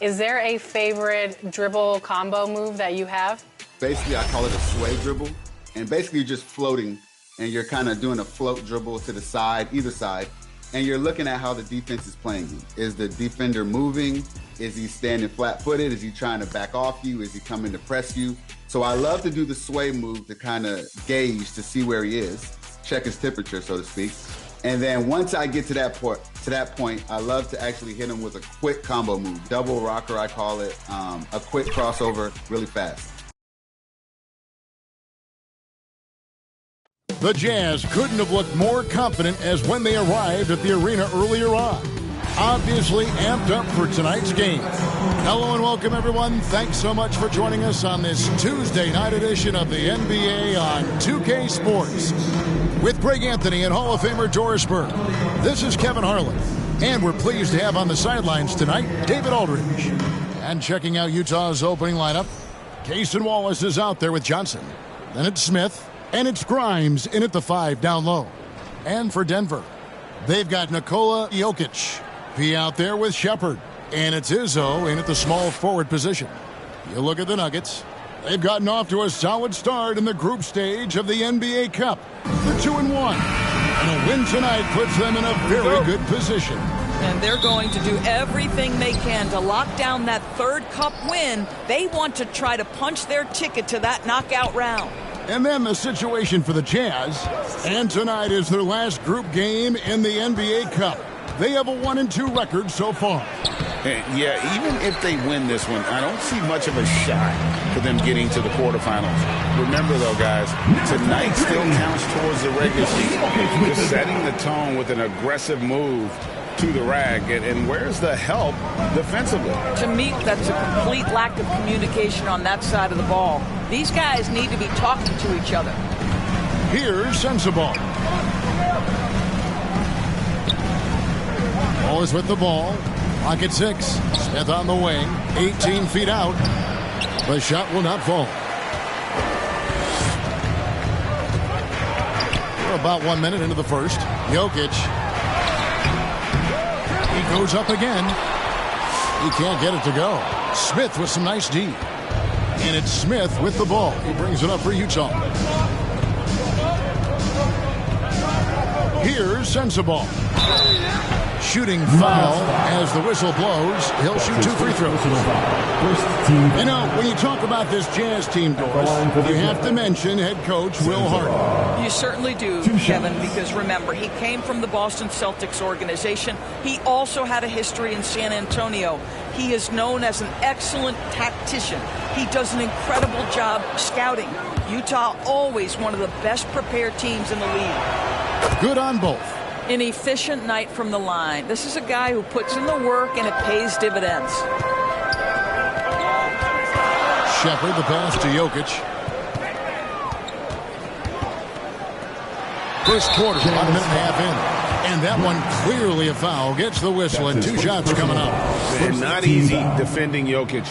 Is there a favorite dribble combo move that you have? Basically, I call it a sway dribble. And basically, you're just floating, and you're kind of doing a float dribble to the side, either side, and you're looking at how the defense is playing you. Is the defender moving? Is he standing flat-footed? Is he trying to back off you? Is he coming to press you? So I love to do the sway move to kind of gauge to see where he is, check his temperature, so to speak. And then once I get to that point, I love to actually hit him with a quick combo move, double rocker, I call it, a quick crossover, really fast. The Jazz couldn't have looked more confident as when they arrived at the arena earlier on. Obviously amped up for tonight's game. Hello and welcome, everyone. Thanks so much for joining us on this Tuesday night edition of the NBA on 2K Sports. With Greg Anthony and Hall of Famer Doris Burke, this is Kevin Harlan. And we're pleased to have on the sidelines tonight David Aldridge. And checking out Utah's opening lineup, Cason Wallace is out there with Johnson. Then it's Smith. And it's Grimes in at the 5 down low. And for Denver, they've got Nikola Jokic. He out there with Shepard. And it's Izzo in at the small forward position. You look at the Nuggets. They've gotten off to a solid start in the group stage of the NBA Cup. They're 2-1. And a win tonight puts them in a very good position. And they're going to do everything they can to lock down that third cup win. They want to try to punch their ticket to that knockout round. And then the situation for the Jazz. And tonight is their last group game in the NBA Cup. They have a 1-2 record so far. Yeah, even if they win this one, I don't see much of a shot for them getting to the quarterfinals. Remember, though, guys, tonight still counts towards the regular season. Just setting the tone with an aggressive move to the rag. And where's the help defensively? To me, that's a complete lack of communication on that side of the ball. These guys need to be talking to each other. Here's Sensabaugh. Wallace with the ball. Clock at 6. Smith on the wing. 18 feet out. The shot will not fall. We're about 1 minute into the first. Jokic. He goes up again. He can't get it to go. Smith with some nice D. And it's Smith with the ball. He brings it up for Utah. Here's Sensabaugh. Shooting foul as the whistle blows. He'll shoot 2 free throws. You know, when you talk about this Jazz team, Doris, you have to mention head coach Will Hardy. You certainly do, Kevin, because remember, he came from the Boston Celtics organization. He also had a history in San Antonio. He is known as an excellent tactician. He does an incredible job scouting. Utah always one of the best prepared teams in the league. Good on both. An efficient night from the line. This is a guy who puts in the work and it pays dividends. Shepard, the pass to Jokic. First quarter, about a minute and a half in. And that one clearly a foul. Gets the whistle and 2 shots coming up. They're not easy defending Jokic.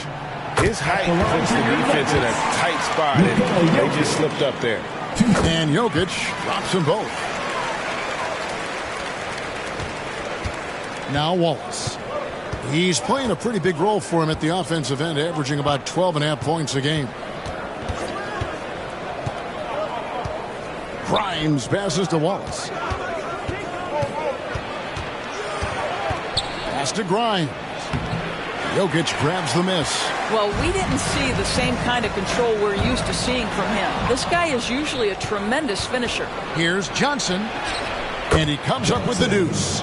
His height puts the defense in a tight spot, and they just slipped up there. And Jokic drops them both. Now Wallace. He's playing a pretty big role for him at the offensive end, averaging about 12.5 points a game. Grimes passes to Wallace. Pass to Grimes. Jokic grabs the miss. Well, we didn't see the same kind of control we're used to seeing from him. This guy is usually a tremendous finisher. Here's Johnson. And he comes up with the deuce.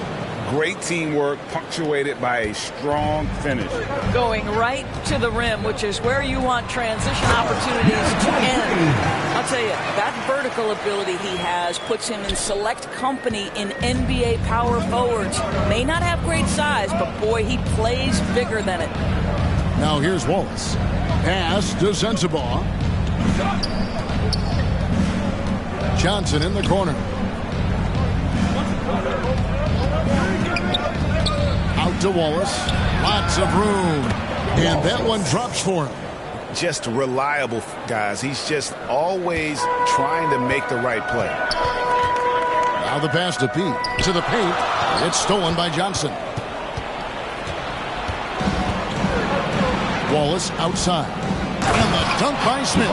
Great teamwork, punctuated by a strong finish. Going right to the rim, which is where you want transition opportunities to end. I'll tell you, that vertical ability he has puts him in select company in NBA power forwards. May not have great size, but boy, he plays bigger than it. Now here's Wallace. Pass to Sensabaugh. Johnson in the corner. Out to Wallace. Lots of room. And that one drops for him. Just reliable, guys. He's just always trying to make the right play. Now the pass to Pete. To the paint. It's stolen by Johnson. Wallace outside. And the dunk by Smith.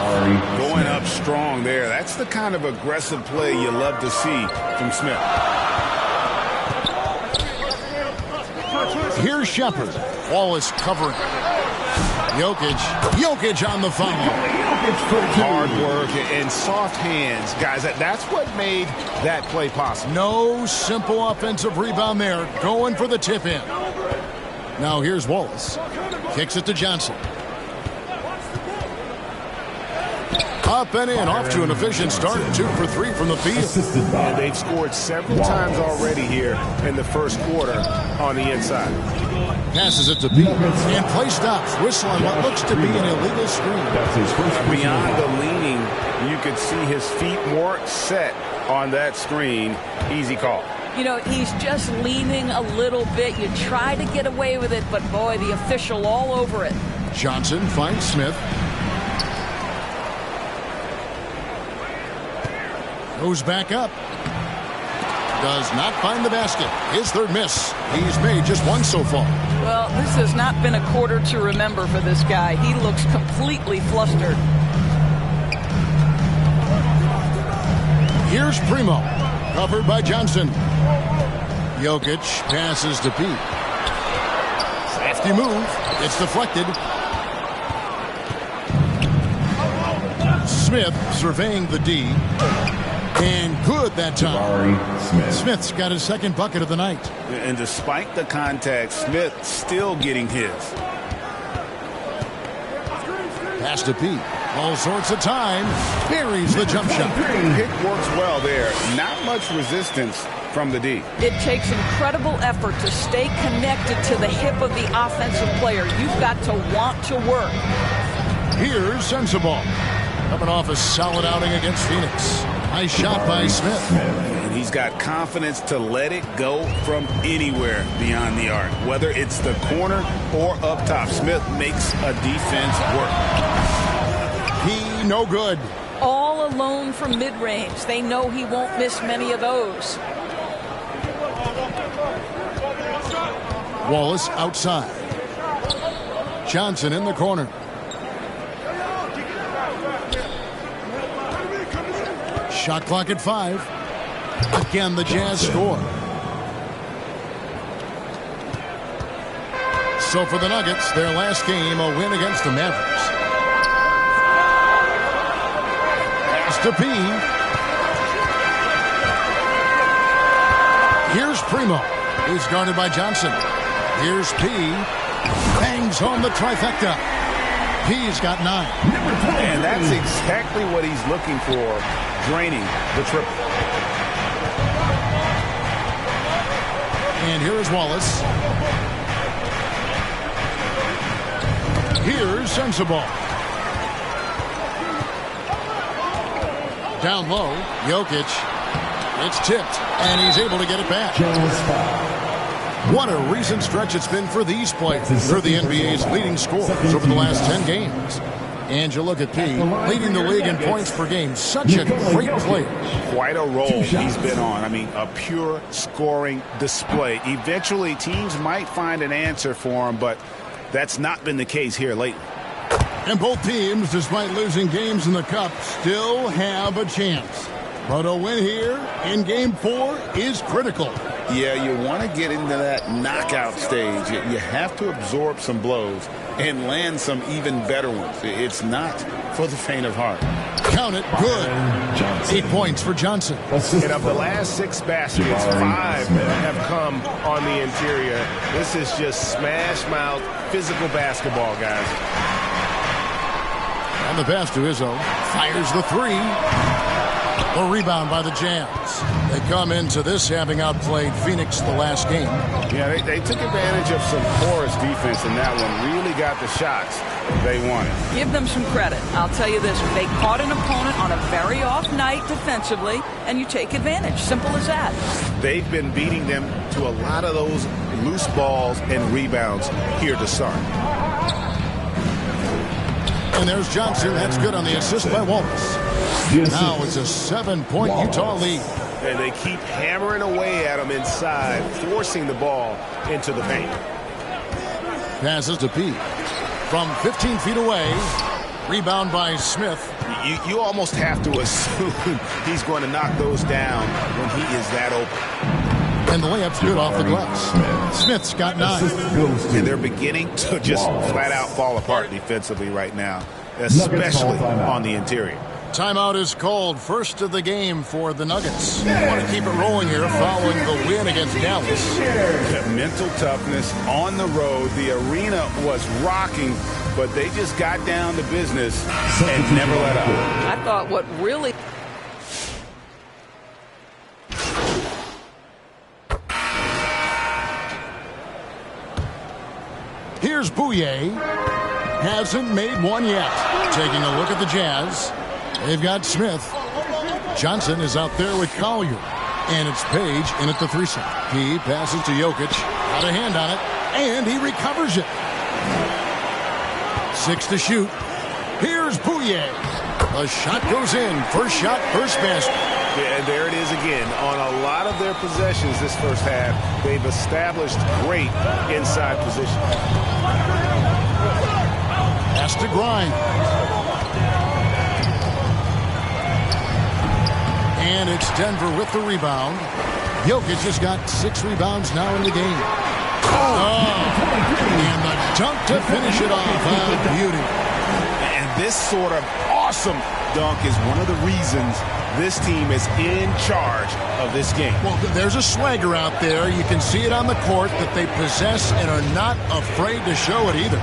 Going up strong there. That's the kind of aggressive play you love to see from Smith. Here's Shepard. Wallace covering. Jokic on the foul. Hard work and soft hands. Guys, that's what made that play possible. No simple offensive rebound there. Going for the tip in. Now here's Wallace. Kicks it to Johnson. Up and in, off to an efficient start. 2 for 3 from the field. And they've scored several times already here in the first quarter on the inside. Passes it to Pete. And play stops. Whistle on what looks to be an illegal screen. Beyond the leaning, you could see his feet more set on that screen. Easy call. You know, he's just leaning a little bit. You try to get away with it, but boy, the official all over it. Johnson finds Smith. Goes back up. Does not find the basket. His third miss. He's made just one so far. Well, this has not been a quarter to remember for this guy. He looks completely flustered. Here's Primo. Covered by Johnson. Jokic passes to Pete. Safety move. It's deflected. Smith surveying the D. And good that time. Smith's got his second bucket of the night. And despite the contact, Smith still getting his. Pass to Pete. All sorts of time. Buries the jump shot. Pick works well there. Not much resistance from the D. It takes incredible effort to stay connected to the hip of the offensive player. You've got to want to work. Here's Sensabaugh. Coming off a solid outing against Phoenix. Nice shot by Smith. And he's got confidence to let it go from anywhere beyond the arc. Whether it's the corner or up top, Smith makes a defense work. He no good. All alone from mid-range. They know he won't miss many of those. Wallace outside. Johnson in the corner. Shot clock at 5. Again, the Jazz score. So for the Nuggets, their last game, a win against the Mavericks. Pass to P. Here's Primo. He's guarded by Johnson. Here's P. Bangs home the trifecta. P's got 9. And that's exactly what he's looking for. Draining the triple. And here is Wallace. Here's Sensabaugh. Down low, Jokic. It's tipped, and he's able to get it back. What a recent stretch it's been for these players. They're the NBA's leading scorers over the last 10 games. And you look at P, leading the league in points per game. Such a great player. Quite a role he's been on. I mean, a pure scoring display. Eventually, teams might find an answer for him, but that's not been the case here lately. And both teams, despite losing games in the Cup, still have a chance. But a win here in Game 4 is critical. Yeah, you want to get into that knockout stage. You have to absorb some blows and land some even better ones. It's not for the faint of heart. Count it, good. 8 points for Johnson. And of the last 6 baskets, 5 have come on the interior. This is just smash-mouth physical basketball, guys. And the pass to Izzo. Fires the 3. A rebound by the Jazz. They come into this having outplayed Phoenix the last game. Yeah, they took advantage of some porous defense in that one. Really got the shots they wanted. Give them some credit. I'll tell you this. They caught an opponent on a very off night defensively, and you take advantage. Simple as that. They've been beating them to a lot of those loose balls and rebounds here to start. And there's Johnson. That's good on the assist by Wallace. Now it's a 7-point Utah lead. And they keep hammering away at him inside, forcing the ball into the paint. Passes to Pete. from 15 feet away. Rebound by Smith. You almost have to assume he's going to knock those down when he is that open. And the layup's good off the glass. Smith's got 9. And they're beginning to just flat out fall apart defensively right now, especially on the interior. Timeout is called. First of the game for the Nuggets. They want to keep it rolling here following the win against Dallas. Mental toughness on the road. The arena was rocking, but they just got down to business and never let up. I thought what really... Here's Bouye. Hasn't made one yet. Taking a look at the Jazz. They've got Smith. Johnson is out there with Collier. And it's Page in at the 3-side. He passes to Jokic. Got a hand on it. And he recovers it. 6 to shoot. Here's Bouye. The shot goes in. First shot, first basket. Yeah, there it is again. On a lot of their possessions this first half, they've established great inside position. Has to grind. And it's Denver with the rebound. Jokic has got 6 rebounds now in the game. And the dunk to finish it off. Beauty. And this sort of awesome dunk is one of the reasons this team is in charge of this game. Well, there's a swagger out there. You can see it on the court that they possess and are not afraid to show it either.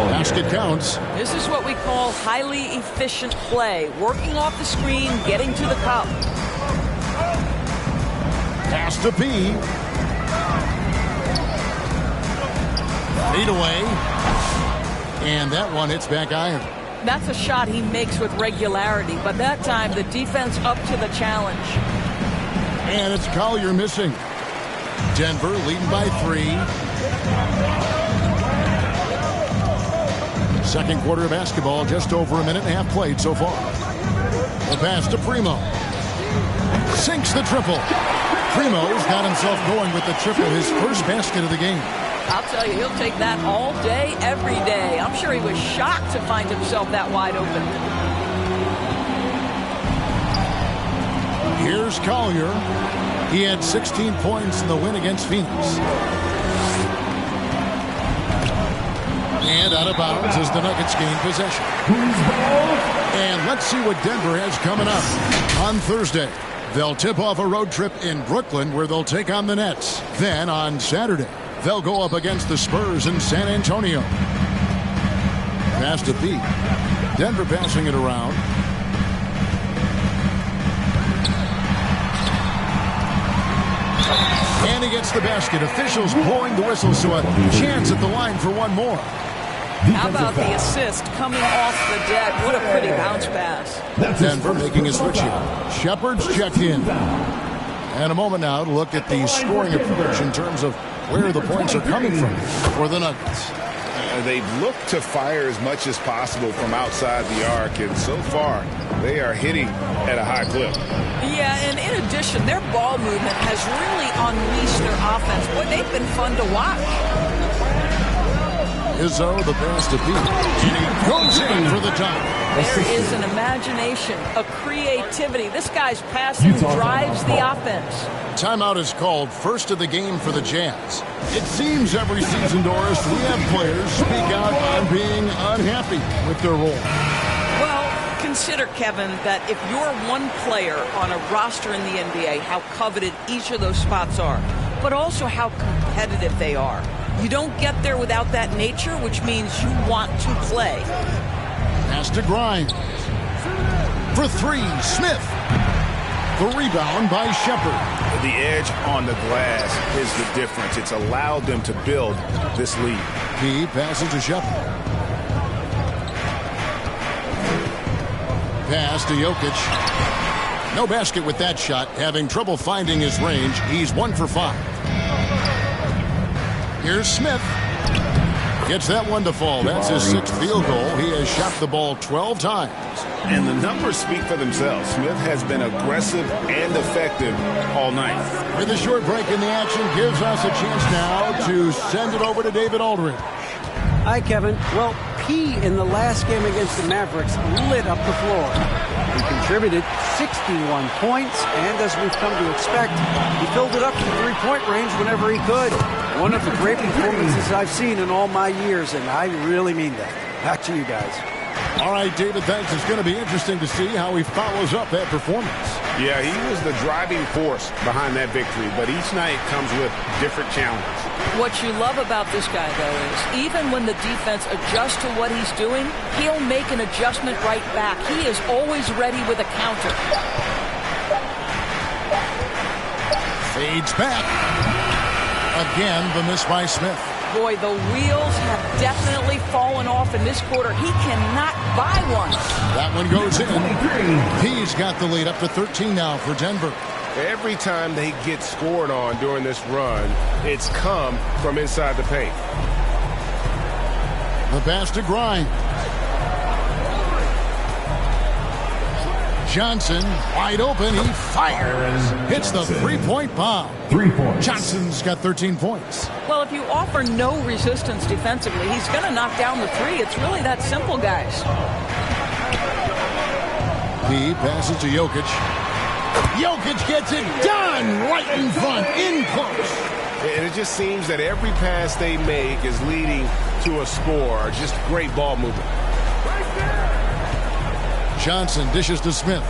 Basket counts. This is what we call highly efficient play. Working off the screen, getting to the cup. Pass to P. Feet away. And that one hits back iron. That's a shot he makes with regularity, but that time the defense up to the challenge. And it's Collier missing. Denver leading by 3. Second quarter of basketball, just over a minute and a half played so far. The pass to Primo. Sinks the triple. Primo's got himself going with the triple, his first basket of the game. I'll tell you, he'll take that all day, every day. I'm sure he was shocked to find himself that wide open. Here's Collier. He had 16 points in the win against Phoenix. And out of bounds as the Nuggets gain possession. And let's see what Denver has coming up on Thursday. They'll tip off a road trip in Brooklyn where they'll take on the Nets. Then on Saturday, they'll go up against the Spurs in San Antonio. Pass to Pete. Denver passing it around. And he gets the basket. Officials blowing the whistle, so a chance at the line for one more. How about the assist coming off the deck? What a pretty bounce pass. Denver making a switch here. Shepard's checked in. And a moment now to look at the scoring approach in terms of where the points are coming from for the Nuggets. They've looked to fire as much as possible from outside the arc, and so far they are hitting at a high clip. Yeah, and in addition, their ball movement has really unleashed their offense. Boy, they've been fun to watch. Izzo, the pass to Pete. And he goes in for the dunk. There is an imagination, a creativity. This guy's passing drives the offense. Timeout is called. First of the game for the Jazz. It seems every season, Doris, we have players speak out on being unhappy with their role. Well, consider, Kevin, that if you're one player on a roster in the NBA, how coveted each of those spots are, but also how competitive they are. You don't get there without that nature, which means you want to play. Has to grind. For 3, Smith. The rebound by Shepard. The edge on the glass is the difference. It's allowed them to build this lead. He passes to Shepard. Pass to Jokic. No basket with that shot. Having trouble finding his range. He's 1 for 5. Here's Smith. Gets that one to fall. That's his 6th field goal. He has shot the ball 12 times. And the numbers speak for themselves. Smith has been aggressive and effective all night. With a short break in the action, gives us a chance now to send it over to David Aldridge. Hi, Kevin. Well, he, in the last game against the Mavericks, lit up the floor. He contributed 61 points, and as we've come to expect, he filled it up to the three-point range whenever he could. One of the great performances I've seen in all my years, and I really mean that. Back to you guys. All right, David, thanks. It's going to be interesting to see how he follows up that performance. Yeah, he was the driving force behind that victory, but each night comes with different challenges. What you love about this guy, though, is even when the defense adjusts to what he's doing, he'll make an adjustment right back. He is always ready with a counter. Fades back. Again, the miss by Smith. Boy, the wheels have definitely fallen off in this quarter. He cannot buy one. That one goes in. He's got the lead up to 13 now for Denver. Every time they get scored on during this run, it's come from inside the paint. The pass to Grimes. Johnson, wide open, he fires. Hits the three-point bomb. 3 points. Johnson's got 13 points. Well, if you offer no resistance defensively, he's going to knock down the three. It's really that simple, guys. He passes to Jokic. Jokic gets it done right in front, in close. And it just seems that every pass they make is leading to a score. Just great ball movement. Johnson dishes to Smith.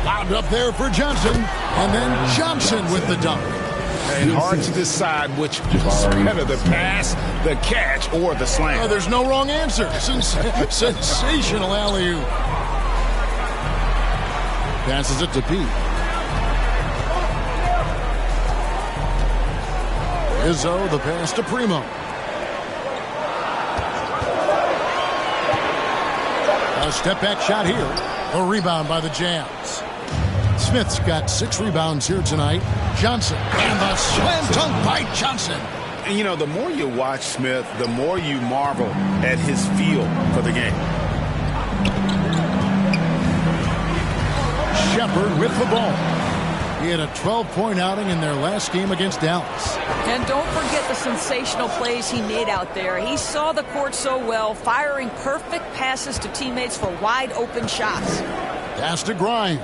Lobbed up there for Johnson. And then Johnson with the dunk. And hard to decide which is better, the pass, the catch, or the slam. Oh, there's no wrong answer. Sensational alley-oop. Passes it to Pete. Izzo, the pass to Primo. A step-back shot here. A rebound by the Jazz. Smith's got 6 rebounds here tonight. Johnson, and the slam dunk by Johnson. And, you know, the more you watch Smith, the more you marvel at his feel for the game. Shepard with the ball. He had a 12-point outing in their last game against Dallas. And don't forget the sensational plays he made out there. He saw the court so well, firing perfect passes to teammates for wide-open shots. Pass to Grimes.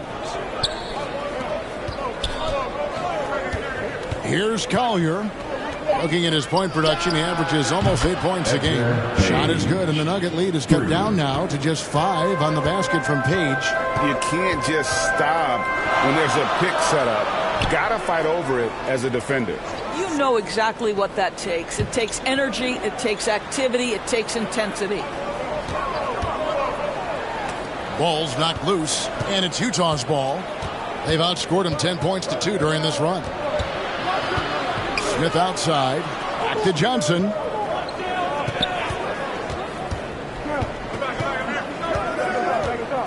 Here's Collier. Looking at his point production, he averages almost 8 points a game. Shot is good, and the Nugget lead is cut down now to just 5 on the basket from Page. You can't just stop when there's a pick set up. Gotta fight over it as a defender. You know exactly what that takes. It takes energy, it takes activity, it takes intensity. Ball's knocked loose, and it's Utah's ball. They've outscored him 10 points to 2 during this run. Smith outside. Back to Johnson.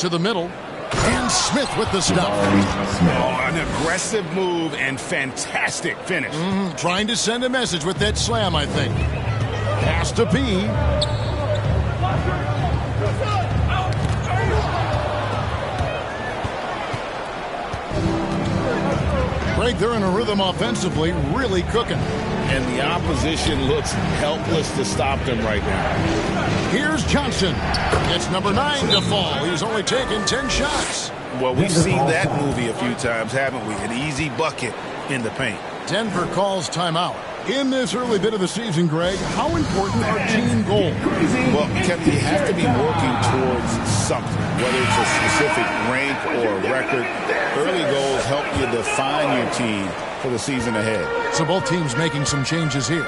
To the middle. And Smith with the stop. Oh, an aggressive move and fantastic finish. Trying to send a message with that slam, I think. Pass to P. Right there in a rhythm offensively, really cooking. And the opposition looks helpless to stop them right now. Here's Johnson. It's number 9 to fall. He's only taken 10 shots. Well, we've seen that movie a few times, haven't we? An easy bucket in the paint. Denver calls timeout. In this early bit of the season, Greg, how important are team goals? Well, Kevin, you have to be working towards something, whether it's a specific rank or a record. Early goals help you define your team for the season ahead. So both teams making some changes here.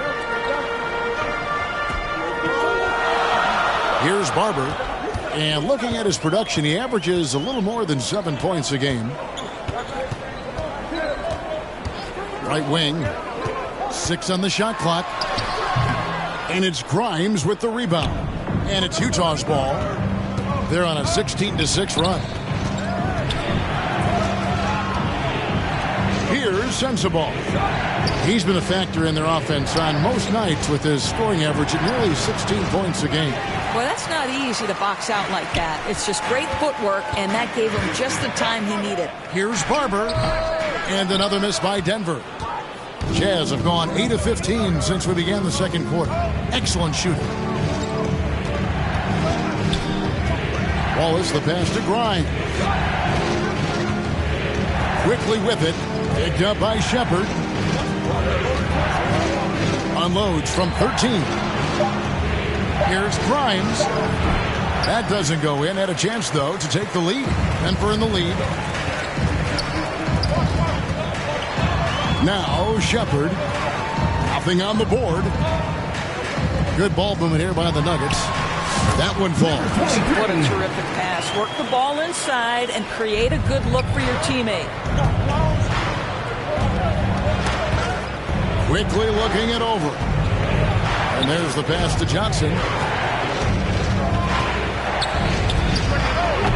Here's Barber. And looking at his production, he averages a little more than 7 points a game. Right wing. 6 on the shot clock. And it's Grimes with the rebound. And it's Utah's ball. They're on a 16-6 run. Here's Sensabaugh. He's been a factor in their offense on most nights with his scoring average at nearly 16 points a game. Well, that's not easy to box out like that. It's just great footwork, and that gave him just the time he needed. Here's Barber. And another miss by Denver. Jazz have gone 8 of 15 since we began the second quarter. Excellent shooting. Wallace the pass to Grimes. Quickly with it. Picked up by Shepard. Unloads from 13. Here's Grimes. That doesn't go in. Had a chance, though, to take the lead. Denver in the lead. Now Shepard. Nothing on the board. Good ball movement here by the Nuggets. That one falls. What a terrific pass. Work the ball inside and create a good look for your teammate. Quickly looking it over. And there's the pass to Johnson.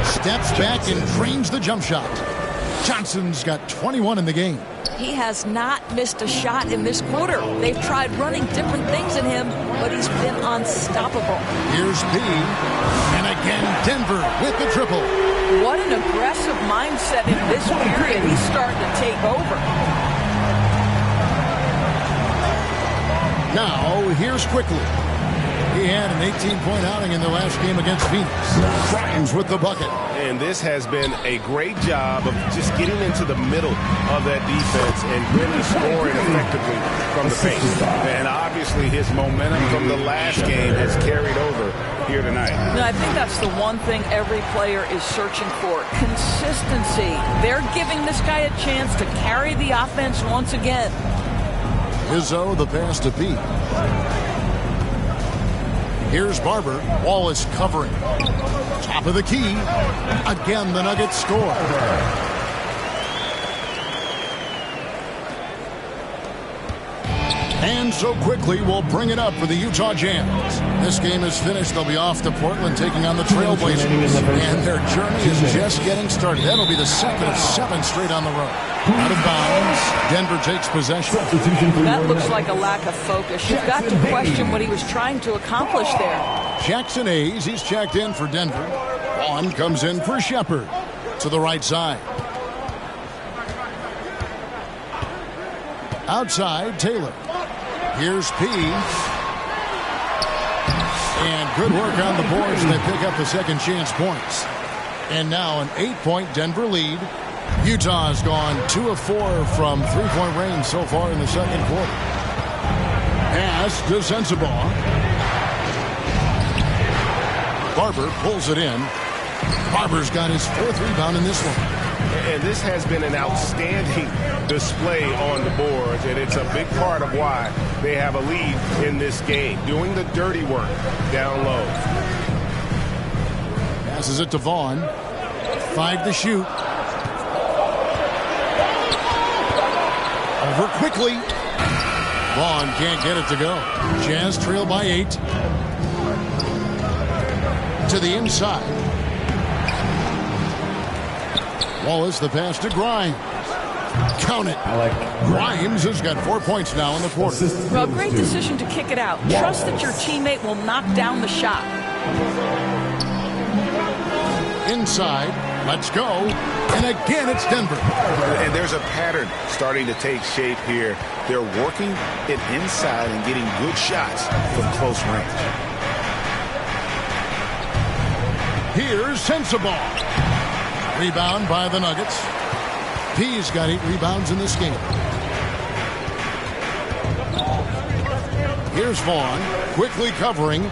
Steps back and drains the jump shot. Johnson's got 21 in the game. He has not missed a shot in this quarter. They've tried running different things in him, but he's been unstoppable. Here's P. And again, Denver with the triple. What an aggressive mindset in this period. He's starting to take over. Now, here's Quickly. He had an 18-point outing in the last game against Phoenix. Grimes with the bucket. And this has been a great job of just getting into the middle of that defense and really scoring effectively from the paint. And obviously his momentum from the last game has carried over here tonight. I think that's the one thing every player is searching for. Consistency. They're giving this guy a chance to carry the offense once again. Izzo, the pass to P. Here's Barber. Wallace covering. Top of the key. Again, the Nuggets score. And so quickly, we'll bring it up for the Utah Jazz. This game is finished. They'll be off to Portland taking on the Trailblazers. And their journey is just getting started. That'll be the second of 7 straight on the road. Out of bounds. Denver takes possession. That looks like a lack of focus. You've got to question what he was trying to accomplish there. Jackson Hayes, he's checked in for Denver. Vaughn comes in for Shepard to the right side. Outside, Taylor. Here's P. And good work on the boards. They pick up the second chance points. And now an 8-point Denver lead. Utah has gone 2 of 4 from three-point range so far in the second quarter. Pass to Sensabaugh. Barber pulls it in. Barber's got his 4th rebound in this one. And this has been an outstanding display on the boards, and it's a big part of why they have a lead in this game, doing the dirty work down low. Passes it to Vaughn. 5 to shoot. Over quickly. Vaughn can't get it to go. Jazz trail by 8. To the inside. Wallace, the pass to Grimes. Count it. Grimes has got 4 points now in the quarter. Well, great decision to kick it out. Trust that your teammate will knock down the shot. Inside. Let's go. And again, it's Denver. And there's a pattern starting to take shape here. They're working it inside and getting good shots from close range. Here's Sensabaugh. Rebound by the Nuggets. P's got 8 rebounds in this game. Here's Vaughn, quickly covering.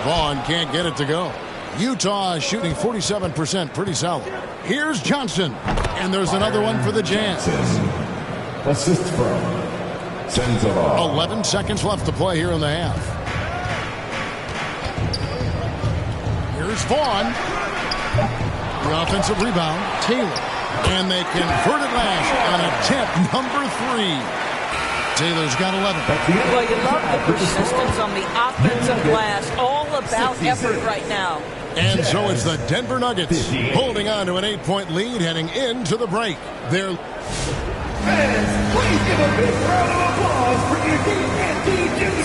Vaughn can't get it to go. Utah is shooting 47%, pretty solid. Here's Johnson, and there's another one for the Jazz. Assist from Sensabaugh. 11 seconds left to play here in the half. Here's Vaughn. The offensive rebound, Taylor. And they convert it last on attempt number 3. Taylor's got 11. Well, you love the persistence on the offensive glass. All about effort right now. And so it's the Denver Nuggets holding on to an 8-point lead heading into the break. They're... Fans, please give a big round of applause for E.T. Jr.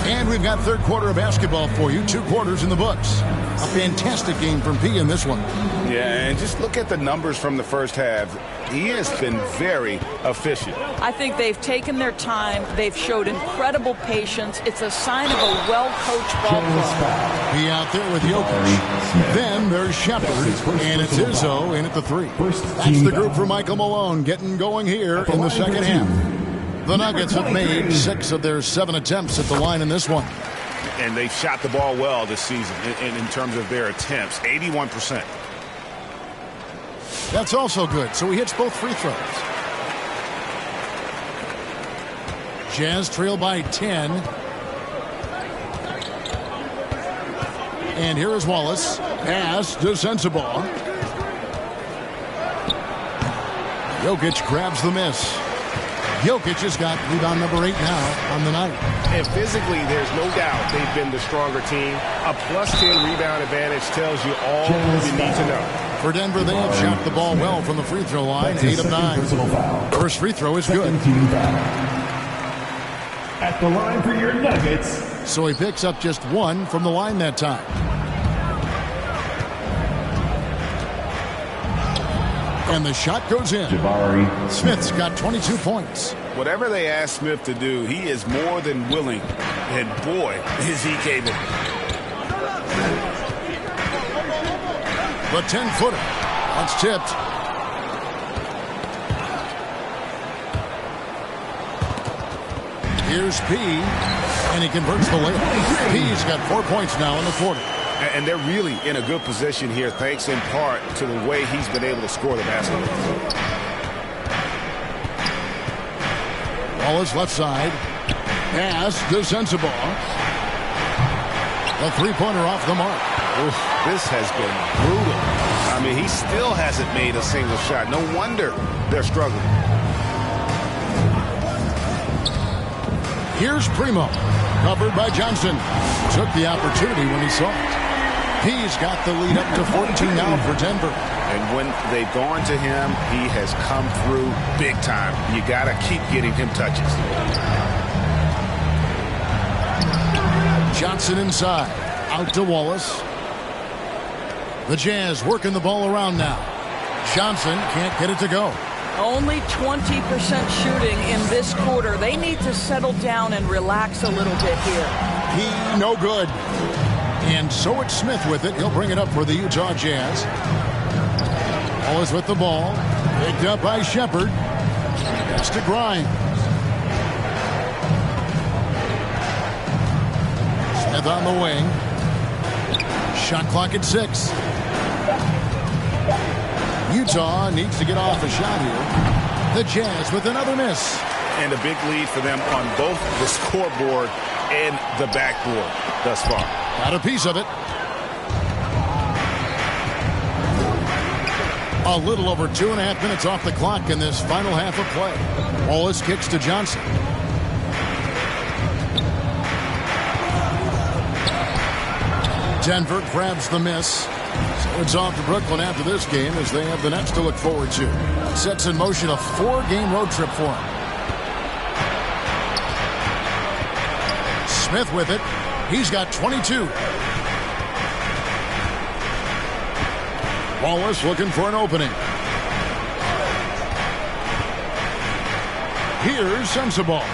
And we've got third quarter of basketball for you. 2 quarters in the books. A fantastic game from P in this one. Yeah, and just look at the numbers from the first half. He has been very efficient. I think they've taken their time. They've showed incredible patience. It's a sign of a well-coached ball club. He out there with Jokic. Then there's Shepard, and it's Izzo in at the 3. That's the group for Michael Malone getting going here in the second half. The Nuggets have made 6 of their 7 attempts at the line in this one. And they've shot the ball well this season in terms of their attempts, 81%. That's also good, so he hits both free throws. Jazz trail by 10. And here is Wallace. Pass to Sensabaugh. Jokic grabs the miss. Jokic has got rebound number 8 now on the night. And physically, there's no doubt they've been the stronger team. A +10 rebound advantage tells you all you need to know. For Denver, they have shot the ball well from the free throw line, 8 of 9. First free throw is good. At the line for your Nuggets. So he picks up just 1 from the line that time. And the shot goes in. Jabari Smith's got 22 points. Whatever they ask Smith to do, he is more than willing. And boy, is he capable. The 10-footer. That's tipped. Here's P, and he converts the layup. P's got 4 points now in the quarter. And they're really in a good position here, thanks in part to the way he's been able to score the basketball. Wallace left side. Pass to Sensabaugh. The three-pointer off the mark. Oof, this has been brutal. I mean, he still hasn't made a single shot. No wonder they're struggling. Here's Primo. Covered by Johnson. Took the opportunity when he saw it. He's got the lead up to 14 now for Denver. And when they've gone to him, he has come through big time. You got to keep getting him touches. Johnson inside. Out to Wallace. The Jazz working the ball around now. Johnson can't get it to go. Only 20% shooting in this quarter. They need to settle down and relax a little bit here. He no good. And so it's Smith with it. He'll bring it up for the Utah Jazz. Wallace with the ball. Picked up by Shepard. That's to Grimes. Smith on the wing. Shot clock at 6. Utah needs to get off a shot here. The Jazz with another miss. And a big lead for them on both the scoreboard and the backboard thus far. Got a piece of it. A little over 2.5 minutes off the clock in this final half of play. Wallace kicks to Johnson. Denver grabs the miss. So it's off to Brooklyn after this game as they have the Nets to look forward to. Sets in motion a 4-game road trip for him. Smith with it. He's got 22. Wallace looking for an opening. Here's Sensabaugh.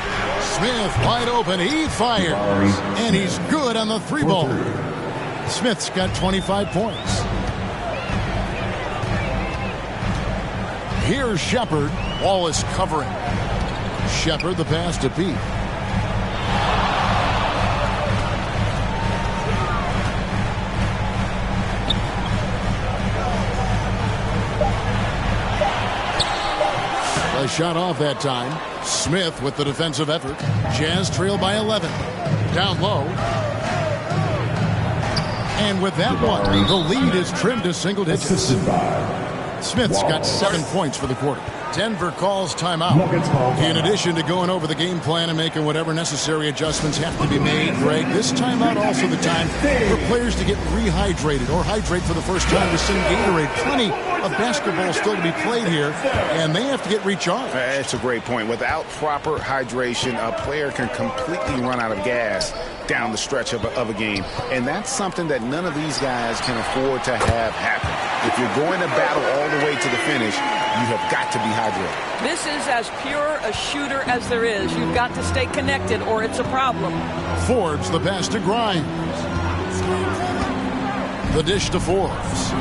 Smith wide open. He fires. And he's good on the 3-ball. Smith's got 25 points. Here's Shepard. Wallace covering. Shepard the pass to Pete. A shot off that time. Smith with the defensive effort. Jazz trail by 11. Down low. And with that one, the lead is trimmed to single digits. Smith's got 7 points for the quarter. Denver calls timeout. In addition to going over the game plan and making whatever necessary adjustments have to be made, Greg, this timeout also the time for players to get rehydrated or hydrate for the first time with some Gatorade. Plenty of basketball still to be played here, and they have to get recharged. That's a great point. Without proper hydration, a player can completely run out of gas down the stretch of a game, and that's something that none of these guys can afford to have happen. If you're going to battle all the way to the finish, you have got to be hydrated. This is as pure a shooter as there is. You've got to stay connected or it's a problem. Forbes the pass to Grimes. The dish to Forbes.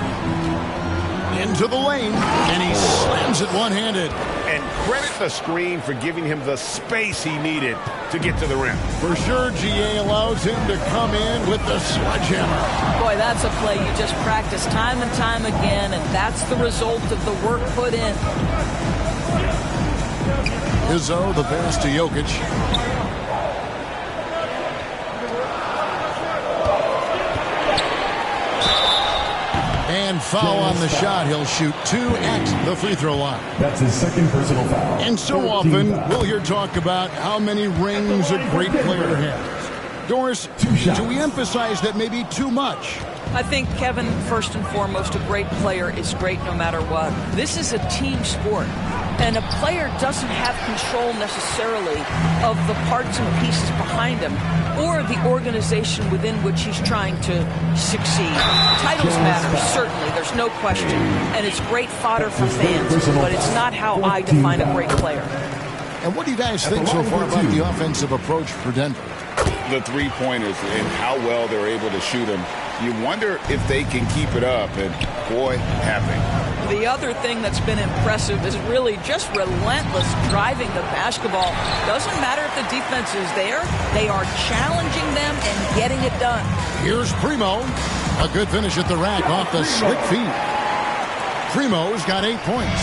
Into the lane, and he slams it one-handed. And credit the screen for giving him the space he needed to get to the rim. For sure, GA allows him to come in with the sledgehammer. Boy, that's a play you just practice time and time again, and that's the result of the work put in. Izzo, the pass to Jokic. And foul on the shot. He'll shoot 2 at the free throw line. That's his second personal foul. And so often, we'll hear talk about how many rings a great player has. Doris, do we emphasize that maybe too much? I think, Kevin, first and foremost, a great player is great no matter what. This is a team sport, and a player doesn't have control necessarily of the parts and pieces behind him or the organization within which he's trying to succeed. Titles matter, certainly, there's no question, and it's great fodder for fans, but it's not how I define a great player. And what do you guys think so far about the offensive approach for Denver? The three-pointers and how well they're able to shoot them. You wonder if they can keep it up, and boy, have they. The other thing that's been impressive is really just relentless driving the basketball. Doesn't matter if the defense is there, they are challenging them and getting it done. Here's Primo. A good finish at the rack off the slick feed. Primo's got 8 points.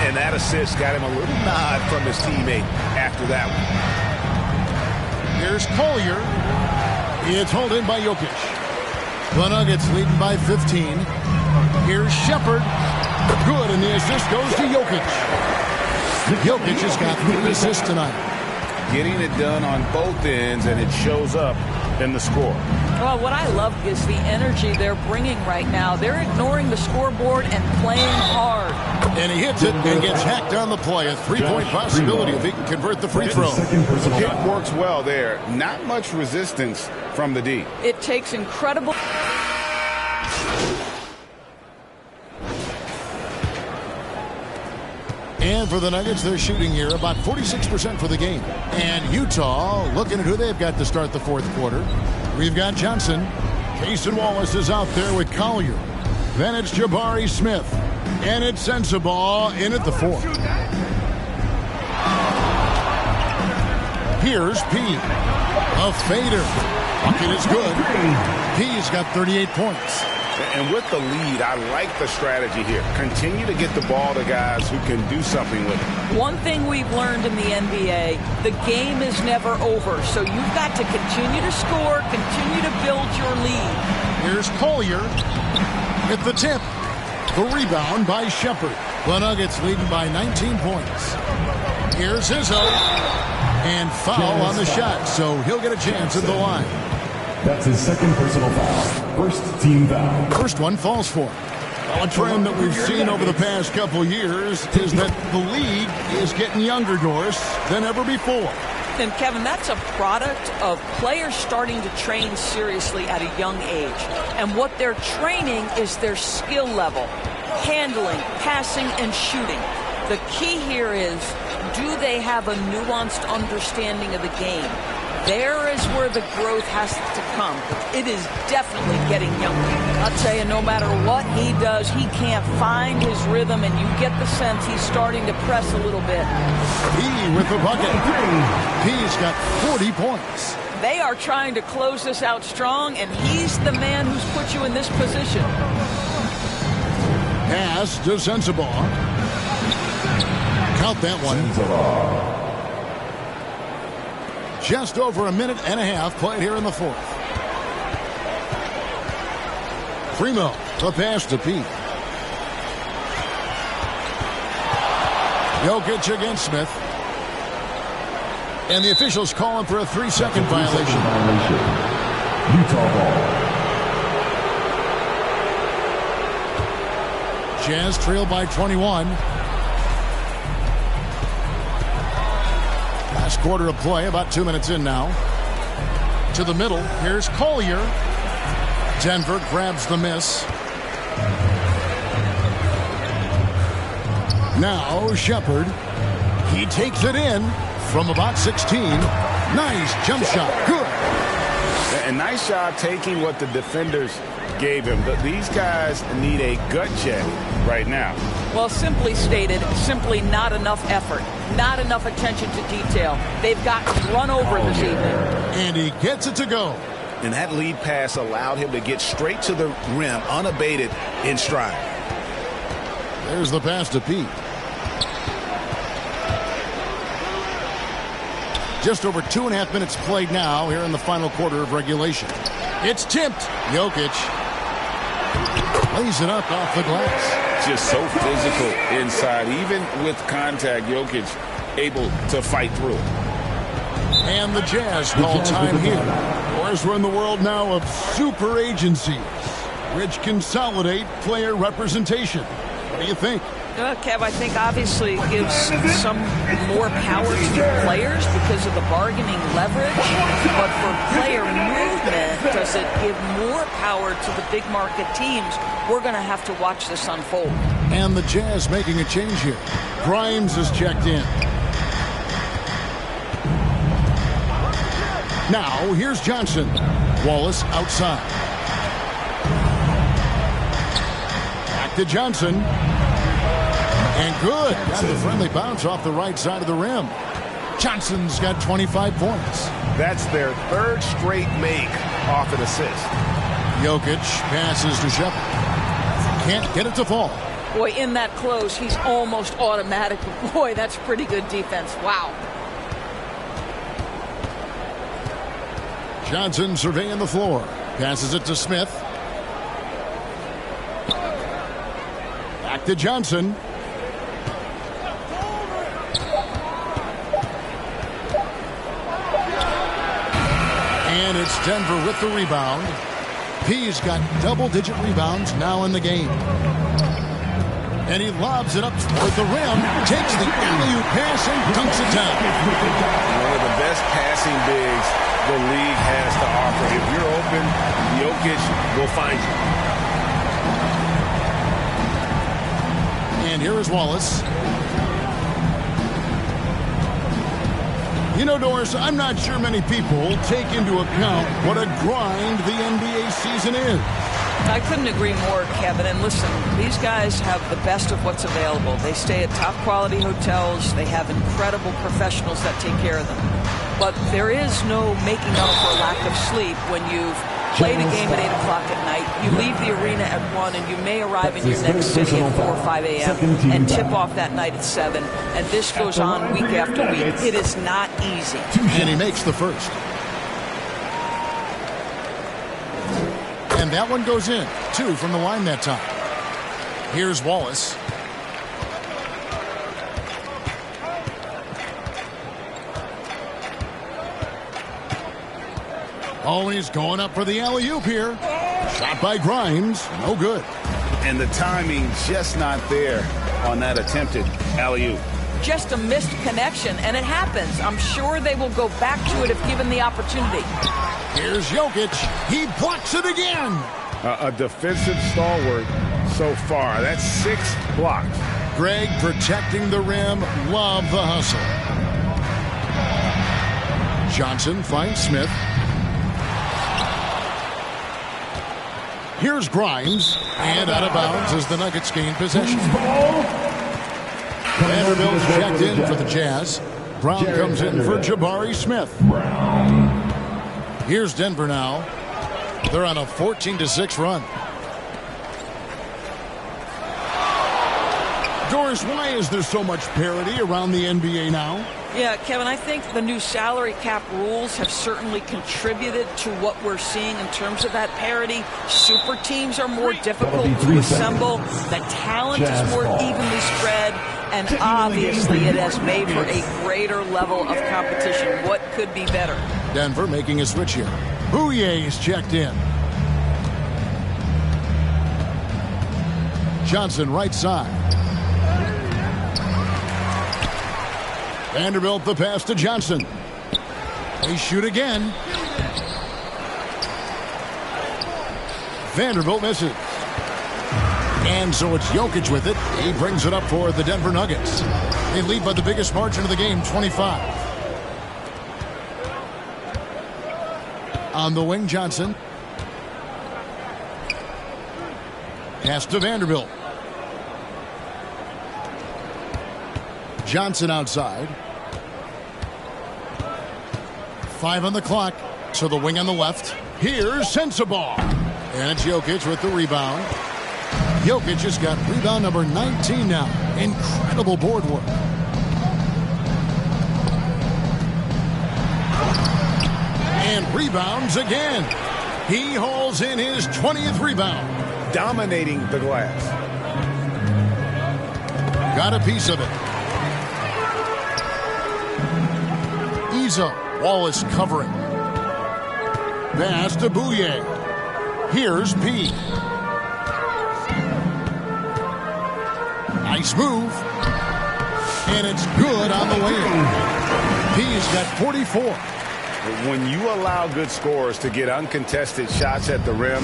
And that assist got him a little nod from his teammate after that one. Here's Collier. It's held in by Jokic. The Nuggets leading by 15. Here's Shepard. Good, and the assist goes to Jokic. Jokic has got 3 assists tonight. Getting it done on both ends, and it shows up in the score. Well, what I love is the energy they're bringing right now. They're ignoring the scoreboard and playing hard. And he hits it and gets hacked on the play. A 3-point possibility if he can convert the free throw. It works well there. Not much resistance from the D. It takes incredible... And for the Nuggets, they're shooting here about 46% for the game. And Utah looking at who they've got to start the fourth quarter. We've got Johnson. Cason Wallace is out there with Collier. Then it's Jabari Smith. And it's Sensabaugh in at the fourth. Here's P. A fader. Bucket is good. P's got 38 points. And with the lead, I like the strategy here. Continue to get the ball to guys who can do something with it. One thing we've learned in the NBA, the game is never over. So you've got to continue to score, continue to build your lead. Here's Collier at the tip. The rebound by Shepard. The Nuggets leading by 19 points. Here's Izzo. And foul on the shot, so he'll get a chance at the line. That's his second personal foul. First team foul. First one falls for him. Well, a trend that we've seen over the past couple years is that the league is getting younger, Doris, than ever before. And Kevin, that's a product of players starting to train seriously at a young age. And what they're training is their skill level, handling, passing, and shooting. The key here is, do they have a nuanced understanding of the game? There is where the growth has to come. It is definitely getting younger. I'll tell you, no matter what he does, he can't find his rhythm, and you get the sense he's starting to press a little bit. P with the bucket. P's got 40 points. They are trying to close this out strong, and he's the man who's put you in this position. Pass to Sensabaugh. Count that one. Just over a minute and a half played here in the fourth. Primo, the pass to Pete. Jokic against Smith. And the officials calling for a 3-second violation. Utah ball. Jazz trail by 21. Last quarter of play, about 2 minutes in now. To the middle, here's Collier. Denver grabs the miss. Now Shepard. He takes it in from about 16. Nice jump shot. Good. A nice job taking what the defenders gave him. But these guys need a gut check right now. Well, simply stated, simply not enough effort, not enough attention to detail. They've gotten run over this evening. And he gets it to go. And that lead pass allowed him to get straight to the rim, unabated in stride. There's the pass to Pete. Just over 2.5 minutes played now here in the final quarter of regulation. It's tipped. Jokic lays it up off the glass. Just so physical inside. Even with contact, Jokic able to fight through. And the Jazz call time here. Of course, we're in the world now of super agencies, which consolidate player representation. What do you think? Kev, I think obviously it gives some more power to the players because of the bargaining leverage. But for player movement, does it give more power to the big market teams? We're going to have to watch this unfold. And the Jazz making a change here. Grimes is checked in. Now, here's Johnson. Wallace outside. Back to Johnson. And good. Got the friendly bounce off the right side of the rim. Johnson's got 25 points. That's their third straight make off an assist. Jokic passes to Shepard. Can't get it to fall. Boy, in that close, he's almost automatic. Boy, that's pretty good defense. Wow. Johnson surveying the floor. Passes it to Smith. Back to Johnson. And it's Denver with the rebound. He's got double-digit rebounds now in the game. And he lobs it up toward the rim, takes the alley-oop pass and dunks it down. One of the best passing bigs the league has to offer. If you're open, Jokic will find you. And here is Wallace. You know, Doris, I'm not sure many people take into account what a grind the NBA season is. I couldn't agree more, Kevin. And listen, these guys have the best of what's available. They stay at top-quality hotels. They have incredible professionals that take care of them. But there is no making up for lack of sleep when you've played a game at 8 o'clock at night. You leave the arena at 1, and you may arrive in your next city at 4 or 5 a.m. and tip off that night at 7. And this goes on week after week. It is not easy. And he makes the first. And that one goes in. 2 from the line that time. Here's Wallace. Oh, he's going up for the alley-oop here. Shot by Grimes. No good. And the timing just not there on that attempted alley-oop. Just a missed connection, and it happens. I'm sure they will go back to it if given the opportunity. Here's Jokic. He blocks it again. A defensive stalwart so far. That's 6 blocks. Greg protecting the rim. Love the hustle. Johnson finds Smith. Here's Grimes. And out of bounds as the Nuggets gain possession. Vanderbilt's checked in for the Jazz. Brown comes in for Jabari Smith. Here's Denver now. They're on a 14-6 run. Doris, why is there so much parity around the NBA now? Yeah, Kevin, I think the new salary cap rules have certainly contributed to what we're seeing in terms of that parity. Super teams are more difficult to assemble. The talent is more evenly spread. and obviously it has made for a greater level of competition. What could be better? Denver making a switch here. Bouye is checked in. Johnson right side. Vanderbilt the pass to Johnson. They shoot again. Vanderbilt misses. And so it's Jokic with it. He brings it up for the Denver Nuggets. They lead by the biggest margin of the game, 25. On the wing, Johnson. Pass to Vanderbilt. Johnson outside. 5 on the clock. To the wing on the left. Here's Sensabaugh. And it's Jokic with the rebound. Jokic has got rebound number 19 now. Incredible board work. And rebounds again. He hauls in his 20th rebound. Dominating the glass. Got a piece of it. Izo. Wallace covering. Pass to Bouye. Here's P. Nice move. And it's good on the wing. P's got 44. When you allow good scorers to get uncontested shots at the rim,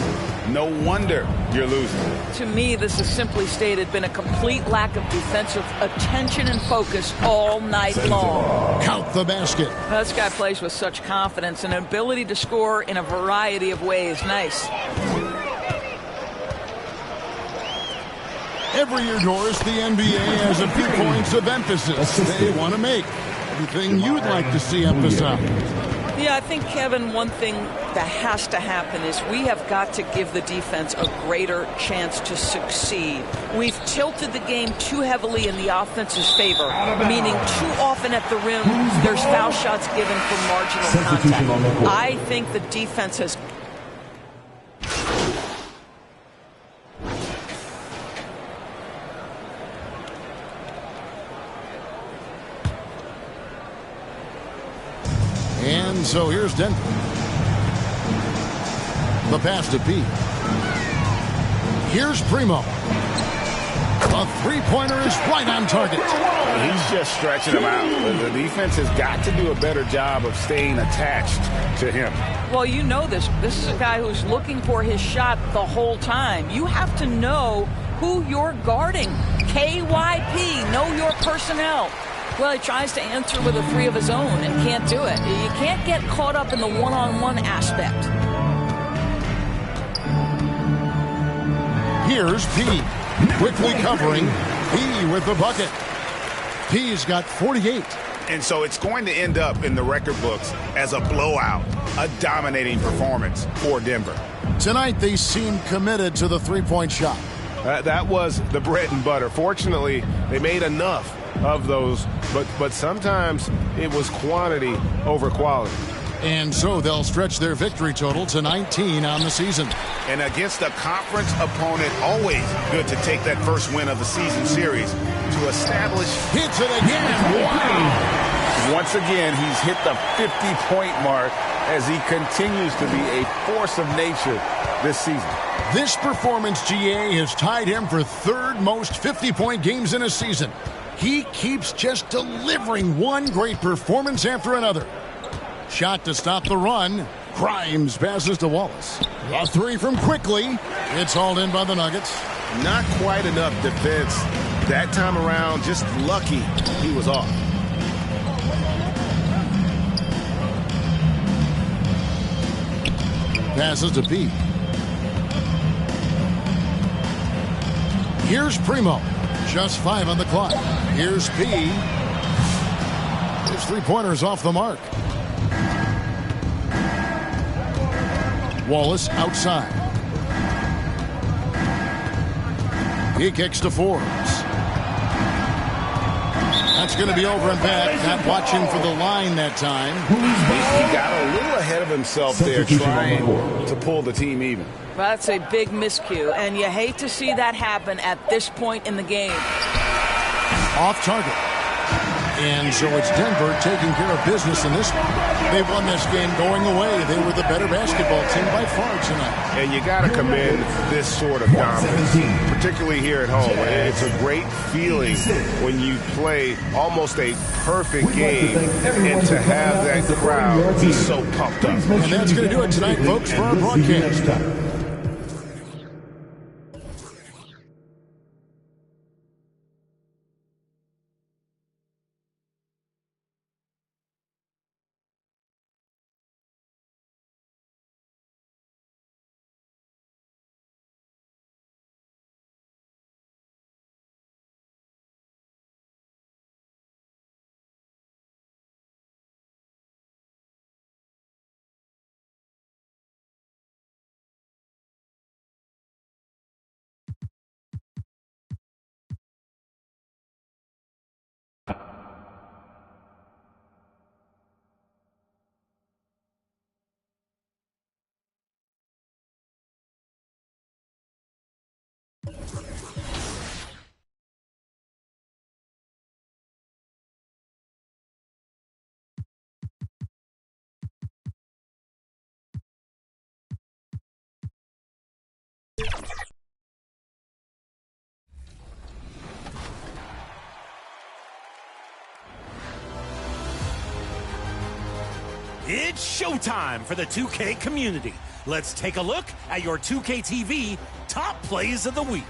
no wonder you're losing. To me, this is simply stated been a complete lack of defensive attention and focus all night long. Count the basket. This guy plays with such confidence and ability to score in a variety of ways. Nice. Every year, Doris, the NBA has a few points of emphasis they want to make. Anything you'd like to see emphasized? Yeah, I think, Kevin, one thing that has to happen is we have got to give the defense a greater chance to succeed. We've tilted the game too heavily in the offense's favor, meaning too often at the rim there's foul shots given for marginal contact. I think the defense has... And so here's Denver. The pass to P. Here's Primo. A three-pointer is right on target. He's just stretching him out. The defense has got to do a better job of staying attached to him. Well, you know this. This is a guy who's looking for his shot the whole time. You have to know who you're guarding. KYP, know your personnel. Well, he tries to answer with a three of his own and can't do it. You can't get caught up in the one-on-one aspect. Here's P. Quickly covering. P with the bucket. P's got 48. And so it's going to end up in the record books as a blowout, a dominating performance for Denver. Tonight, they seem committed to the three-point shot. That was the bread and butter. Fortunately, they made enough of those, but sometimes it was quantity over quality. And so they'll stretch their victory total to 19 on the season. And against a conference opponent, always good to take that first win of the season series to establish. Hits it again. Wow. Once again, he's hit the 50-point mark as he continues to be a force of nature this season. This performance, GA, has tied him for third most 50-point games in a season. He keeps just delivering one great performance after another. Shot to stop the run. Grimes passes to Wallace. A three from Quickly. It's hauled in by the Nuggets. Not quite enough defense that time around. Just lucky he was off. Passes to P. Here's Primo. Just 5 on the clock. Here's P. His three-pointer's off the mark. Wallace outside. He kicks to Forbes. That's going to be over and back. Not watching for the line that time. He got a little ahead of himself there, trying to pull the team even. That's a big miscue, and you hate to see that happen at this point in the game. off target. And so it's Denver taking care of business in this one. They won this game going away. They were the better basketball team by far tonight. And you got to commend this sort of dominance, particularly here at home. It's a great feeling when you play almost a perfect game and to have that crowd be so pumped up. And that's going to do it tonight, folks, for our broadcast. It's showtime for the 2K community. Let's take a look at your 2K TV top plays of the week.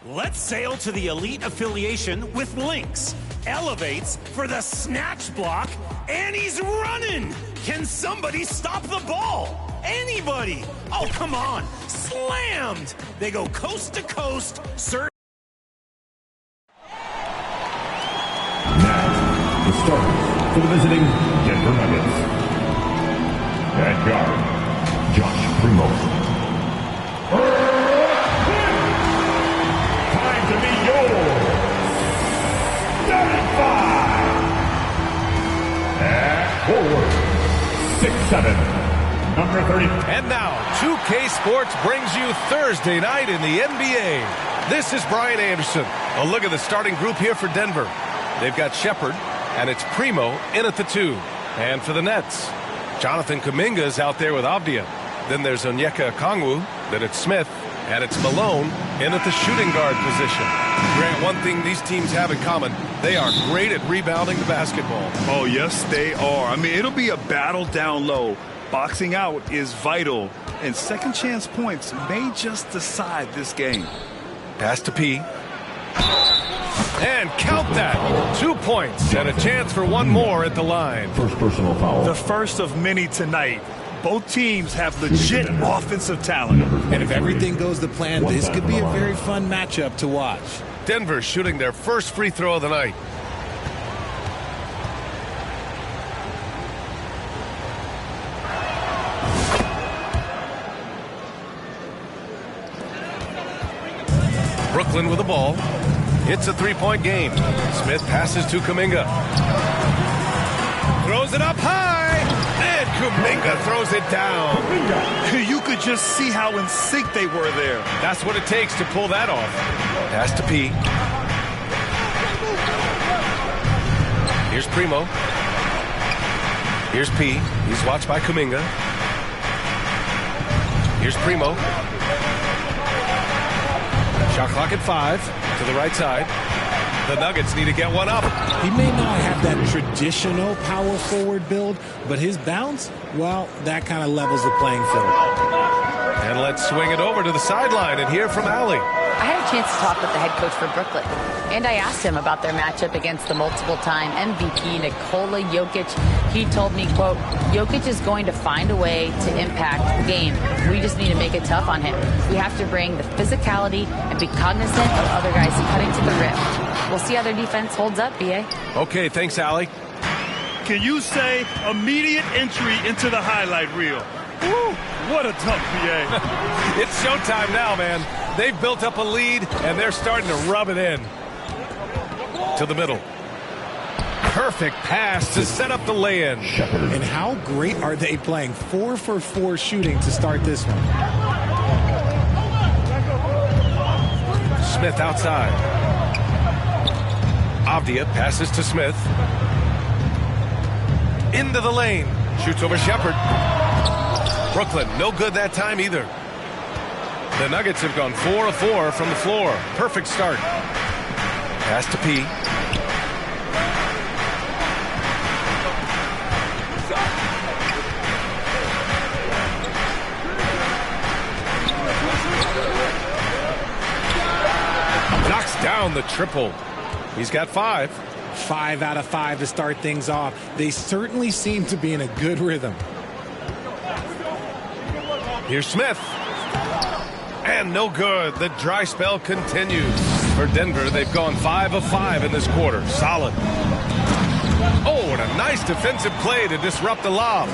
Let's sail to the elite affiliation with Lynx. Elevates for the snatch block, and he's running. Can somebody stop the ball? Anybody? Oh, come on. Slammed. They go coast to coast. Now, the starters for the visiting Denver Nuggets. At guard, Josh Primo. Time to be yours. 75. At forward, 6'7". Number 30. And now, 2K Sports brings you Thursday night in the NBA. This is Brian Anderson. A look at the starting group here for Denver. They've got Shepard, and it's Primo in at the 2. And for the Nets, Jonathan Kuminga is out there with Avdia. Then there's Onyeka Okongwu, then it's Smith, and it's Malone in at the shooting guard position. Grant, one thing these teams have in common, they are great at rebounding the basketball. Oh, yes, they are. I mean, it'll be a battle down low. Boxing out is vital, and second chance points may just decide this game. Pass to P. And count that. 2 points and a chance for one more at the line. First personal foul. The first of many tonight. Both teams have legit offensive talent. And if everything goes to plan, this could be a very fun matchup to watch. Denver shooting their first free throw of the night. Brooklyn with the ball. It's a three-point game. Smith passes to Kuminga. Throws it up high. And Kuminga throws it down. You could just see how in sync they were there. That's what it takes to pull that off. Pass to P. Here's Primo. Here's P. He's watched by Kuminga. Here's Primo. Shot clock at 5 to the right side. The Nuggets need to get one up. He may not have that traditional power forward build, but his bounce, well, that kind of levels the playing field. And let's swing it over to the sideline and hear from Allie. I had a chance to talk with the head coach for Brooklyn, and I asked him about their matchup against the multiple-time MVP Nikola Jokic. He told me, quote, Jokic is going to find a way to impact the game. We just need to make it tough on him. We have to bring the physicality and be cognizant of other guys cutting to the rim. We'll see how their defense holds up, B.A. Okay, thanks, Allie. Can you say immediate entry into the highlight reel? Woo, what a tough PA. It's showtime now, man. They've built up a lead, and they're starting to rub it in. To the middle. Perfect pass to set up the lay-in. And how great are they playing? 4 for 4 shooting to start this one. Smith outside. Avdia passes to Smith. Into the lane. Shoots over Shepard. Brooklyn, no good that time either. The Nuggets have gone 4 of 4 from the floor. Perfect start. Pass to P. Knocks down the triple. He's got 5. 5 out of 5 to start things off. They certainly seem to be in a good rhythm. Here's Smith. And no good. The dry spell continues. For Denver, they've gone 5 of 5 in this quarter. Solid. Oh, and a nice defensive play to disrupt the lob.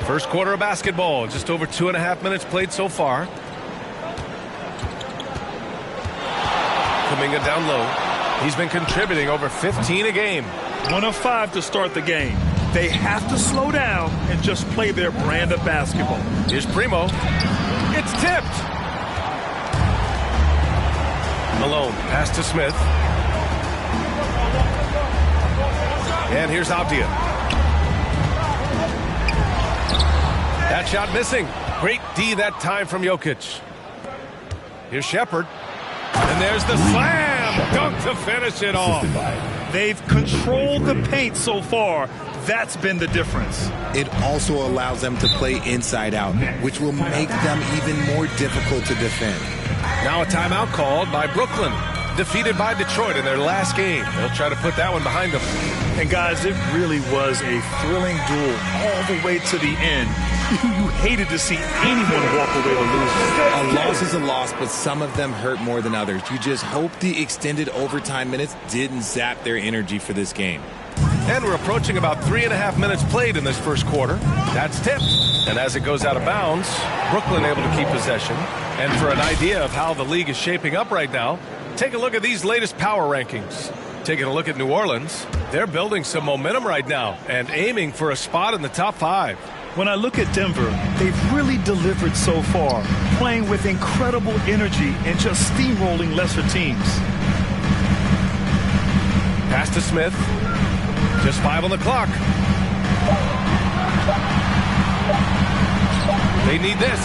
First quarter of basketball. Just over 2.5 minutes played so far. Kuminga down low. He's been contributing over 15 a game. 1 of 5 to start the game. They have to slow down and just play their brand of basketball. Here's Primo. It's tipped. Malone, pass to Smith. And here's Avdia. That shot missing. Great D that time from Jokic. Here's Shepard. And there's the slam dunk to finish it off. They've controlled the paint so far. That's been the difference. It also allows them to play inside out, which will make them even more difficult to defend. Now a timeout called by Brooklyn. Defeated by Detroit in their last game. They'll try to put that one behind them. And guys, it really was a thrilling duel all the way to the end. You hated to see anyone walk away with losing. A loss is a loss, but some of them hurt more than others. You just hope the extended overtime minutes didn't zap their energy for this game. And we're approaching about 3.5 minutes played in this first quarter. That's tipped. And as it goes out of bounds, Brooklyn able to keep possession. And for an idea of how the league is shaping up right now, take a look at these latest power rankings. Taking a look at New Orleans, they're building some momentum right now and aiming for a spot in the top 5. When I look at Denver, they've really delivered so far, playing with incredible energy and just steamrolling lesser teams. Pass to Smith. Just 5 on the clock. They need this.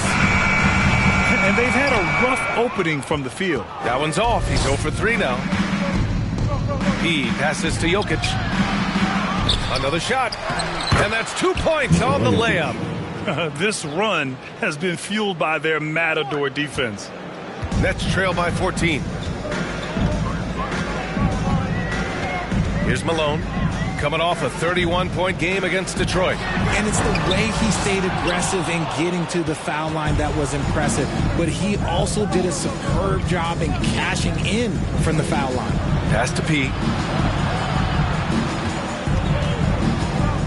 And they've had a rough opening from the field. That one's off. He's 0 for 3 now. He passes to Jokic. Another shot. And that's 2 points on the layup. This run has been fueled by their matador defense. Nets trail by 14. Here's Malone. Coming off a 31-point game against Detroit. And it's the way he stayed aggressive in getting to the foul line that was impressive. But he also did a superb job in cashing in from the foul line. Pass to P.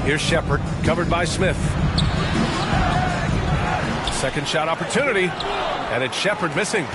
Here's Shepard, covered by Smith. Second shot opportunity, and it's Shepard missing.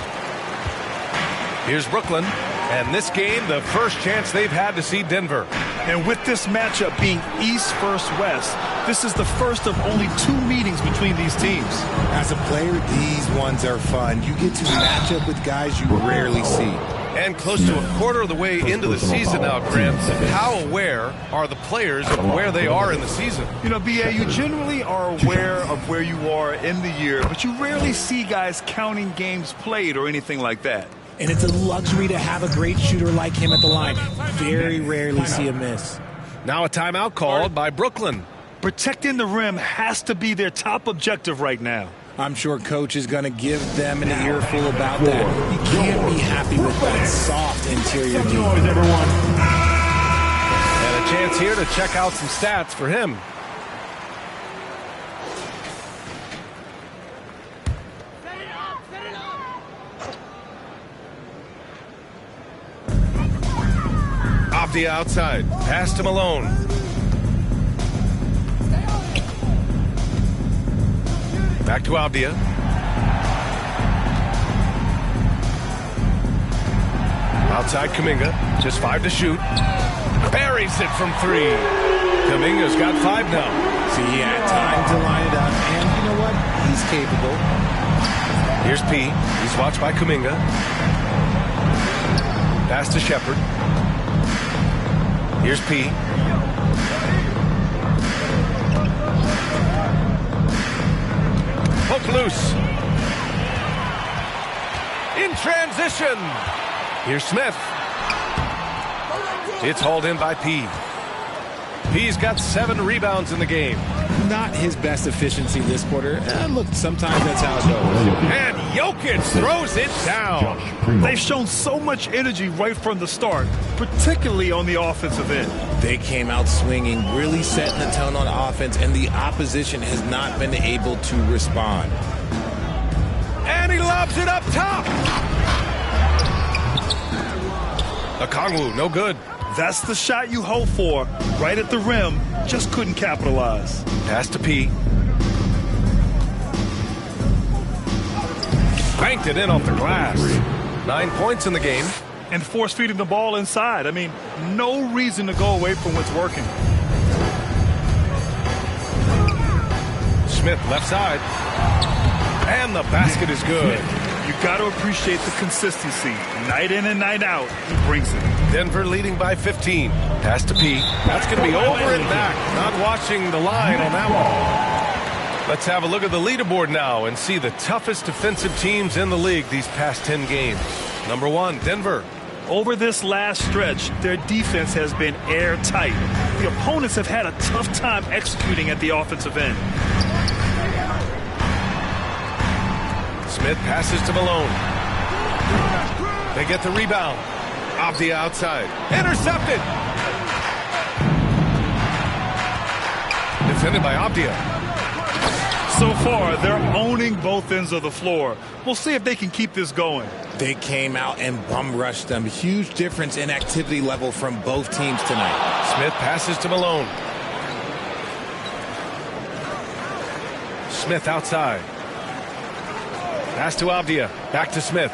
Here's Brooklyn. And this game, the first chance they've had to see Denver. And with this matchup being East versus West, this is the first of only 2 meetings between these teams. As a player, these ones are fun. You get to match up with guys you rarely see. And close to a quarter of the way into the season now, Grant. How aware are the players of where they are in the season? You know, B.A., you generally are aware of where you are in the year, but you rarely see guys counting games played or anything like that. And it's a luxury to have a great shooter like him at the line. Very rarely see a miss. Now a timeout called by Brooklyn. Protecting the rim has to be their top objective right now. I'm sure Coach is going to give them an earful about that. You can't be happy with that soft interior game. And a chance here to check out some stats for him. Avdia outside. Pass to Malone. Back to Avdia. Outside Kuminga, just 5 to shoot. Buries it from 3. Kuminga's got 5 now. See, he had time to line it up, and you know what? He's capable. Here's P. He's watched by Kuminga. Pass to Shepard. Here's P. Poke loose. In transition. Here's Smith. It's hauled in by P. P's got 7 rebounds in the game. Not his best efficiency this quarter. Look, sometimes that's how it goes. And Jokic throws it down. They've shown so much energy right from the start, particularly on the offensive end. They came out swinging, really setting the tone on offense, and the opposition has not been able to respond. And he lobs it up top. Okongwu, no good. That's the shot you hope for. Right at the rim, just couldn't capitalize. Pass to P. Banked it in off the glass. 9 points in the game. And force feeding the ball inside. I mean, no reason to go away from what's working. Smith left side. And the basket is good. You got to appreciate the consistency. Night in and night out, he brings it. Denver leading by 15. Pass to P. That's going to be over and back. Not watching the line on that one. Let's have a look at the leaderboard now and see the toughest defensive teams in the league these past 10 games. Number 1, Denver. Over this last stretch, their defense has been airtight. The opponents have had a tough time executing at the offensive end. Smith passes to Malone. They get the rebound. Off the outside. Intercepted. Defended by Abdia. So far, they're owning both ends of the floor. We'll see if they can keep this going. They came out and bum rushed them. Huge difference in activity level from both teams tonight. Smith passes to Malone. Smith outside. Pass to Abdia. Back to Smith.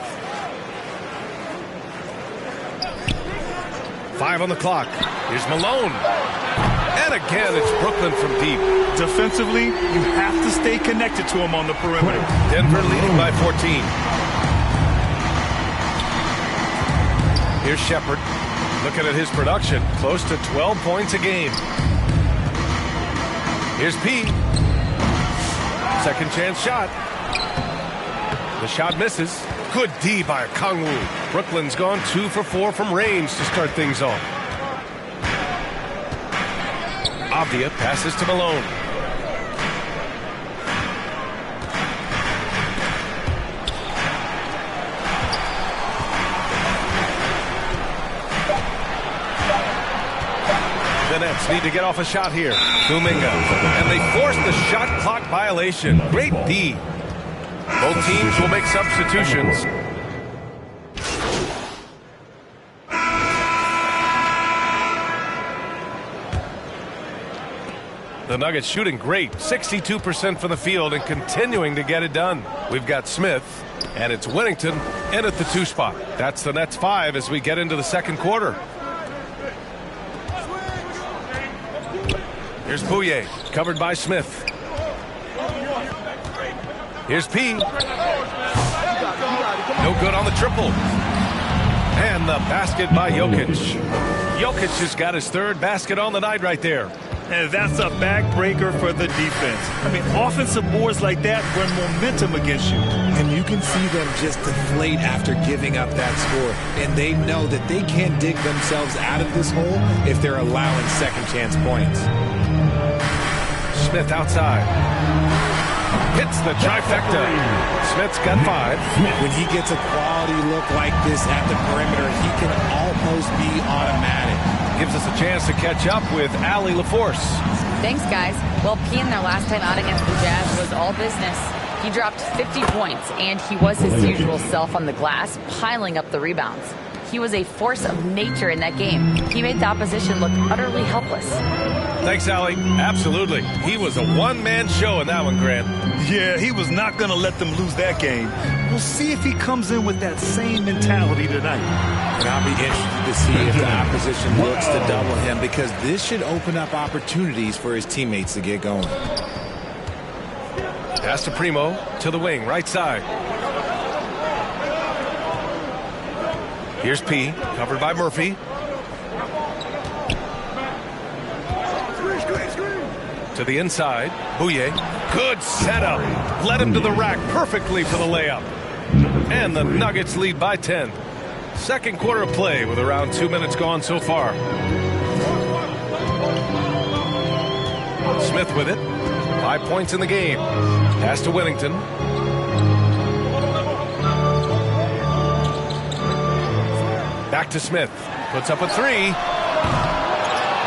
5 on the clock. Here's Malone. And again, it's Brooklyn from deep. Defensively, you have to stay connected to him on the perimeter. Denver leading by 14. Here's Shepard. Looking at his production, close to 12 points a game. Here's P. Second chance shot. The shot misses. Good D by Okongwu. Brooklyn's gone 2 for 4 from range to start things off. Abdia passes to Malone. The Nets need to get off a shot here. Kuminga. And they force the shot clock violation. Great D. Both teams will make substitutions. The Nuggets shooting great. 62% from the field and continuing to get it done. We've got Smith, and it's Whittington in at the 2 spot. That's the Nets 5 as we get into the second quarter. Here's Bouye, covered by Smith. Here's P. No good on the triple. And the basket by Jokic. Jokic has got his 3rd basket on the night right there. And that's a backbreaker for the defense. I mean, offensive boards like that run momentum against you. And you can see them just deflate after giving up that score. And they know that they can't dig themselves out of this hole if they're allowing second chance points. Smith outside. Hits the trifecta. Smith's got 5. When he gets a quality look like this at the perimeter, he can almost be automatic. Gives us a chance to catch up with Allie LaForce. Thanks, guys. Well, P in their last time out against the Jazz was all business. He dropped 50 points, and he was his usual self on the glass, piling up the rebounds. He was a force of nature in that game. He made the opposition look utterly helpless. Thanks, Allie. Absolutely. He was a one-man show in that one, Grant. Yeah, he was not going to let them lose that game. We'll see if he comes in with that same mentality tonight. And I'll be interested to see if the opposition looks to double him, because this should open up opportunities for his teammates to get going. Pass to Primo, to the wing, right side. Here's P, covered by Murphy. To the inside, Bouye. Good setup. Led him to the rack perfectly for the layup. And the Nuggets lead by 10. Second quarter of play with around 2 minutes gone so far. Smith with it. 5 points in the game. Pass to Whittington. Back to Smith. Puts up a three.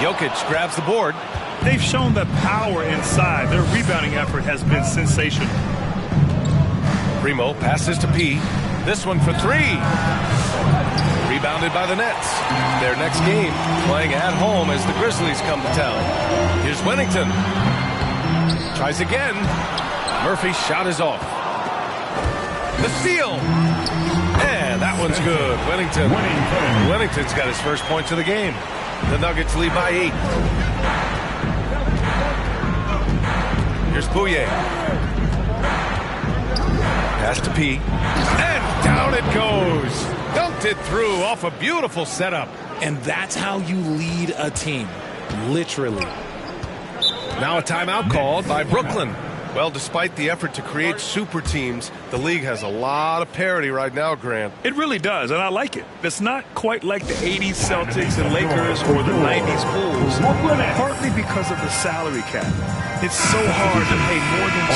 Jokic grabs the board. They've shown the power inside. Their rebounding effort has been sensational. Primo passes to P. This one for three. Rebounded by the Nets. Their next game playing at home as the Grizzlies come to town. Here's Whittington. Tries again. Murphy's shot is off. The steal. And that one's good. Whittington's got his first points of the game. The Nuggets lead by 8. Here's Bouye. Pass to P. And down it goes. Dunked it through off a beautiful setup. And that's how you lead a team. Literally. Now a timeout called by Brooklyn. Well, despite the effort to create super teams, the league has a lot of parity right now, Grant. It really does, and I like it. It's not quite like the 80s Celtics and Lakers or the 90s Bulls, partly because of the salary cap. It's so hard to pay more than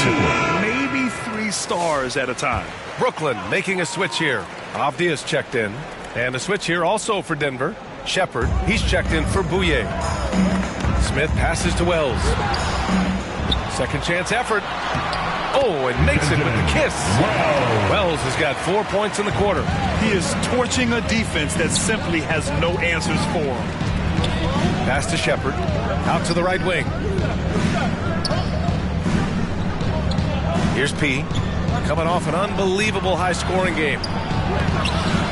2, maybe 3 stars at a time. Brooklyn making a switch here. Avdia's checked in. And a switch here also for Denver. Shepard, he's checked in for Bouye. Smith passes to Wells. Second chance effort. Oh, and makes it with the kiss. Wells has got 4 points in the quarter. He is torching a defense that simply has no answers for him. Pass to Shepard. Out to the right wing. Here's P. Coming off an unbelievable high-scoring game.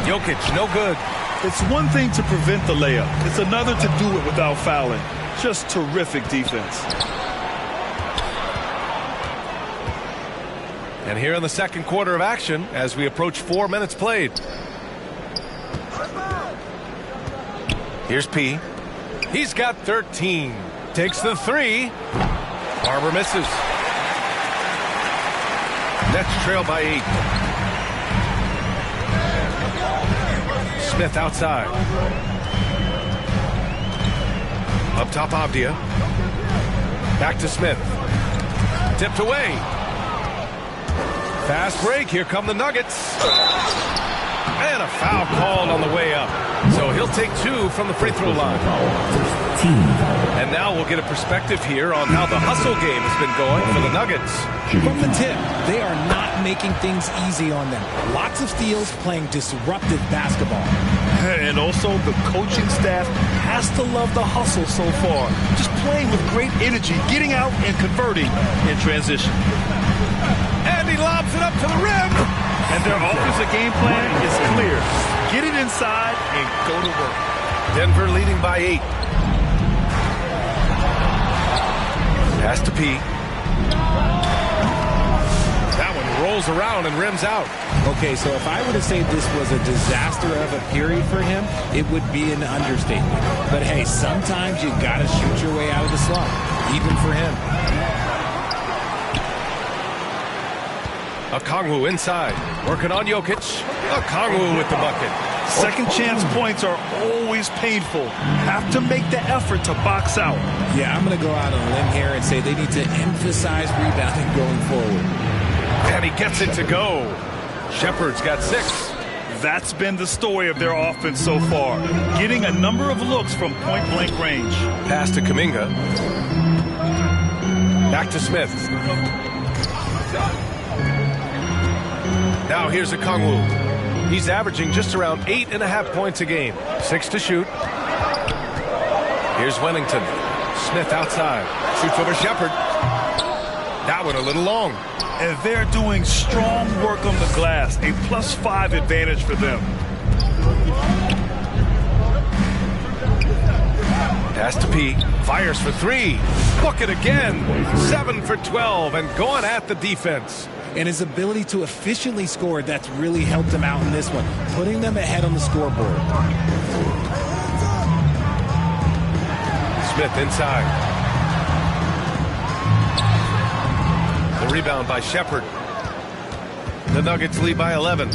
Jokic, no good. It's one thing to prevent the layup. It's another to do it without fouling. Just terrific defense. And here in the second quarter of action, as we approach 4 minutes played. Here's P. He's got 13. Takes the three. Barber misses. Nets trail by 8. Smith outside. Up top, Avdia. Back to Smith. Tipped away. Fast break. Here come the Nuggets. And a foul called on the way up. So he'll take 2 from the free throw line. And now we'll get a perspective here on how the hustle game has been going for the Nuggets. From the tip, they are not making things easy on them. Lots of steals, playing disruptive basketball. And also the coaching staff has to love the hustle so far. Just playing with great energy, getting out and converting in transition. And he lobs it up to the rim. And their offensive game plan is clear. Get it inside and go to work. Denver leading by 8. Pass to P. That one rolls around and rims out. Okay, so if I were to say this was a disaster of a period for him, it would be an understatement. But hey, sometimes you gotta shoot your way out of the slump, even for him. Okongwu inside, working on Jokic. Okongwu with the bucket. Second chance points are always painful. Have to make the effort to box out. Yeah, I'm going to go out on a limb here and say they need to emphasize rebounding going forward. And he gets it to go. Shepard's got 6. That's been the story of their offense so far. Getting a number of looks from point-blank range. Pass to Kuminga. Back to Smith. Now here's Okongwu. He's averaging just around 8.5 points a game. 6 to shoot. Here's Whittington. Smith outside. Shoots over Shepard. That one a little long. and they're doing strong work on the glass. A +5 advantage for them. Pass to P, fires for 3. Book it again. 7 for 12 and going at the defense. And his ability to efficiently score, that's really helped him out in this one, putting them ahead on the scoreboard. Smith inside. The rebound by Shepard. The Nuggets lead by 11.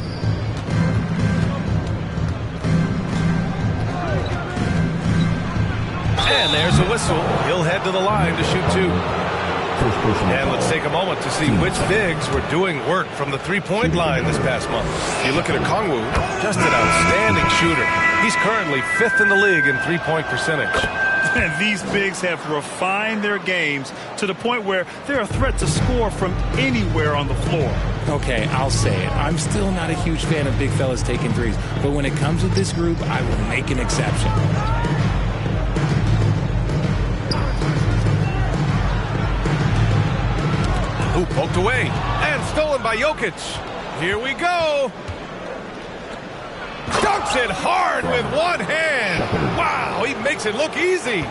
And there's a whistle. He'll head to the line to shoot 2. And let's take a moment to see which bigs were doing work from the three-point line this past month. You look at Okongwu, just an outstanding shooter. He's currently 5th in the league in three-point percentage. And these bigs have refined their games to the point where they're a threat to score from anywhere on the floor. Okay, I'll say it. I'm still not a huge fan of big fellas taking threes, but when it comes to this group, I will make an exception. Who poked away and stolen by Jokic. Here we go. Dunks it hard with one hand. Wow, he makes it look easy.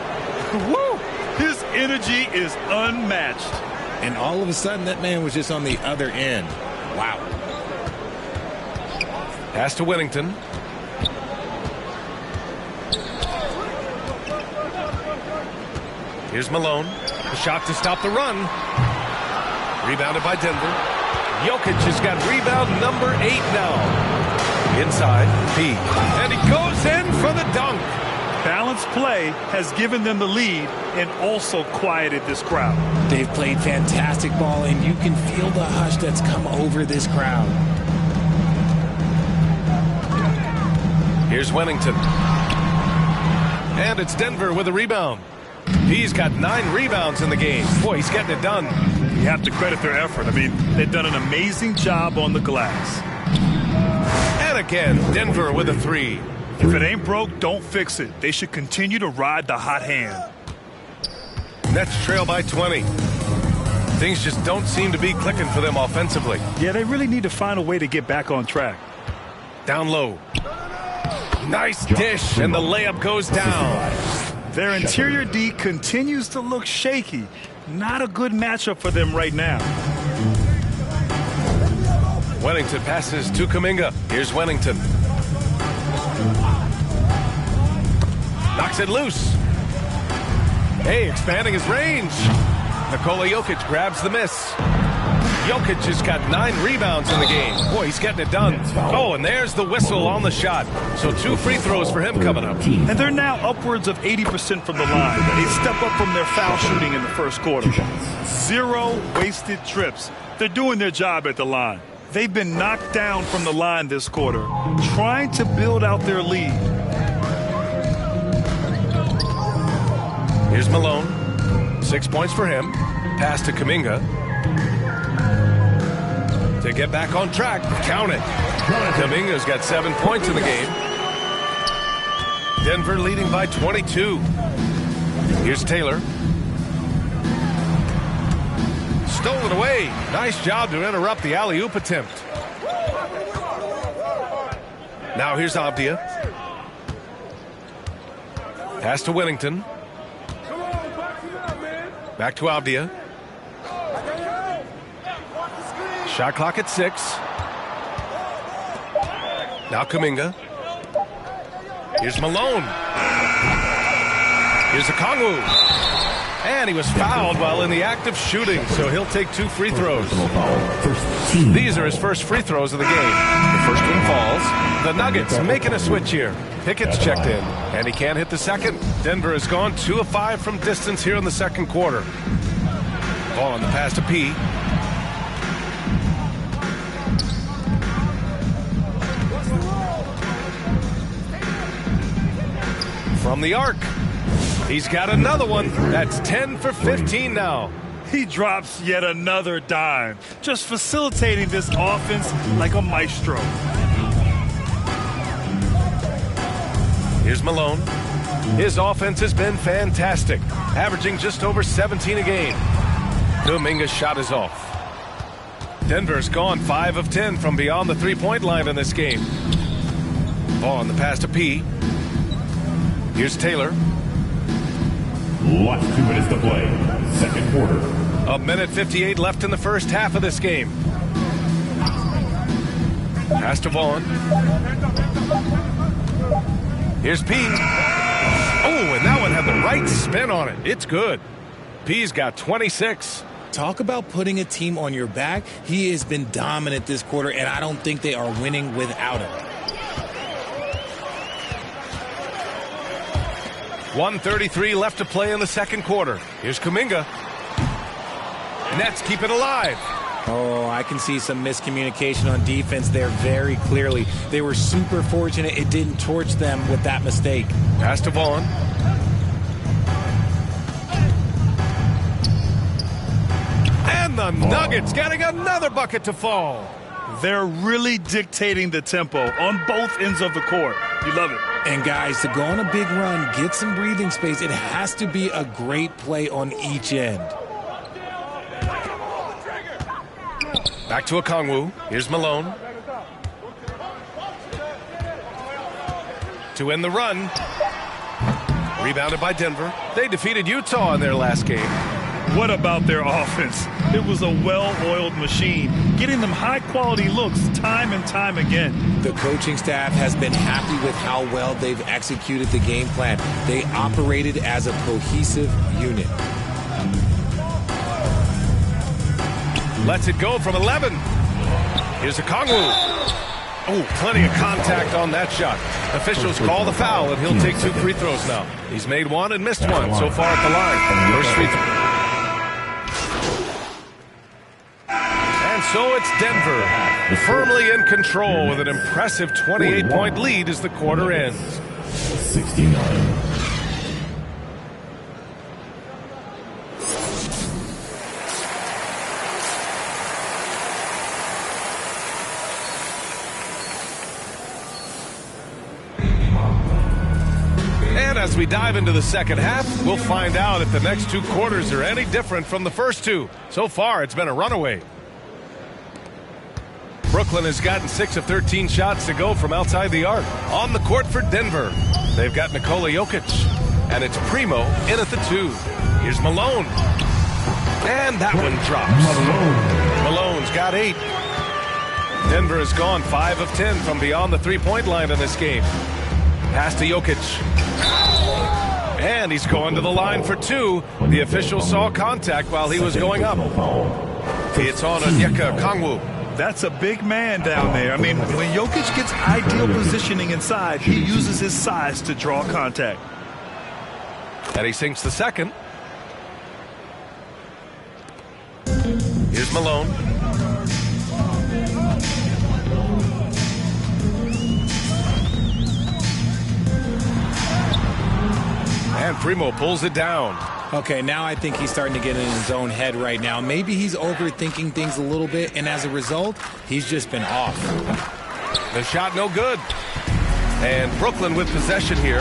Woo! His energy is unmatched. And all of a sudden, that man was just on the other end. Wow. Pass to Whittington. Here's Malone. A shot to stop the run. Rebounded by Denver. Jokic has got rebound number 8 now. Inside, P. And he goes in for the dunk. Balanced play has given them the lead and also quieted this crowd. They've played fantastic ball, and you can feel the hush that's come over this crowd. Here's Whittington. And it's Denver with a rebound. He's got 9 rebounds in the game. Boy, he's getting it done. You have to credit their effort. I mean, they've done an amazing job on the glass. And again, Denver with a 3. If it ain't broke, don't fix it. They should continue to ride the hot hand. Nets trail by 20. Things just don't seem to be clicking for them offensively. Yeah, they really need to find a way to get back on track. Down low. Nice dish, and the layup goes down. Their interior D continues to look shaky. Not a good matchup for them right now. Wennington passes to Kuminga. Here's Wennington. Knocks it loose. Hey, expanding his range. Nikola Jokic grabs the miss. Jokic has got 9 rebounds in the game. Boy, he's getting it done. Oh, and there's the whistle on the shot. So 2 free throws for him coming up. And they're now upwards of 80% from the line. They step up from their foul shooting in the first quarter. 0 wasted trips. They're doing their job at the line. They've been knocked down from the line this quarter, trying to build out their lead. Here's Malone. 6 points for him. Pass to Kuminga. To get back on track, count it. Kuminga's got 7 points in the game. Denver leading by 22. Here's Taylor. Stolen away. Nice job to interrupt the alley-oop attempt. Now here's Avdia. Pass to Whittington. Back to Avdia. Shot clock at 6. Now Kuminga. Here's Malone. Here's Okongwu. And he was fouled while in the act of shooting, so he'll take 2 free throws. These are his first free throws of the game. The first one falls. The Nuggets making a switch here. Pickett's checked in, and he can't hit the second. Denver has gone 2 of 5 from distance here in the second quarter. Ball on the pass to P. From the arc. He's got another one. That's 10 for 15 now. He drops yet another dime, just facilitating this offense like a maestro. Here's Malone. His offense has been fantastic, averaging just over 17 a game. Kuminga's shot is off. Denver's gone 5 of 10 from beyond the three-point line in this game. Vaughn, the pass to P. Here's Taylor. Last 2 minutes to play. Second quarter. 1:58 left in the first half of this game. Pass to Vaughn. Here's P. Oh, and that one had the right spin on it. It's good. P's got 26. Talk about putting a team on your back. He has been dominant this quarter, and I don't think they are winning without him. 1:33 left to play in the second quarter. Here's Kuminga. Nets keep it alive. Oh, I can see some miscommunication on defense there very clearly. They were super fortunate it didn't torch them with that mistake. Pass to Vaughn. And the Nuggets getting another bucket to fall. They're really dictating the tempo on both ends of the court. You love it. And guys, to go on a big run, get some breathing space, it has to be a great play on each end. Back to Okongwu. Here's Malone. To end the run. Rebounded by Denver. They defeated Utah in their last game. What about their offense? It was a well-oiled machine, getting them high-quality looks time and time again. The coaching staff has been happy with how well they've executed the game plan. They operated as a cohesive unit. Lets it go from 11. Here's Okongwu. Oh, plenty of contact on that shot. Officials call the foul, and he'll take 2 free throws now. He's made 1 and missed 1 so far at the line. First free throw. And so it's Denver, firmly in control with an impressive 28-point lead as the quarter ends. 69. As we dive into the second half, we'll find out if the next 2 quarters are any different from the first 2. So far, it's been a runaway. Brooklyn has gotten 6 of 13 shots to go from outside the arc. On the court for Denver, they've got Nikola Jokic, and it's Primo in at the 2. Here's Malone, and that one drops. Malone's got 8. Denver has gone 5 of 10 from beyond the three-point line in this game. Pass to Jokic. And he's going to the line for 2. The official saw contact while he was going up. It's on Onyeka Okongwu. That's a big man down there. I mean, when Jokic gets ideal positioning inside, he uses his size to draw contact. And he sinks the second. Here's Malone. And Primo pulls it down. Okay, now I think he's starting to get in his own head right now. Maybe he's overthinking things a little bit, and as a result, he's just been off. The shot no good. And Brooklyn with possession here.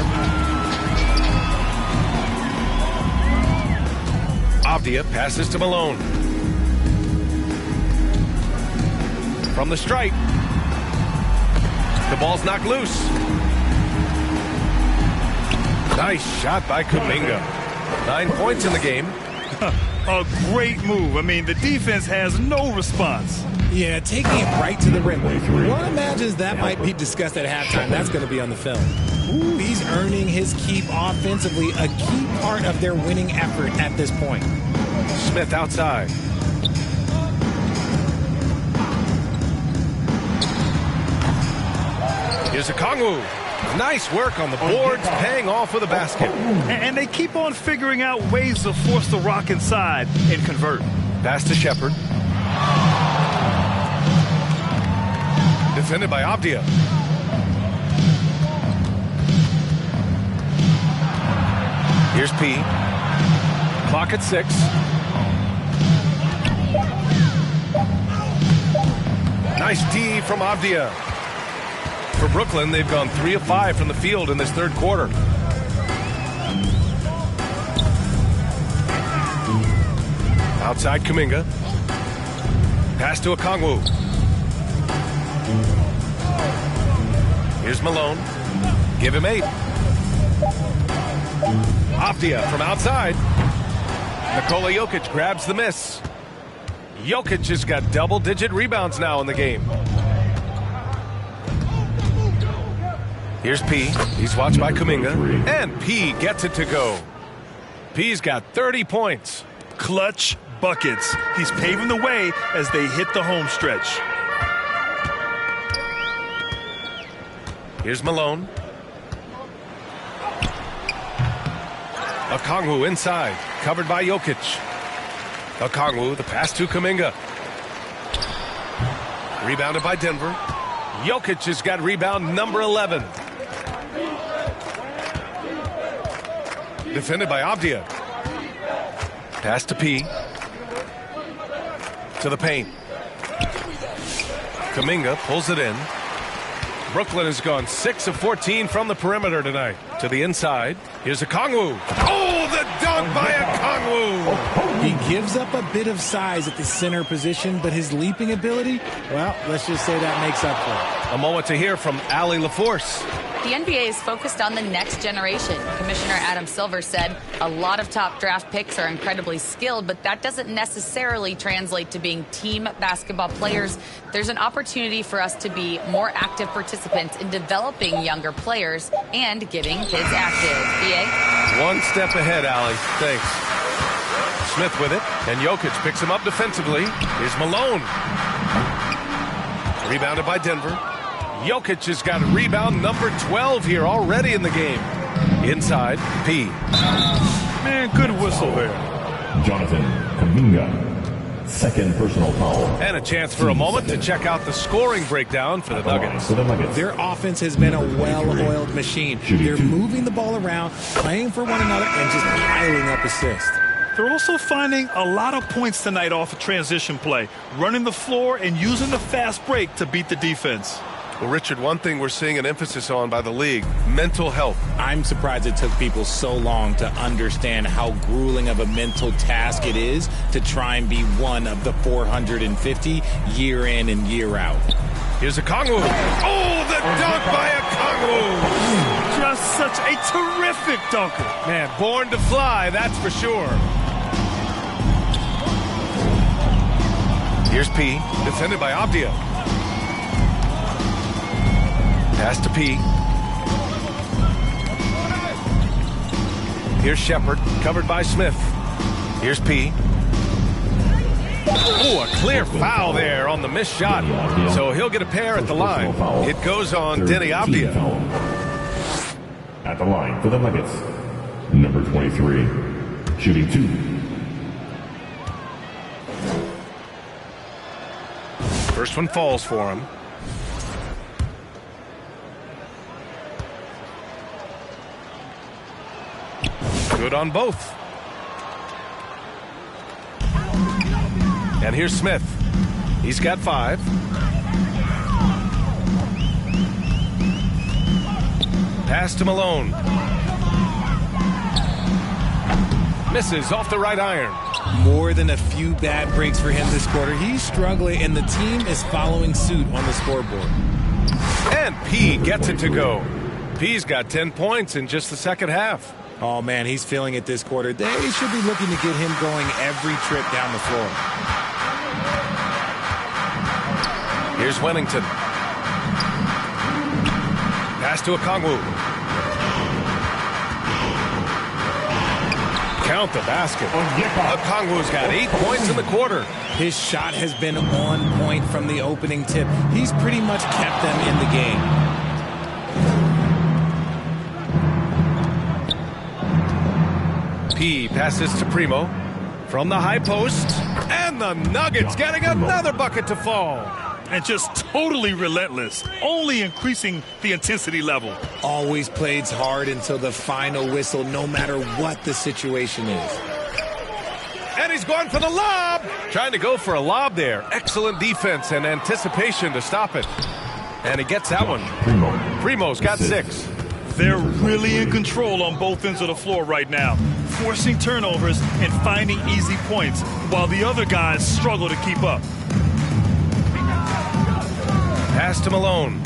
Avdia passes to Malone. From the stripe. The ball's knocked loose. Nice shot by Kuminga. 9 points in the game. A great move. I mean, the defense has no response. Yeah, taking it right to the rim. One imagines that might be discussed at halftime. That's going to be on the film. Ooh, he's earning his keep offensively, a key part of their winning effort at this point. Smith outside. Here's Okongwu. Nice work on the boards, paying off with a basket. And they keep on figuring out ways to force the rock inside and convert. Pass to Shepherd. Defended by Avdia. Here's P. Clock at 6. Nice D from Avdia. For Brooklyn, they've gone 3 of 5 from the field in this third quarter. Outside Kuminga. Pass to Okongwu. Here's Malone. Give him 8. Avdia from outside. Nikola Jokic grabs the miss. Jokic has got double-digit rebounds now in the game. Here's P. He's watched by Kuminga. And P gets it to go. P's got 30 points. Clutch buckets. He's paving the way as they hit the home stretch. Here's Malone. Okongwu inside, covered by Jokic. Okongwu, the pass to Kuminga. Rebounded by Denver. Jokic has got rebound number 11. Defended by Avdia. Pass to P. To the paint. Kuminga pulls it in. Brooklyn has gone 6 of 14 from the perimeter tonight. To the inside. Here's Okongwu. Oh, the dunk by Okongwu! He gives up a bit of size at the center position, but his leaping ability, well, let's just say that makes up for it. A moment to hear from Allie LaForce. The NBA is focused on the next generation. Commissioner Adam Silver said a lot of top draft picks are incredibly skilled, but that doesn't necessarily translate to being team basketball players. There's an opportunity for us to be more active participants in developing younger players and getting kids active. BA? One step ahead, Allie. Thanks. Smith with it, and Jokic picks him up defensively. Here's Malone. Rebounded by Denver. Jokic has got rebound number 12 here already in the game. Inside, P. Man, good whistle there. Jonathan Kuminga, second personal foul. And a chance for a moment to check out the scoring breakdown for the Nuggets. Their offense has been a well-oiled machine. They're moving the ball around, playing for one another, and just piling up assists. They're also finding a lot of points tonight off of transition play, running the floor and using the fast break to beat the defense. Well, Richard, one thing we're seeing an emphasis on by the league, mental health. I'm surprised it took people so long to understand how grueling of a mental task it is to try and be one of the 450 year in and year out. Here's Okongwu. Oh, the dunk by Okongwu. Just such a terrific dunker. Man, born to fly, that's for sure. Here's P, defended by Avdia. Pass to P. Here's Shepard, covered by Smith. Here's P. Oh, a clear foul there on the missed shot. So he'll get a pair at the line. It goes on Denny Avdia. At the line for the Nuggets, number 23, shooting 2. First one falls for him. Good on both. And here's Smith. He's got 5. Pass to Malone. Misses off the right iron. More than a few bad breaks for him this quarter. He's struggling, and the team is following suit on the scoreboard. And P gets it to go. P's got 10 points in just the second half. Oh, man, he's feeling it this quarter. They should be looking to get him going every trip down the floor. Here's Wennington. Pass to Okongwu. Count the basket. Okongwu's got 8 points in the quarter. His shot has been on point from the opening tip. He's pretty much kept them in the game. P passes to Primo from the high post, and the Nuggets getting another bucket to fall. And just totally relentless, only increasing the intensity level. Always plays hard until the final whistle, no matter what the situation is. And he's going for the lob. Trying to go for a lob there. Excellent defense and anticipation to stop it. And he gets that one. Primo's got 6. They're really in control on both ends of the floor right now, forcing turnovers and finding easy points, while the other guys struggle to keep up. Pass to Malone.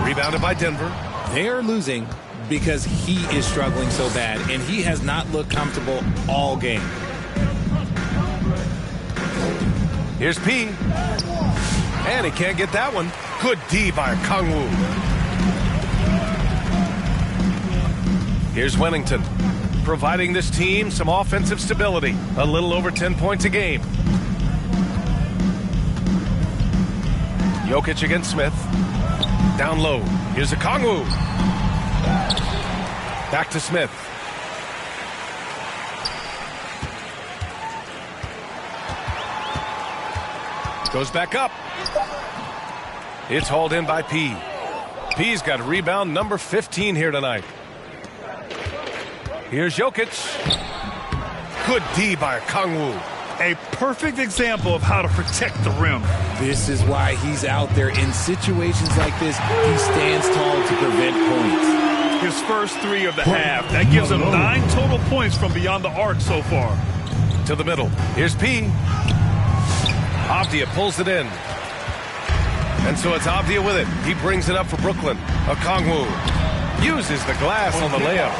Rebounded by Denver. They're losing because he is struggling so bad, and he has not looked comfortable all game. Here's P. And he can't get that one. Good D by Kangwoo. Here's Wellington, providing this team some offensive stability. A little over 10 points a game. Jokic against Smith. Down low. Here's a Kangwoo. Back to Smith. Goes back up. It's hauled in by P. P's got rebound number 15 here tonight. Here's Jokic. Good D by Kangwoo. A perfect example of how to protect the rim. This is why he's out there in situations like this. He stands tall to prevent points. His first 3 of the half. That gives him 9 total points from beyond the arc so far. To the middle. Here's P. Avdia pulls it in. And so it's Avdia with it. He brings it up for Brooklyn. Okongwu uses the glass on the layup.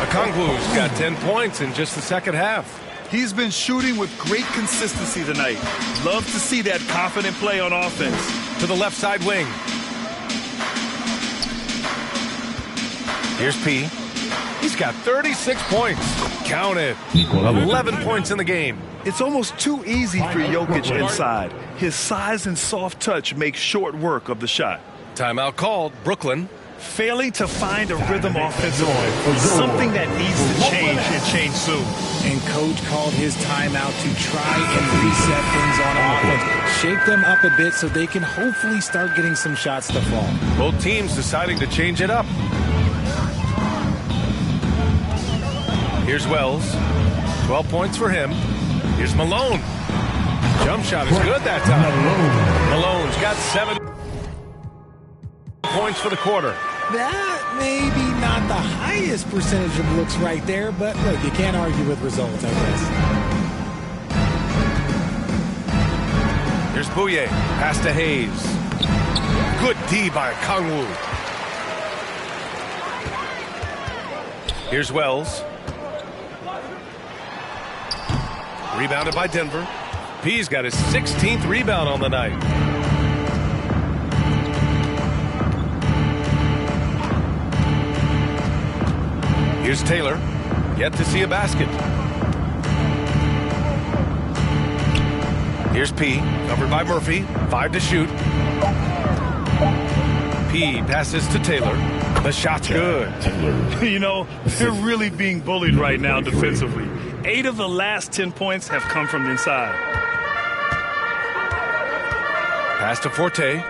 Okongwu's got 10 points in just the second half. He's been shooting with great consistency tonight. Love to see that confident play on offense. To the left side wing. Here's P. He's got 36 points. Count it. 11 points in the game. It's almost too easy for Jokic inside. His size and soft touch make short work of the shot. Timeout called. Brooklyn. Failing to find a rhythm offensively. Something that needs to change and change soon. And coach called his timeout to try and reset things on offense. Shake them up a bit so they can hopefully start getting some shots to fall. Both teams deciding to change it up. Here's Wells. 12 points for him. Here's Malone. Jump shot is good that time. Malone's got 7 points for the quarter. That may be not the highest percentage of looks right there, but look, you can't argue with results, I guess. Here's Bouye. Pass to Hayes. Good D by Kangwoo. Here's Wells. Rebounded by Denver. P's got his 16th rebound on the night. Here's Taylor. Yet to see a basket. Here's P. Covered by Murphy. 5 to shoot. P passes to Taylor. The shot's good. You know, they're really being bullied right now defensively. 8 of the last 10 points have come from inside. Pass to Forte.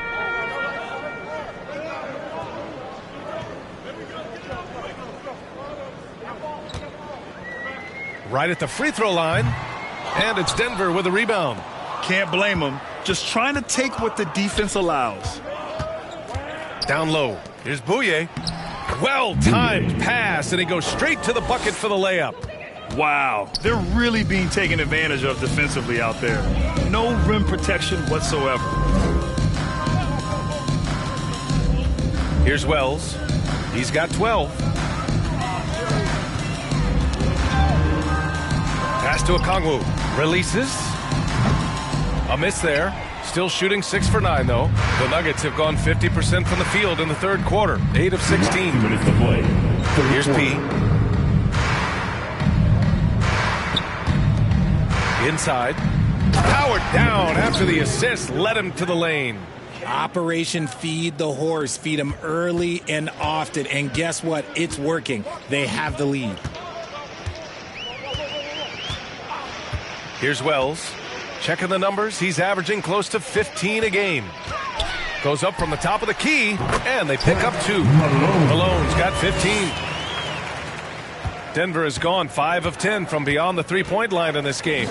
Right at the free throw line. And it's Denver with a rebound. Can't blame him. Just trying to take what the defense allows. Down low. Here's Bouye. Well-timed pass, and he goes straight to the bucket for the layup. Wow, they're really being taken advantage of defensively out there. No rim protection whatsoever. Here's Wells. He's got 12. Pass to Okongwu. Releases. A miss there. Still shooting 6 for 9, though. The Nuggets have gone 50% from the field in the third quarter. 8 of 16. Here's P. Inside. Powered down after the assist led him to the lane. Operation Feed the Horse. Feed him early and often. And guess what? It's working. They have the lead. Here's Wells. Checking the numbers. He's averaging close to 15 a game. Goes up from the top of the key, and they pick up 2. Malone's got 15. Denver has gone 5 of 10 from beyond the three-point line in this game.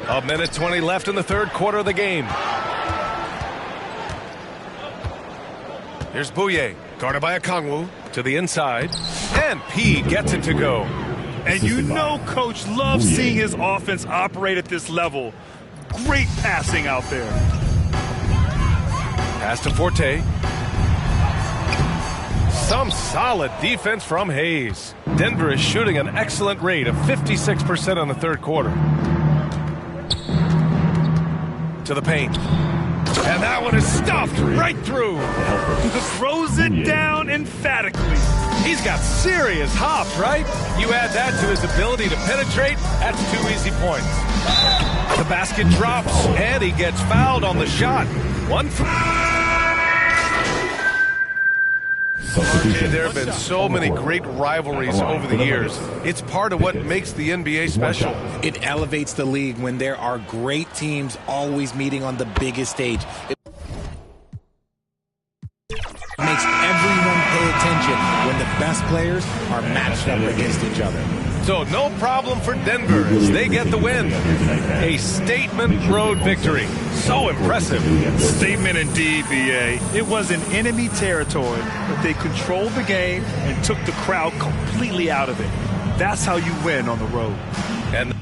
A minute 20 left in the third quarter of the game. Here's Bouye, guarded by Okongwu, to the inside, and P gets it to go. And you know Coach loves seeing his offense operate at this level. Great passing out there. Pass to Forte. Some solid defense from Hayes. Denver is shooting an excellent rate of 56% in the third quarter. To the paint. And that one is stuffed right through. Throws it down emphatically. He's got serious hops, right? You add that to his ability to penetrate, that's 2 easy points. The basket drops, and he gets fouled on the shot. There have been so many great rivalries over the years. It's part of what makes the NBA special. It elevates the league when there are great teams always meeting on the biggest stage. It makes everyone pay attention when the best players are matched up against each other. So no problem for Denver as they get the win. A statement road victory. So impressive. Statement indeed, BA. It was in enemy territory, but they controlled the game and took the crowd completely out of it. That's how you win on the road. And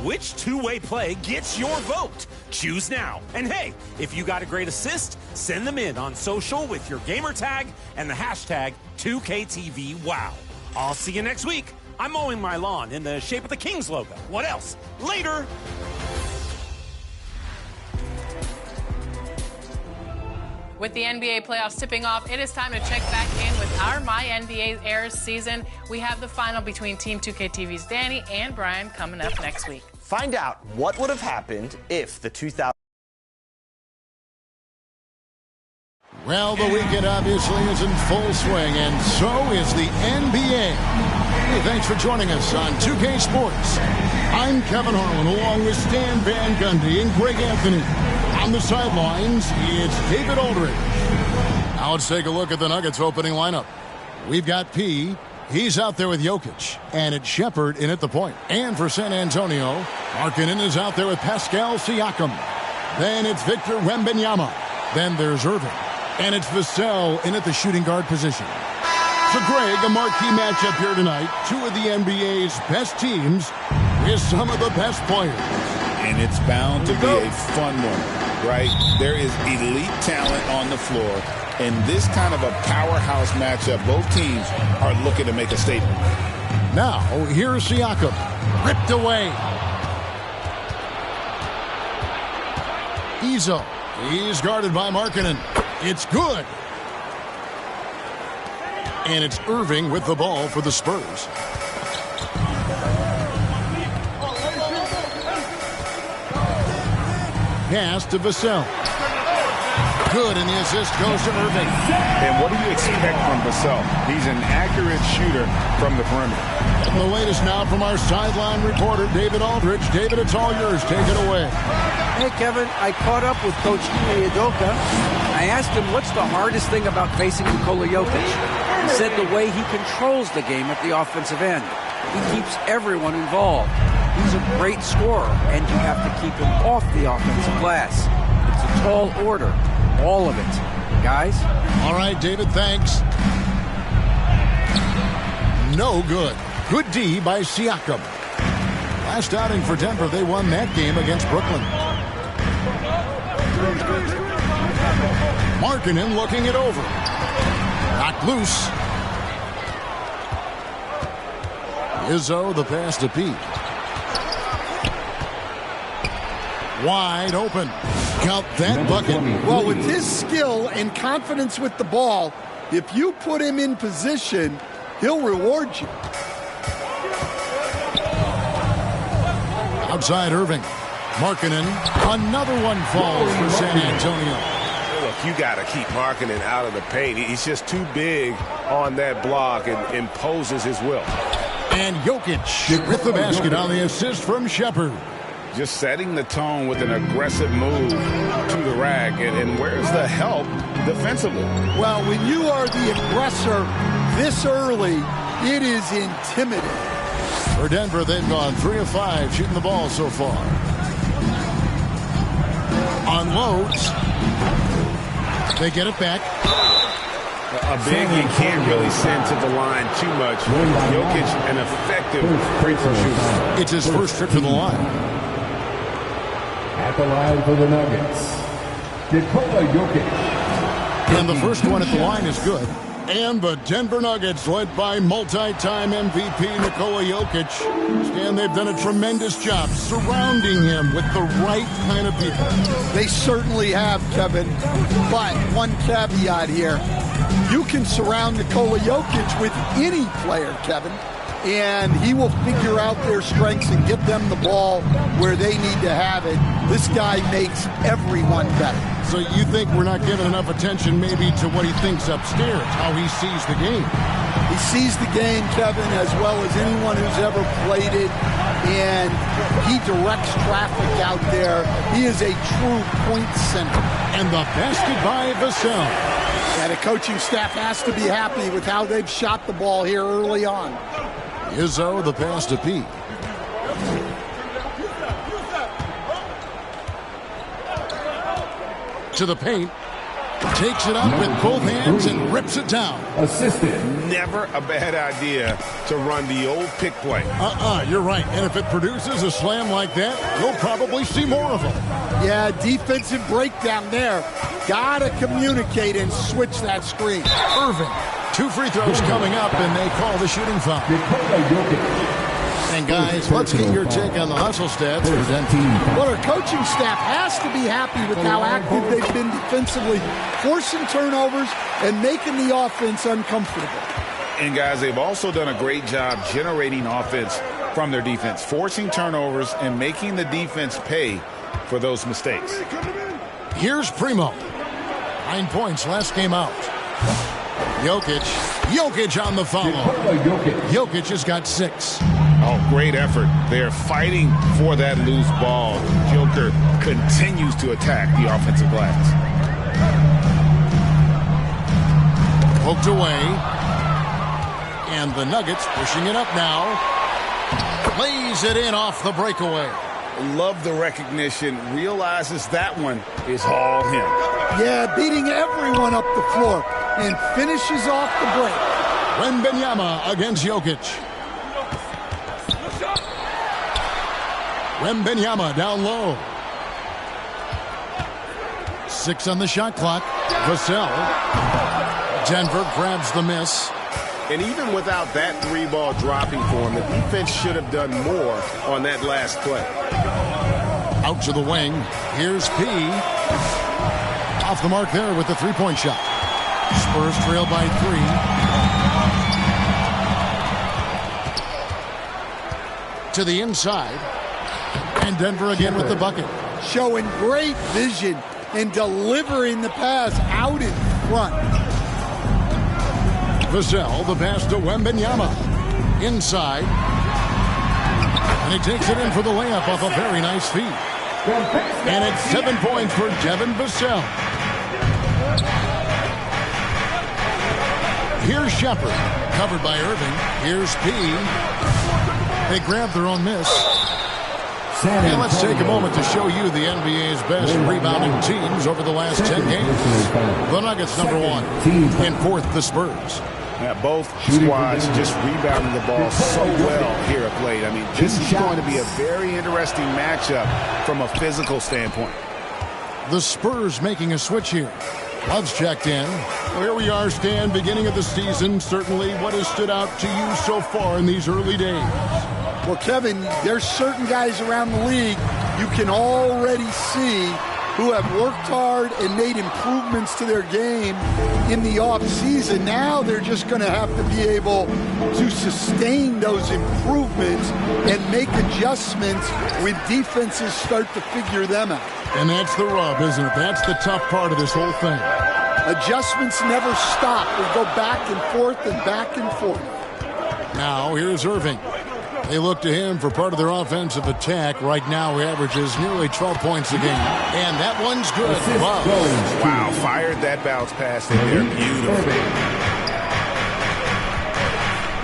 which two-way play gets your vote? Choose now. And hey, if you got a great assist, send them in on social with your gamer tag and the hashtag 2KTVWow. I'll see you next week. I'm mowing my lawn in the shape of the Kings logo. What else? Later. With the NBA playoffs tipping off, it is time to check back in with our My NBA Airs season. We have the final between Team 2KTV's Danny and Brian coming up next week. Find out what would have happened if the 2000. Well, the weekend obviously is in full swing, and so is the NBA. Hey, thanks for joining us on 2K Sports. I'm Kevin Harlan, along with Stan Van Gundy and Greg Anthony. On the sidelines, it's David Aldridge. Now let's take a look at the Nuggets opening lineup. We've got P. He's out there with Jokic. And it's Shepard in at the point. And for San Antonio, Markkanen is out there with Pascal Siakam. Then it's Victor Wembanyama. Then there's Irving. And it's Vassell in at the shooting guard position. So, Greg, a marquee matchup here tonight. Two of the NBA's best teams with some of the best players. And it's bound to be a fun one, right? There is elite talent on the floor. And this kind of a powerhouse matchup, both teams are looking to make a statement. Now, here's Siakam. Ripped away. Izzo. He's guarded by Markkanen. It's good. And it's Irving with the ball for the Spurs. Pass to Vassell. Good, and the assist goes to Irving. And what do you expect from Vassell? He's an accurate shooter from the perimeter. And the latest now from our sideline reporter, David Aldridge. David, it's all yours. Take it away. Hey, Kevin, I caught up with Coach Ime Udoka. I asked him what's the hardest thing about facing Nikola Jokic. He said the way he controls the game at the offensive end. He keeps everyone involved. He's a great scorer, and you have to keep him off the offensive glass. It's a tall order, all of it. Guys? All right, David, thanks. No good. Good D by Siakam. Last outing for Denver, they won that game against Brooklyn. Markkanen looking it over. Knocked loose. Izzo, the pass to Pete. Wide open. Count that bucket. Well, with his skill and confidence with the ball, if you put him in position, he'll reward you. Outside Irving. Markkanen. Another one falls for San Antonio. Look, you got to keep Markkanen out of the paint. He's just too big on that block and imposes his will. And Jokic with the basket on the assist from Shepard. Just setting the tone with an aggressive move to the rack. And where's the help defensively? Well, when you are the aggressor this early, it is intimidating. For Denver, they've gone 3 of 5 shooting the ball so far. Unloads. They get it back. A big you can't really send to the line too much. Jokic, an effective free throw shooter. It's his first trip to the line. At the line for the Nuggets, Nikola Jokic. And the first one at the line is good. And the Denver Nuggets, led by multi-time MVP Nikola Jokic, and they've done a tremendous job surrounding him with the right kind of people. They certainly have, Kevin. But one caveat here. You can surround Nikola Jokic with any player, Kevin, and he will figure out their strengths and get them the ball where they need to have it. This guy makes everyone better. So you think we're not giving enough attention maybe to what he thinks upstairs, how he sees the game? He sees the game, Kevin, as well as anyone who's ever played it, and he directs traffic out there. He is a true point center. And the basket by Vassell. And the coaching staff has to be happy with how they've shot the ball here early on. Izzo, the pass to Pete. To the paint. Takes it up with both hands and rips it down. Assisted. Never a bad idea to run the old pick play. You're right. And if it produces a slam like that, you'll probably see more of them. Yeah, defensive breakdown there. Gotta communicate and switch that screen. Irving. 2 free throws coming up, and they call the shooting foul. And guys, let's get your take on the hustle stats for Denver. Well, our coaching staff has to be happy with how active they've been defensively, forcing turnovers and making the offense uncomfortable. And guys, they've also done a great job generating offense from their defense, forcing turnovers and making the defense pay for those mistakes. Here's Primo. 9 points last game out. Jokic on the follow. Jokic has got 6. Oh, great effort. They're fighting for that loose ball. Joker continues to attack the offensive glass. Poked away. And the Nuggets pushing it up now. Lays it in off the breakaway. Love the recognition. Realizes that one is all him. Yeah, beating everyone up the floor and finishes off the break. Wembanyama against Jokic. Wembanyama down low. 6 on the shot clock. Vassell. Denver grabs the miss. And even without that 3-ball dropping for him, the defense should have done more on that last play. Out to the wing. Here's P. Off the mark there with the 3-point shot. Spurs trail by 3. To the inside. And Denver again with the bucket. Showing great vision and delivering the pass out in front. Vassell, the pass to Wembanyama. Inside. And he takes it in for the layup off a very nice feed. And it's 7 points for Devin Vassell. Here's Shepard, covered by Irving. Here's P. They grab their own miss. And let's take a moment to show you the NBA's best rebounding teams over the last 10 games. The Nuggets, number 1. In 4th, the Spurs. Yeah, both squads just rebounding the ball so well here of late. I mean, this is going to be a very interesting matchup from a physical standpoint. The Spurs making a switch here. Love's checked in. Well, here we are, Stan, beginning of the season. Certainly what has stood out to you so far in these early days? Well, Kevin, there's certain guys around the league you can already see who have worked hard and made improvements to their game in the offseason. Now they're just going to have to be able to sustain those improvements and make adjustments when defenses start to figure them out. And that's the rub, isn't it? That's the tough part of this whole thing. Adjustments never stop. They go back and forth and back and forth. Now, here's Irving. They look to him for part of their offensive attack. Right now, he averages nearly 12 points a game. And that one's good. Wow, fired that bounce pass in there beautifully.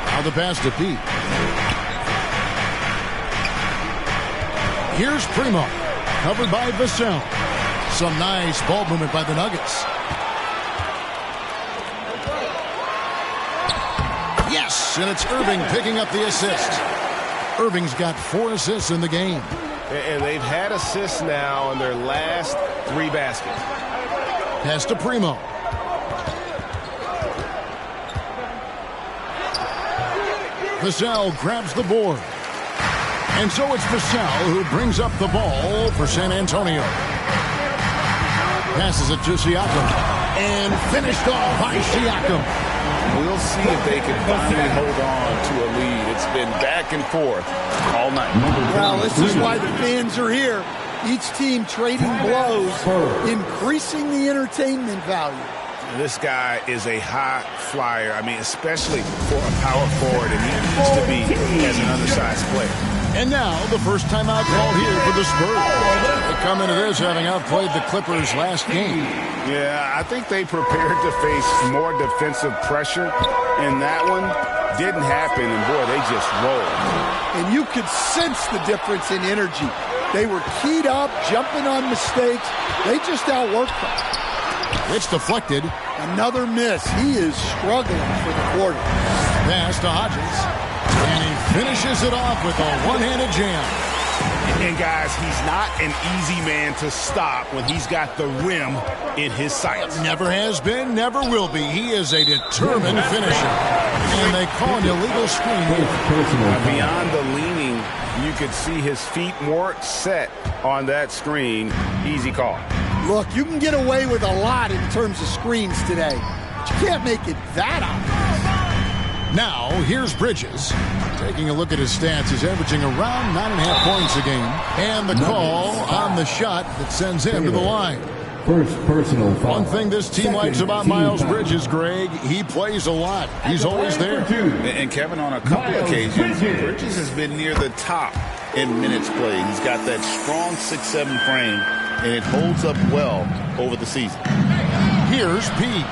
Now the pass to Pete. Here's Primo. Covered by Vassell. Some nice ball movement by the Nuggets. Yes, and it's Irving picking up the assist. Irving's got 4 assists in the game. And they've had assists now in their last 3 baskets. Pass to Primo. Vassell grabs the board. And so it's Vassell who brings up the ball for San Antonio. Passes it to Siakam. And finished off by Siakam. We'll see if they can finally hold on to a lead. It's been back and forth all night. Well, this is why the fans are here. Each team trading blows, increasing the entertainment value. This guy is a high flyer. I mean, especially for a power forward, and he needs to be as an undersized player. And now, the first timeout called here for the Spurs. They come into this having outplayed the Clippers last game. Yeah, I think they prepared to face more defensive pressure, and that one didn't happen, and boy, they just rolled. And you could sense the difference in energy. They were keyed up, jumping on mistakes. They just outworked them. It's deflected. Another miss. He is struggling for the quarter. Pass to Hodges. And he finishes it off with a one-handed jam. And guys, he's not an easy man to stop when he's got the rim in his sights. Never has been, never will be. He is a determined finisher. And they call an illegal screen here. Beyond the leaning, you could see his feet more set on that screen. Easy call. Look, you can get away with a lot in terms of screens today. But you can't make it that obvious. Now, here's Bridges. Taking a look at his stats, he's averaging around 9.5 points a game. And the call on the shot that sends him to the line. First personal foul. One thing this team likes about Miles Bridges, Greg, he plays a lot. He's always there. And Kevin, on a couple occasions, Bridges has been near the top in minutes played. He's got that strong 6'7" frame, and it holds up well over the season. Here's Pete.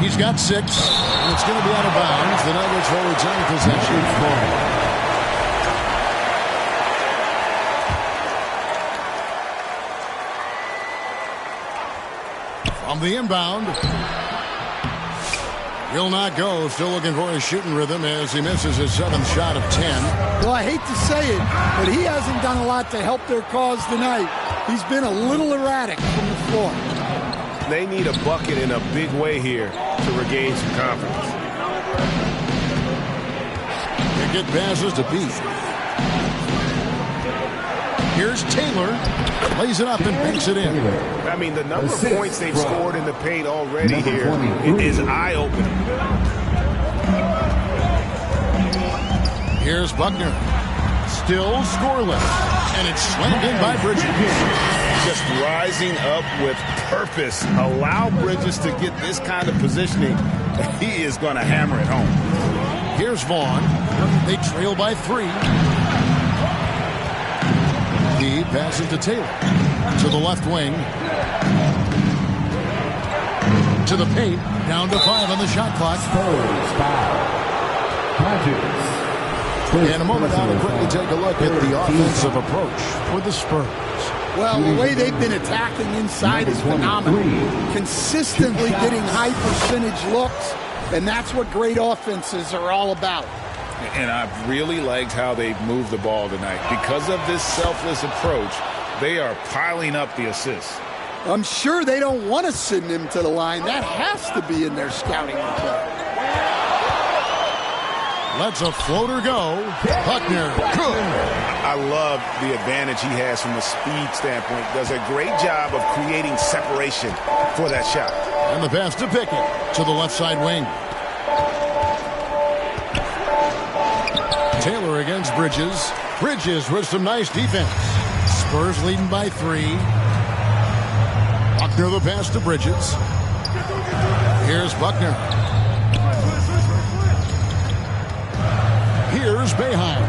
He's got 6, and it's going to be out of bounds. The Nuggets will return possession. From the inbound. He'll not go. Still looking for his shooting rhythm as he misses his 7th shot of 10. Well, I hate to say it, but he hasn't done a lot to help their cause tonight. He's been a little erratic from the floor. They need a bucket in a big way here to regain some confidence. They get passes to Pete. Here's Taylor. Lays it up and banks it in. I mean, the number of points they've scored in the paint already here is eye-opening. Here's Buckner. Still scoreless. And it's slammed in by Bridges. Just rising up with purpose. Allow Bridges to get this kind of positioning. He is going to hammer it home. Here's Vaughn. They trail by 3. He passes to Taylor. To the left wing. To the paint. Down to 5 on the shot clock. In a moment now to quickly take a look at the offensive approach for the Spurs. Well, the way they've been attacking inside is phenomenal. Consistently getting high percentage looks, and that's what great offenses are all about. And I've really liked how they've moved the ball tonight. Because of this selfless approach, they are piling up the assists. I'm sure they don't want to send him to the line. That has to be in their scouting report. Lets a floater go. Buckner, good. I love the advantage he has from a speed standpoint. Does a great job of creating separation for that shot. And the pass to Pickett to the left side wing. Taylor against Bridges. Bridges with some nice defense. Spurs leading by 3. Buckner the pass to Bridges. Here's Buckner. Here's Boeheim.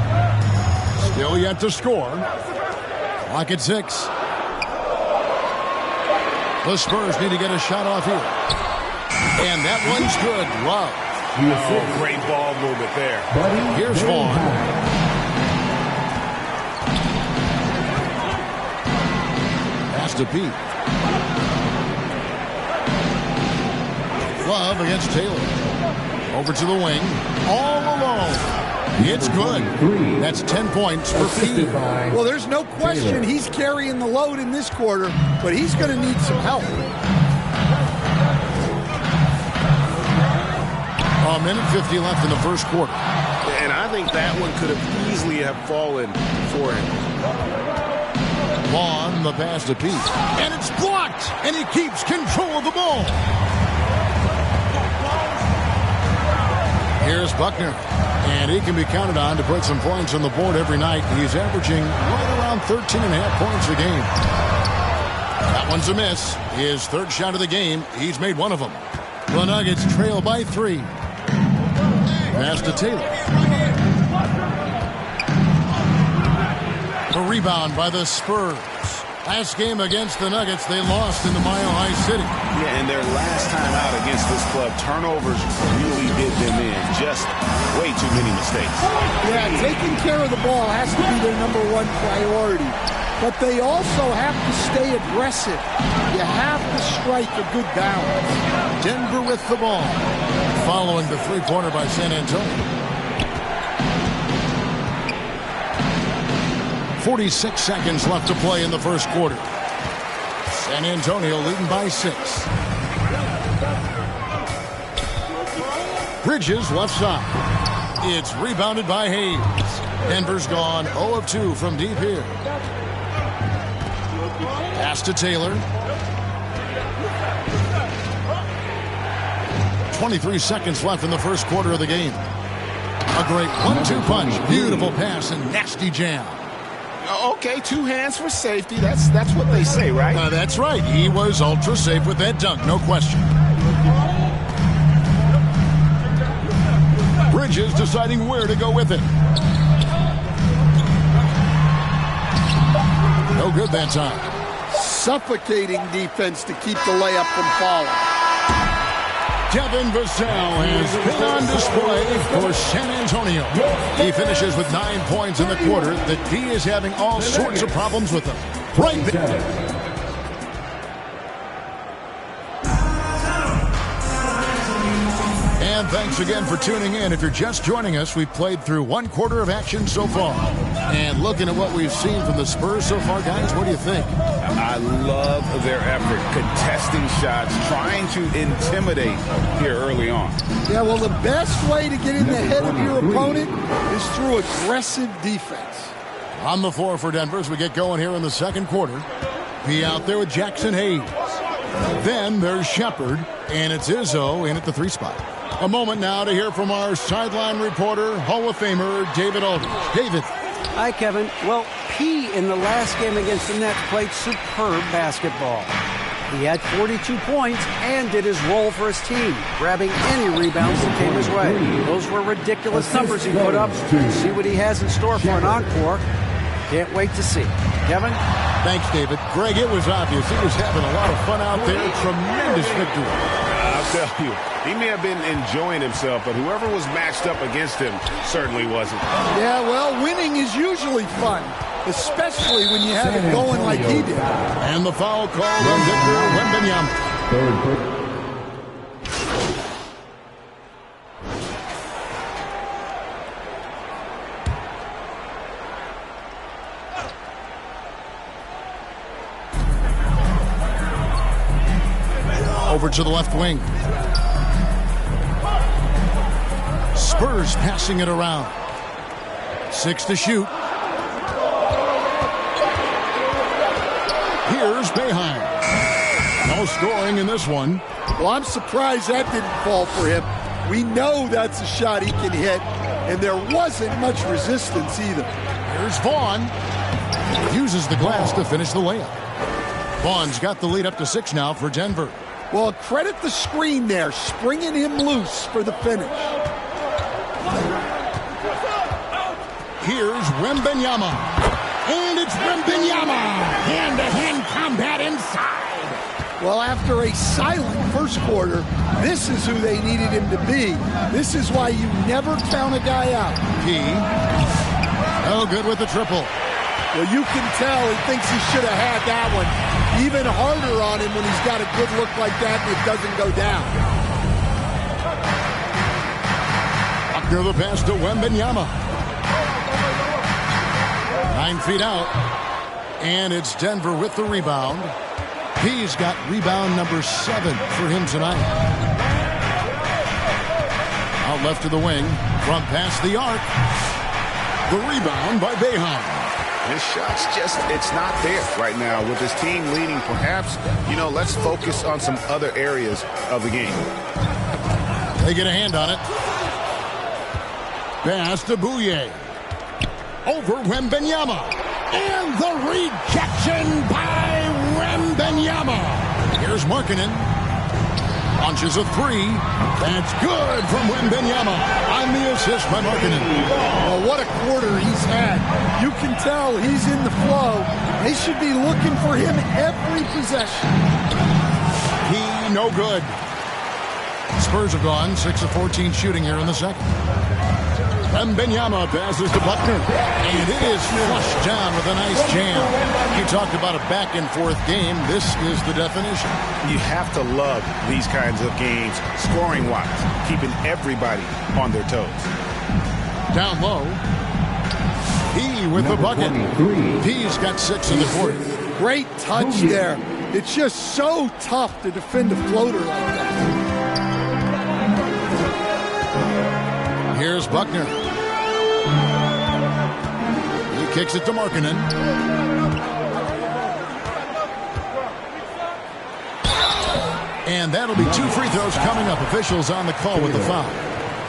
Still yet to score. Clock at 6. The Spurs need to get a shot off here. And that one's good. Love. Oh, great ball movement there. Here's Vaughn. Pass to Pete. Love against Taylor. Over to the wing. All alone. It's good. That's 10 points for Pete. Well, there's no question he's carrying the load in this quarter, but he's going to need some help. A minute 50 left in the first quarter. And I think that one could have easily have fallen for him. Vaughn, the pass to Pete. And it's blocked! And he keeps control of the ball. Here's Buckner. And he can be counted on to put some points on the board every night. He's averaging right around 13.5 points a game. That one's a miss. His third shot of the game. He's made one of them. The Nuggets trail by 3. Pass to Taylor. The rebound by the Spurs. Last game against the Nuggets, they lost in the Mile High City. Yeah, and their last time out against this club, turnovers really did them in. Just way too many mistakes. Yeah, taking care of the ball has to be their #1 priority. But they also have to stay aggressive. You have to strike a good balance. Denver with the ball. Following the three-pointer by San Antonio. 46 seconds left to play in the first quarter. San Antonio leading by 6. Bridges left side. It's rebounded by Hayes. Denver's gone 0 of 2 from deep here. Pass to Taylor. 23 seconds left in the first quarter of the game. A great 1-2 punch. Beautiful pass and nasty jam. Okay, 2 hands for safety. That's what they say, right? That's right. He was ultra safe with that dunk, no question. Bridges deciding where to go with it. No good that time. Suffocating defense to keep the layup from falling. Devin Vassell has been on display for San Antonio. He finishes with 9 points in the quarter. The D is having all sorts of problems with him. Right there. And thanks again for tuning in. If you're just joining us, we've played through 1 quarter of action so far. And looking at what we've seen from the Spurs so far, guys, what do you think? I love their effort, contesting shots, trying to intimidate here early on. Yeah, well, the best way to get in the head of your opponent is through aggressive defense. On the floor for Denver as we get going here in the second quarter. Be out there with Jackson Hayes. Then there's Shepard, and it's Izzo in at the 3 spot. A moment now to hear from our sideline reporter, Hall of Famer David Aldridge. David. Hi, Kevin. Well, P in the last game against the Nets played superb basketball. He had 42 points and did his role for his team, grabbing any rebounds that came his way. Those were ridiculous numbers he put up. See what he has in store for an encore. Can't wait to see. Kevin? Thanks, David. Greg, it was obvious. He was having a lot of fun out there. Tremendous victory. I'll tell you, he may have been enjoying himself, but whoever was matched up against him certainly wasn't. Yeah, well, winning is usually fun, especially when you have it going like he did. And the foul called on Victor Wembanyama. Over to the left wing. Spurs passing it around. 6 to shoot. Here's Boeheim. No scoring in this one. Well, I'm surprised that didn't fall for him. We know that's a shot he can hit, and there wasn't much resistance either. Here's Vaughn. Uses the glass to finish the layup. Vaughn's got the lead up to 6 now for Denver. Well, credit the screen there, springing him loose for the finish. Here's Wembanyama. And it's Wembanyama. Hand-to-hand combat inside. Well, after a silent first quarter, this is who they needed him to be. This is why you never count a guy out. No good with the triple. Well, you can tell he thinks he should have had that one. Even harder on him when he's got a good look like that and it doesn't go down. Buckner the pass to Wembanyama. 9 feet out. And it's Denver with the rebound. He's got rebound number 7 for him tonight. Out left to the wing. From past the arc. The rebound by Boeheim. His shot's just, it's not there right now. With his team leading, perhaps, let's focus on some other areas of the game. They get a hand on it. Pass to Bouye. Over Wembanyama. And the rejection by Wembanyama. Here's Markkanen. Launches a 3. That's good from Wembanyama. On the assist by Markkanen. Oh, what a quarter he's had. You can tell he's in the flow. They should be looking for him every possession. He no good. Spurs have gone 6 of 14 shooting here in the second. Wembanyama passes to Buckner. And it is flushed down with a nice jam. You talked about a back-and-forth game. This is the definition. You have to love these kinds of games, scoring-wise, keeping everybody on their toes. Down low. He with the bucket. He's got 6 in the quarter. Great touch there. It's just so tough to defend a floater like that. Here's Buckner. He kicks it to Markkanen. And that'll be 2 free throws coming up. Officials on the call with the foul.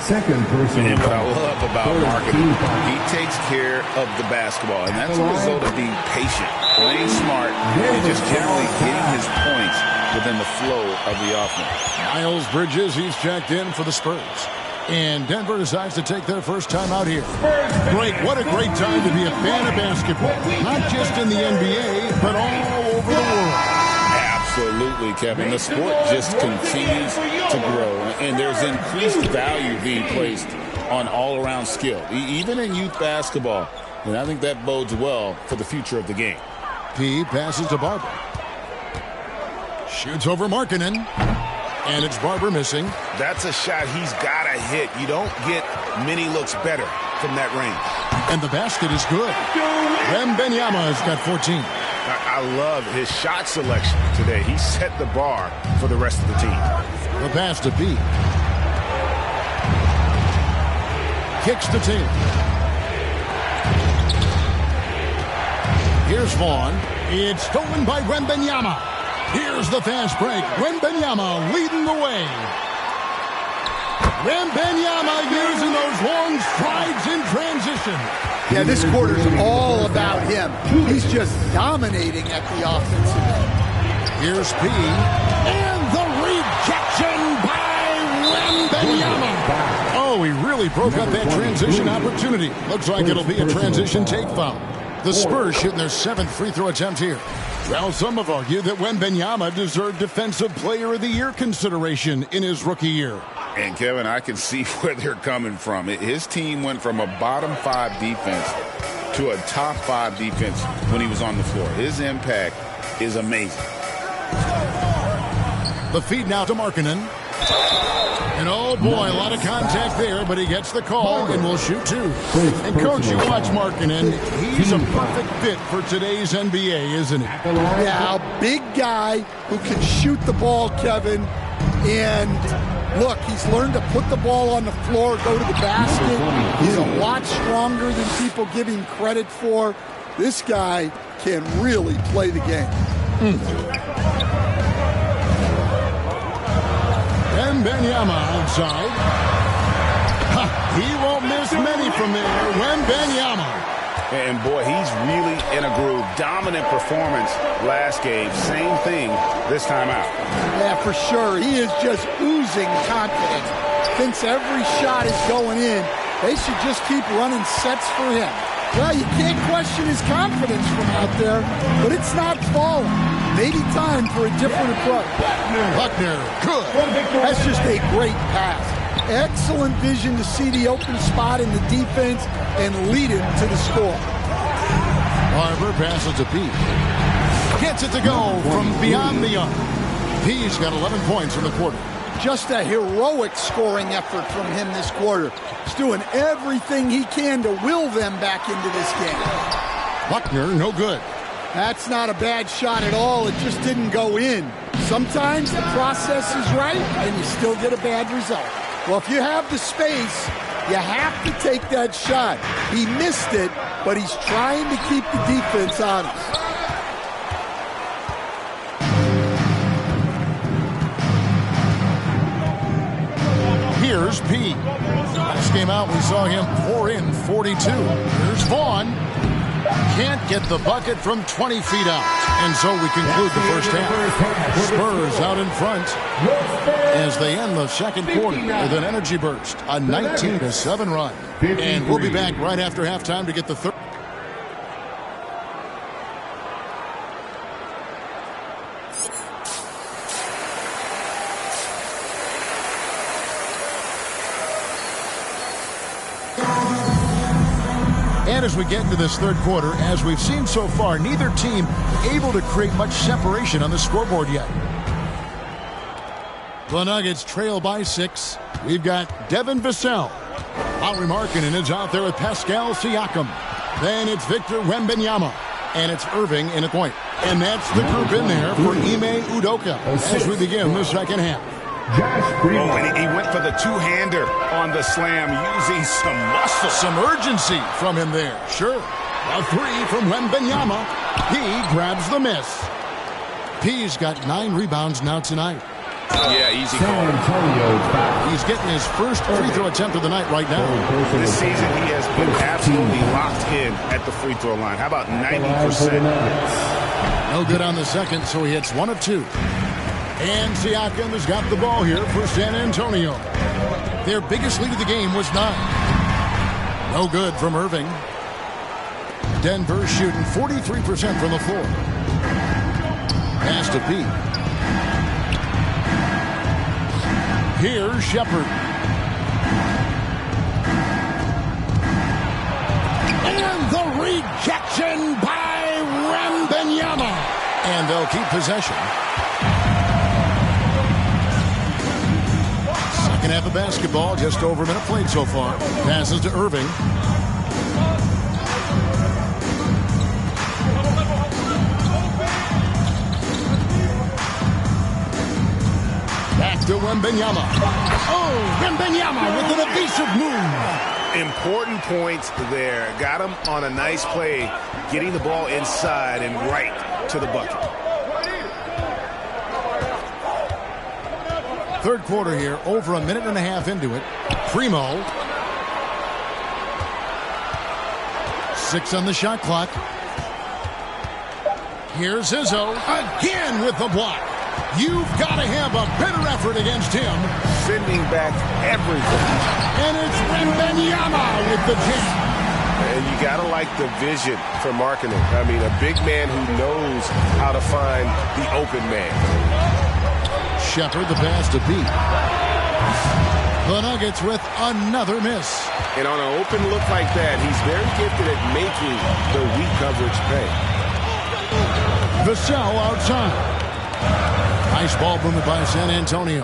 Second person. And what I love about Markkanen, he takes care of the basketball. And that's a result of being patient, playing smart, and just generally getting his points within the flow of the offense. Miles Bridges, he's checked in for the Spurs. And Denver decides to take their first time out here. Great, what a great time to be a fan of basketball. Not just in the NBA, but all over the world. Absolutely, Kevin. The sport just continues to grow, and there's increased value being placed on all-around skill, even in youth basketball. And I think that bodes well for the future of the game. P passes to Barber. Shoots over Markkanen. And it's Barber missing. That's a shot he's got to hit. You don't get many looks better from that range. And the basket is good. Wembanyama has got 14. I love his shot selection today. He set the bar for the rest of the team. The pass to B. Kicks to Taylor. Here's Vaughn. It's stolen by Wembanyama. Here's the fast break. Wembanyama leading the way. Wembanyama using those long strides in transition. Yeah, this quarter's all about him. He's just dominating at the offensive end. Here's P. And the rejection by Wembanyama. Oh, he really broke up that transition opportunity. Looks like it'll be a transition take foul. The Spurs shooting their 7th free throw attempt here. Well, some have argued that Wembanyama deserved Defensive Player of the Year consideration in his rookie year. And, Kevin, I can see where they're coming from. His team went from a bottom 5 defense to a top 5 defense when he was on the floor. His impact is amazing. The feed now to Markkanen. And oh boy, a lot of contact there, but he gets the call and will shoot 2. And coach, you watch Markkanen. He's a perfect fit for today's NBA, isn't he? Yeah, a big guy who can shoot the ball, Kevin, and Look, he's learned to put the ball on the floor, go to the basket. He's a lot stronger than people give him credit for. This guy can really play the game. Wembanyama outside. He won't miss many from there. Wembanyama. And boy, he's really in a groove. Dominant performance last game. Same thing this time out. Yeah, for sure. He is just oozing confidence. Thinks every shot is going in. They should just keep running sets for him. Well, you can't question his confidence from out there, but it's not falling. Maybe time for a different approach. Buckner, good. That's just a great pass. Excellent vision to see the open spot in the defense and lead it to the score. Barber passes to P. Gets it to go from beyond the arc. P's got 11 points in the quarter. Just a heroic scoring effort from him this quarter. He's doing everything he can to will them back into this game. Buckner, no good. That's not a bad shot at all. It just didn't go in. Sometimes the process is right and you still get a bad result. Well, if you have the space, you have to take that shot. He missed it, but he's trying to keep the defense honest. Here's P. Last game out, we saw him pour in 42. Here's Vaughn. Can't get the bucket from 20 feet out. And so we conclude the first half. Spurs out in front as they end the second quarter with an energy burst. A 19-7 run. And we'll be back right after halftime to get the third. And as we get into this third quarter, as we've seen so far, neither team able to create much separation on the scoreboard yet. The Nuggets trail by 6. We've got Devin Vassell. Lauri Markkanen is out there with Pascal Siakam. Then it's Victor Wembanyama. And it's Irving in a point. And that's the group in there for Ime Udoka as we begin the second half. And he went for the two-hander on the slam, using some muscle. Some urgency from him there. Sure. A three from Wembanyama. He grabs the miss. P's got 9 rebounds now tonight. Yeah, easy call. He's getting his first free throw attempt of the night right now. This season, he has been absolutely locked in at the free throw line. How about 90%? No good on the second, so he hits 1 of 2. And Siakam has got the ball here for San Antonio. Their biggest lead of the game was 9. No good from Irving. Denver shooting 43% from the floor. Pass to P. Here's Shepard. And the rejection by Wembanyama. And they'll keep possession. Second half of basketball, just over a minute played so far. Passes to Irving. Back to Wembanyama. Oh, Wembanyama with an evasive move. Important points there. Got him on a nice play, getting the ball inside and right to the bucket. Third quarter here, over a minute and a half into it. Primo. 6 on the shot clock. Here's Izzo again with the block. You've got to have a better effort against him. Sending back everything. And it's Wembanyama with the jam. And you got to like the vision for Markkanen. I mean, a big man who knows how to find the open man. Shepard, the pass to Pete. The Nuggets with another miss. And on an open look like that, he's very gifted at making the weak coverage pay. Vassell outside. Nice ball movement by San Antonio.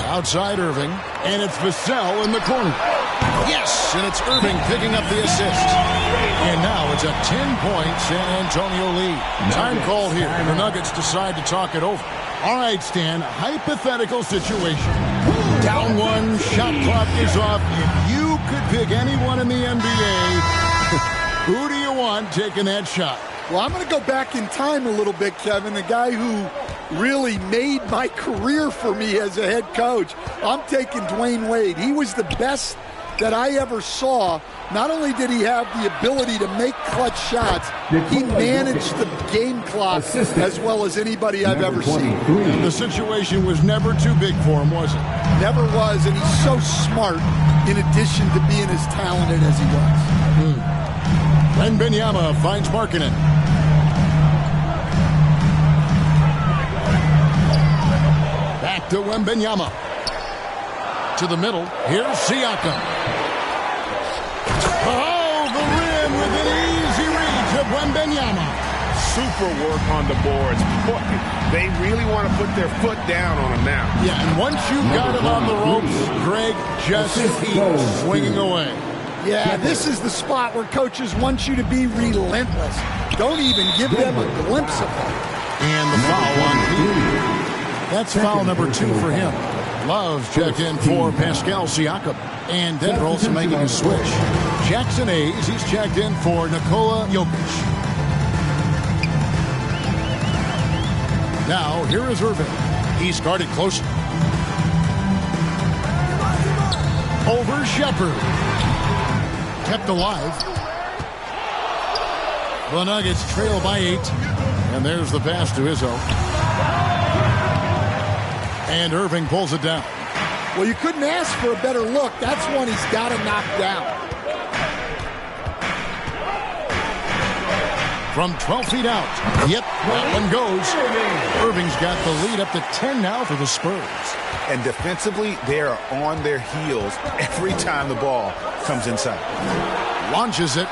Outside Irving, and it's Vassell in the corner. Yes, and it's Irving picking up the assist. And now it's a 10-point San Antonio lead. Time called here. The Nuggets decide to talk it over. All right, Stan, hypothetical situation. Down one, shot clock is off. If you could pick anyone in the NBA, who do you want taking that shot? Well, I'm going to go back in time a little bit, Kevin. The guy who really made my career for me as a head coach. I'm taking Dwayne Wade. He was the best that I ever saw. Not only did he have the ability to make clutch shots, he managed the game clock as well as anybody I've ever seen. And the situation was never too big for him, was it? Never was, and he's so smart in addition to being as talented as he was. Wembanyama finds Markkanen. Back to Wembanyama. To the middle. Here's Siakam. Oh, the rim with an easy reach of Wembanyama. Super work on the boards. Boy, they really want to put their foot down on him now. Yeah, and once you've got it on the ropes, Greg just keeps swinging away. Yeah, this is the spot where coaches want you to be relentless. Don't even give them a glimpse of it. And the foul on P. That's foul number 2 for him. Love checked in for Pascal Siakam. And Denver also making a switch. Jackson Hayes, he's checked in for Nikola Jokic. Now, here is Irving. He's guarded closely. Over Shepherd. Kept alive. The Nuggets trail by 8. And there's the pass to Izzo. And Irving pulls it down. Well, you couldn't ask for a better look. That's one he's got to knock down. From 12 feet out. Yep, that one goes. Irving's got the lead up to 10 now for the Spurs. And defensively, they are on their heels every time the ball comes inside. Launches it.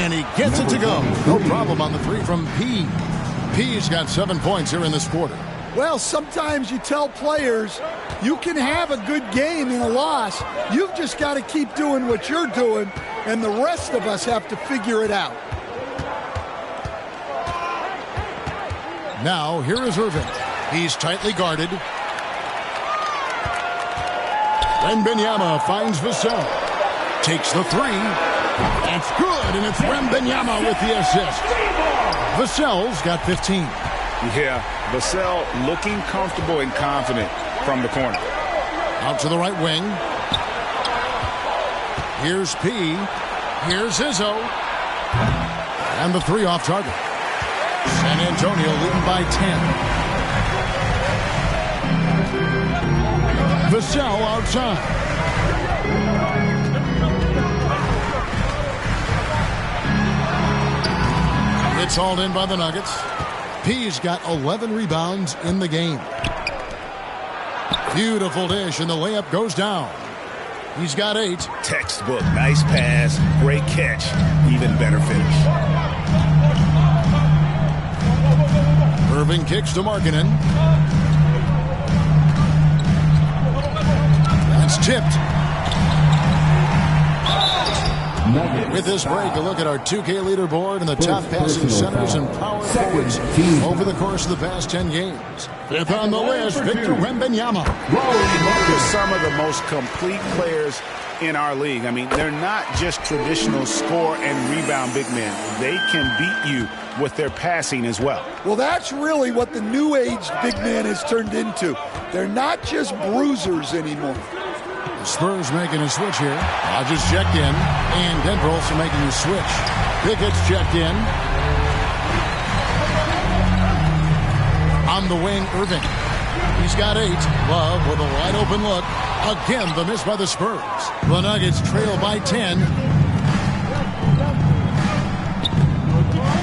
And he gets it to go. No problem on the 3 from P. P's got 7 points here in this quarter. Well, sometimes you tell players you can have a good game in a loss. You've just got to keep doing what you're doing, and the rest of us have to figure it out. Now, here is Irving. He's tightly guarded. Wembanyama finds Vassell. Takes the 3. That's good, and it's Wembanyama with the assist. Vassell's got 15. Yeah, Vassell looking comfortable and confident from the corner. Out to the right wing. Here's P. Here's Izzo. And the 3 off target. San Antonio leading by 10. Vassell outside. It's hauled in by the Nuggets. P's got 11 rebounds in the game. Beautiful dish, and the layup goes down. He's got 8. Textbook, nice pass, great catch, even better finish. Irving kicks to Markkanen. That's tipped. With this break, a look at our 2K leaderboard and the top passing centers and power forwards over the course of the past 10 games. 5th on the list, Victor Wembanyama. They're some of the most complete players in our league. I mean, they're not just traditional score and rebound big men. They can beat you with their passing as well. Well, that's really what the new age big man has turned into. They're not just bruisers anymore. The Spurs making a switch here. Rodgers checked in, and Denver also making a switch. Pickett's checked in. On the wing, Irving. He's got 8. Love with a wide open look. Again, the miss by the Spurs. The Nuggets trail by 10.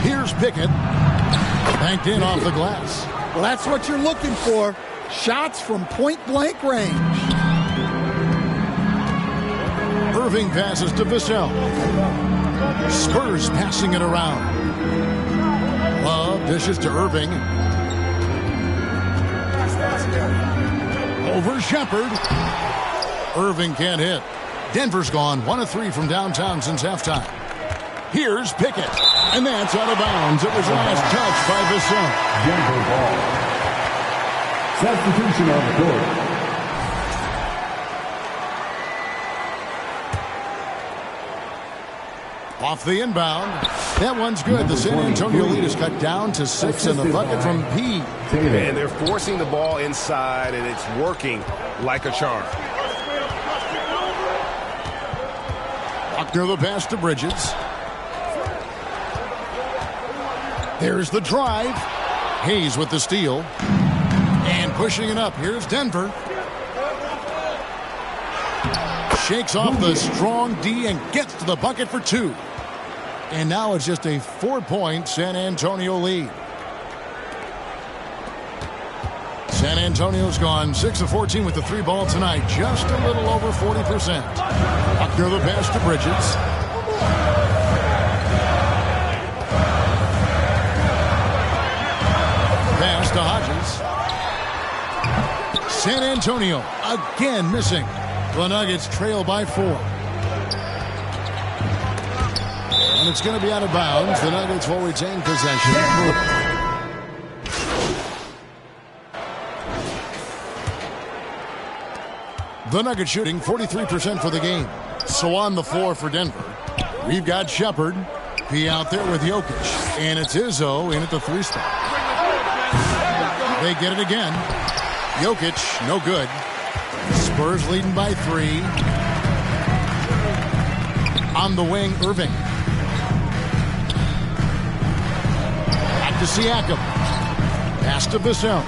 Here's Pickett. Banked in off the glass. Well, that's what you're looking for. Shots from point-blank range. Irving passes to Vassell. Spurs passing it around. Love dishes to Irving. Over Shepherd. Irving can't hit. Denver's gone 1 of 3 from downtown since halftime. Here's Pickett. And that's out of bounds. It was last touched by Vassell. Denver ball. Substitution on the court. Off the inbound. That one's good. The San Antonio lead is cut down to 6 in the bucket from P. And they're forcing the ball inside, and it's working like a charm. Buckner the pass to Bridges. There's the drive. Hayes with the steal. And pushing it up. Here's Denver. Shakes off the strong D and gets to the bucket for 2. And now it's just a 4-point San Antonio lead. San Antonio's gone 6 of 14 with the 3 ball tonight. Just a little over 40%. Buckner the pass to Bridges. Pass to Hodges. San Antonio again missing. The Nuggets trail by 4. And it's going to be out of bounds. The Nuggets will retain possession. The Nuggets shooting 43% for the game. So on the floor for Denver, we've got Shepard. He out there with Jokic. And it's Izzo in at the 3 spot. They get it again. Jokic, no good. Spurs leading by 3. On the wing, Irving. Back to Siakam. Pass to Vassell.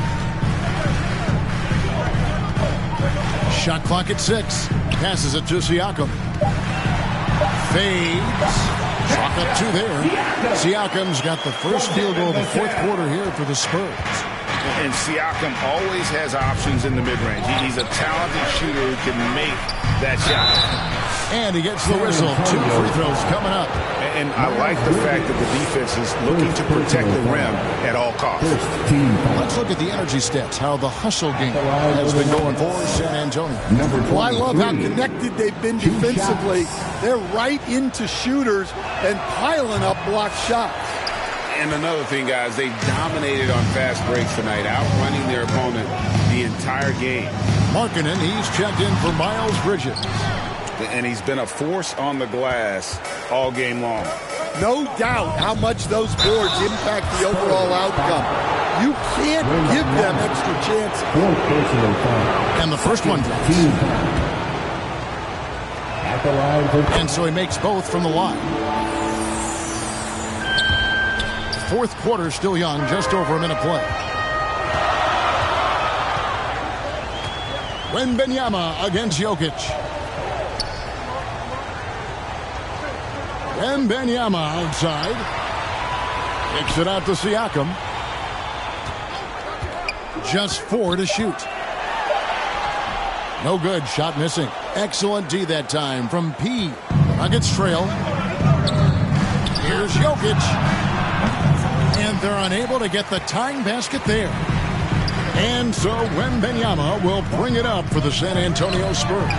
Shot clock at 6. Passes it to Siakam. Fades. Chalk up 2 there. Siakam's got the first field goal of the 4th quarter here for the Spurs. And Siakam always has options in the mid-range. He's a talented shooter who can make that shot. And he gets the whistle. 2 free throws coming up. And I like the fact that the defense is looking to protect the rim at all costs. Let's look at the energy stats, how the hustle game has been going for San Antonio. Well, I love how connected they've been defensively. They're right into shooters and piling up blocked shots. And another thing, guys, they dominated on fast breaks tonight, outrunning their opponent the entire game. Markkanen, he's checked in for Miles Bridges. And he's been a force on the glass all game long. No doubt how much those boards impact the overall outcome. You can't give them extra chances. And the first one drops. And so he makes both from the line. 4th quarter still young, just over a minute play. Wembanyama against Jokic. Wembanyama outside. Kicks it out to Siakam. Just 4 to shoot. No good. Shot missing. Excellent D that time from P. Nuggets trail. Here's Jokic. And they're unable to get the tying basket there. And so Wembanyama will bring it up for the San Antonio Spurs.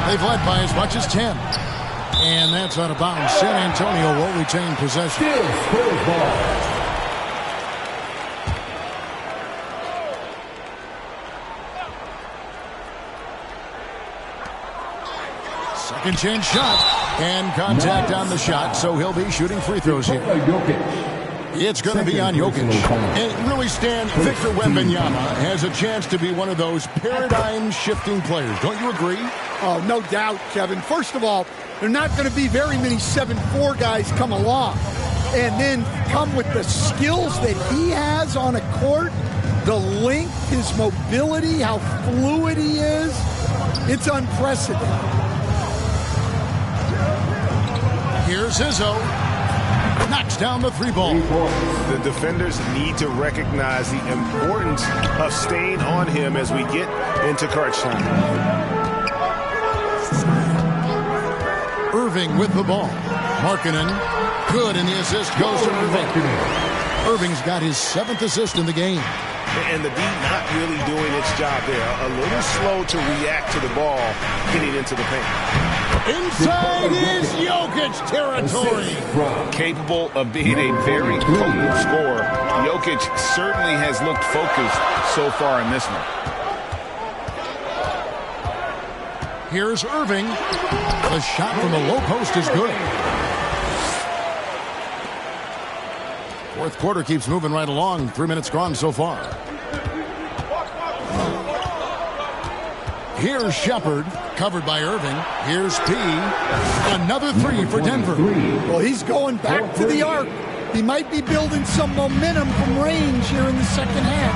They've led by as much as 10. And that's out of bounds. San Antonio will retain possession. Second chance shot. And contact on the shot, so he'll be shooting free throws here. It's going to be on Jokic. And really, Stan, Victor Wembanyama has a chance to be one of those paradigm-shifting players. Don't you agree? Oh, no doubt, Kevin. First of all, there are not going to be very many 7'4" guys come along. And then come with the skills that he has on a court, the length, his mobility, how fluid he is. It's unprecedented. Here's Izzo. Knocks down the 3 ball. The defenders need to recognize the importance of staying on him as we get into crunch time. Irving with the ball. Markkanen, good, and the assist goes to Irving. Irving's got his 7th assist in the game. And the D not really doing its job there. A little slow to react to the ball getting into the paint. Inside is Jokic territory. Capable of being a very potent scorer. Jokic certainly has looked focused so far in this one. Here's Irving. The shot from the low post is good. Fourth quarter keeps moving right along. 3 minutes gone so far. Here's Shepard, covered by Irving. Here's P. Another three for Denver. Well, he's going back to the arc. He might be building some momentum from range here in the second half.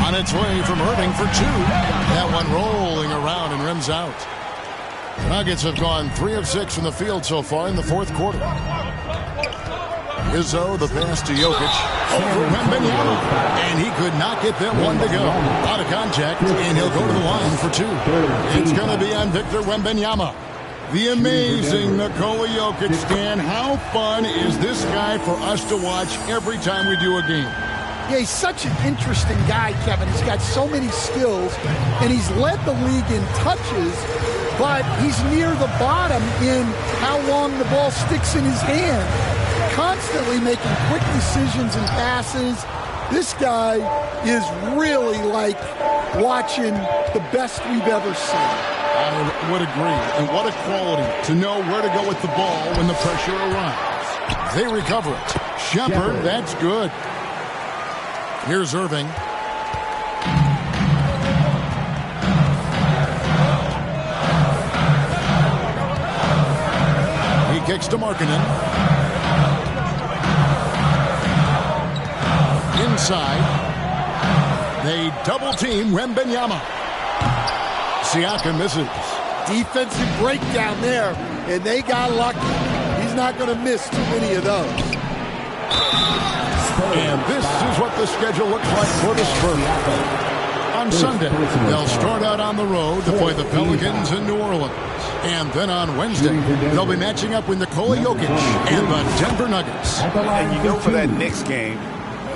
On its way from Irving for two. That one rolling around and rims out. The Nuggets have gone 3 of 6 from the field so far in the fourth quarter. Izzo, the pass to Jokic. Over Wembanyama. And he could not get that one to go. Out of contact, and he'll go to the line for two. It's going to be on Victor Wembanyama. The amazing Nikola Jokic. Stan, how fun is this guy for us to watch every time we do a game? Yeah, he's such an interesting guy, Kevin. He's got so many skills, and he's led the league in touches, but he's near the bottom in how long the ball sticks in his hand. Constantly making quick decisions and passes. This guy is really like watching the best we've ever seen. I would agree. And what a quality to know where to go with the ball when the pressure arrives. They recover it. Shepard, that's good. Here's Irving. He kicks to Markkanen. Inside, they double-team Wembanyama. Siakam misses. Defensive breakdown there, and they got lucky. He's not going to miss too many of those. And this is what the schedule looks like for the Spurs. On Sunday, they'll start out on the road to play the Pelicans in New Orleans. And then on Wednesday, they'll be matching up with Nikola Jokic and the Denver Nuggets. And you know, for that Knicks game,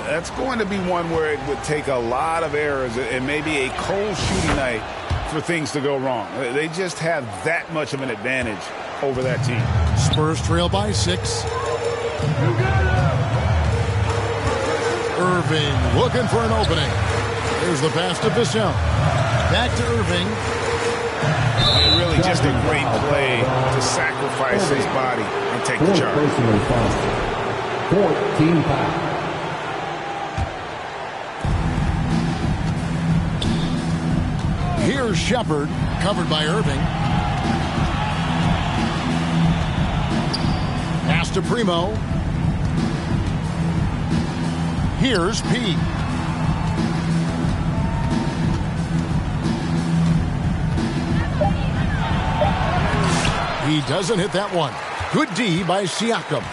that's going to be one where it would take a lot of errors and maybe a cold shooting night for things to go wrong. They just have that much of an advantage over that team. Spurs trail by 6. Irving looking for an opening. There's the pass to Bishop. Back to Irving. And really just a great play to sacrifice his body and take the charge. 14 fouls. Here's Shepard, covered by Irving. Pass to Primo. Here's P. He doesn't hit that one. Good D by Siakam.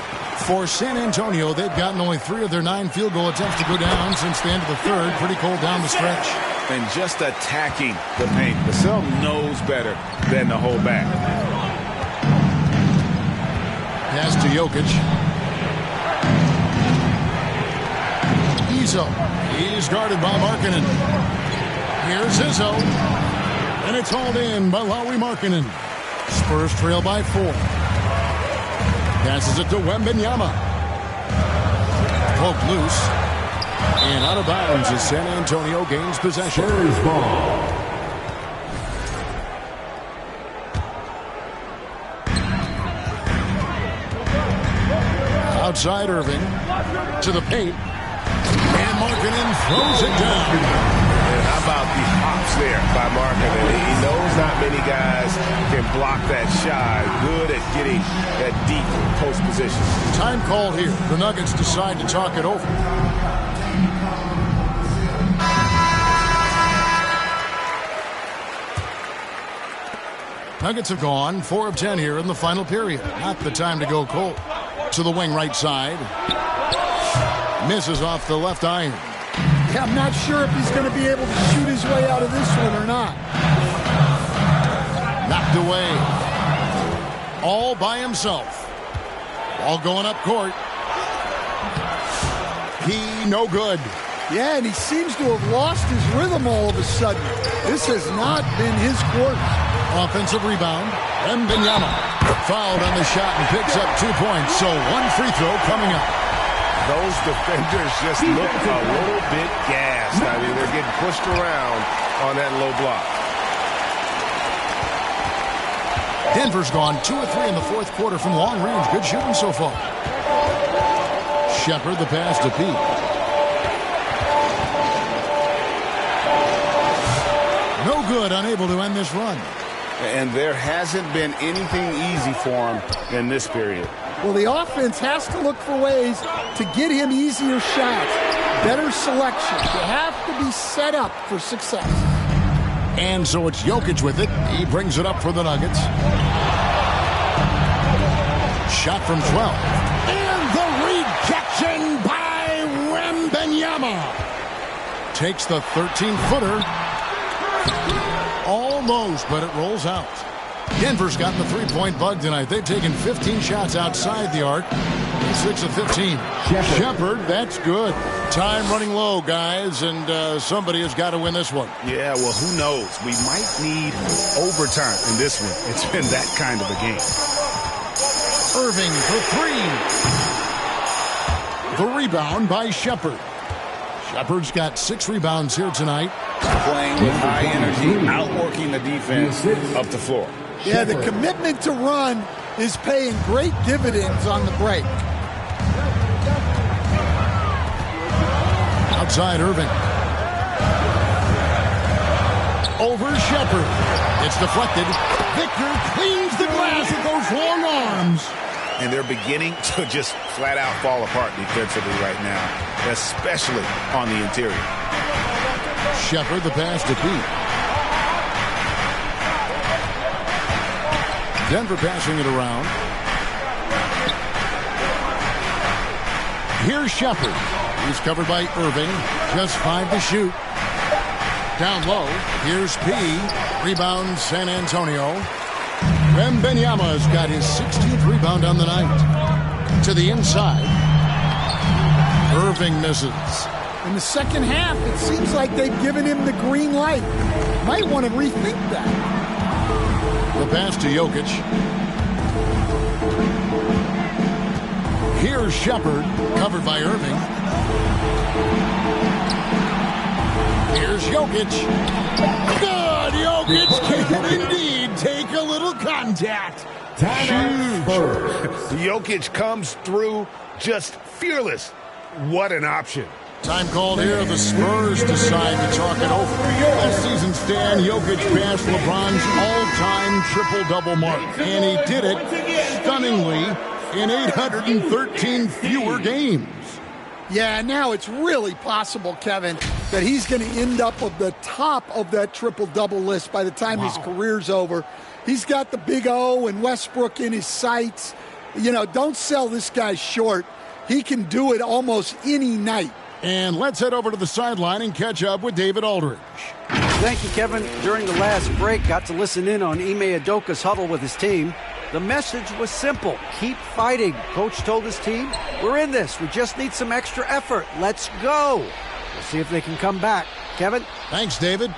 For San Antonio, they've gotten only 3 of their 9 field goal attempts to go down since the end of the third. Pretty cold down the stretch. And just attacking the paint. Vassell knows better than to hold back. Pass to Jokic. Izzo. He's guarded by Markkanen. Here's Izzo. And it's hauled in by Lauri Markkanen. Spurs trail by 4. Passes it to Wembanyama. Poked loose. And out of bounds as San Antonio gains possession. Spurs ball. Outside Irving. To the paint. And Markkanen throws it down. And how about the hops there by Markkanen? He knows not many guys can block that shot. Good at getting that deep post position. Time called here. The Nuggets decide to talk it over. Nuggets have gone 4 of 10 here in the final period. Not the time to go cold. To the wing right side. Misses off the left iron. Yeah, I'm not sure if he's going to be able to shoot his way out of this one or not. Knocked away. All by himself. Ball going up court. He no good. Yeah, and he seems to have lost his rhythm all of a sudden. This has not been his quarter. Offensive rebound. Wembanyama fouled on the shot and picks up 2 points. So one free throw coming up. Those defenders just look a little bit gassed. I mean, they're getting pushed around on that low block. Denver's gone 2 of 3 in the fourth quarter from long range. Good shooting so far. Shepard, the pass to Pete. No good, unable to end this run. And there hasn't been anything easy for him in this period. Well, the offense has to look for ways to get him easier shots, better selection. You have to be set up for success. And so it's Jokic with it. He brings it up for the Nuggets. Shot from 12. And the rejection by Wembanyama. Takes the 13-footer. Almost, but it rolls out. Denver's gotten the three-point bug tonight. They've taken 15 shots outside the arc. 6 of 15. Shepard, that's good. Time running low, guys, and somebody has got to win this one. Yeah, well, who knows? We might need overtime in this one. It's been that kind of a game. Irving for 3. The rebound by Shepard. Shepard's got 6 rebounds here tonight. Playing with high energy, outworking the defense up the floor. Yeah, the commitment to run is paying great dividends on the break. Outside Irving. Over Shepard. It's deflected. Victor cleans the glass with those long arms. And they're beginning to just flat out fall apart defensively right now, especially on the interior. Shepard, the pass to Pete. Denver passing it around. Here's Shepard. He's covered by Irving. Just 5 to shoot. Down low. Here's P. Rebound San Antonio. Wembanyama's got his 16th rebound on the night. To the inside. Irving misses. In the second half, it seems like they've given him the green light. Might want to rethink that. The pass to Jokic. Here's Shepard, covered by Irving. Here's Jokic. Good! Jokic can indeed take a little contact. Jokic comes through just fearless. What an option. Time called here. The Spurs decide to talk it over. Last season, Stan Jokic passed LeBron's all-time triple-double mark. And he did it stunningly in 813 fewer games. Yeah, now it's really possible, Kevin, that he's going to end up at the top of that triple-double list by the time his career's over. He's got the Big O and Westbrook in his sights. You know, don't sell this guy short. He can do it almost any night. And let's head over to the sideline and catch up with David Aldridge. Thank you, Kevin. During the last break, got to listen in on Ime Udoka's huddle with his team. The message was simple. Keep fighting. Coach told his team, we're in this. We just need some extra effort. Let's go. We'll see if they can come back. Kevin? Thanks, David.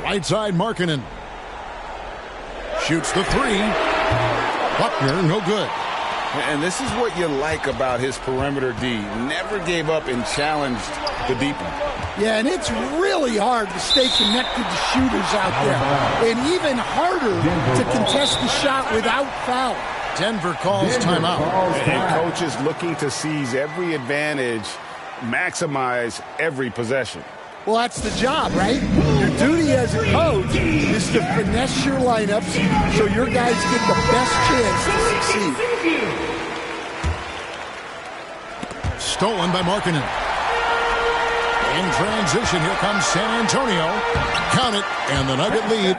Right side, Markkanen. Shoots the 3. Buckner, no good. And this is what you like about his perimeter D. Never gave up and challenged the deep one. Yeah, and it's really hard to stay connected to shooters out there. And even harder to contest the shot without foul. Denver calls timeout. And coach is looking to seize every advantage, maximize every possession. Well, that's the job, right? Your duty as a coach is to finesse your lineups so your guys get the best chance to succeed. Stolen by Markkanen. In transition, here comes San Antonio. Count it, and the Nugget lead.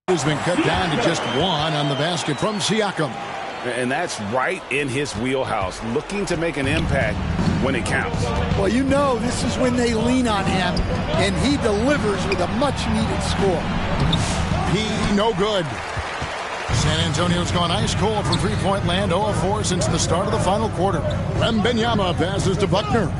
Has been cut down to just 1 on the basket from Siakam. And that's right in his wheelhouse. Looking to make an impact when it counts. Well, you know this is when they lean on him, and he delivers with a much-needed score. He no good. San Antonio's gone ice cold from three-point land, 0 of 4 since the start of the final quarter. Wembanyama passes to Buckner.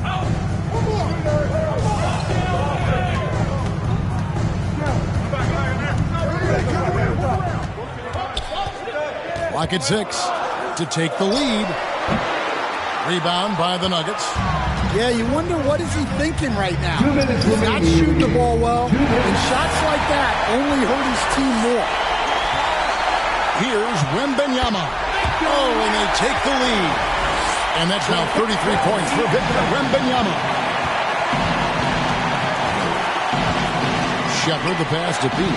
Clock at 6 to take the lead. Rebound by the Nuggets. Yeah, you wonder what is he thinking right now. He's not shooting the ball well, and shots like that only hurt his team more. Here's Wembanyama. Oh, and they take the lead. And that's now 33 points for Victor Wembanyama. Shepard the pass to B.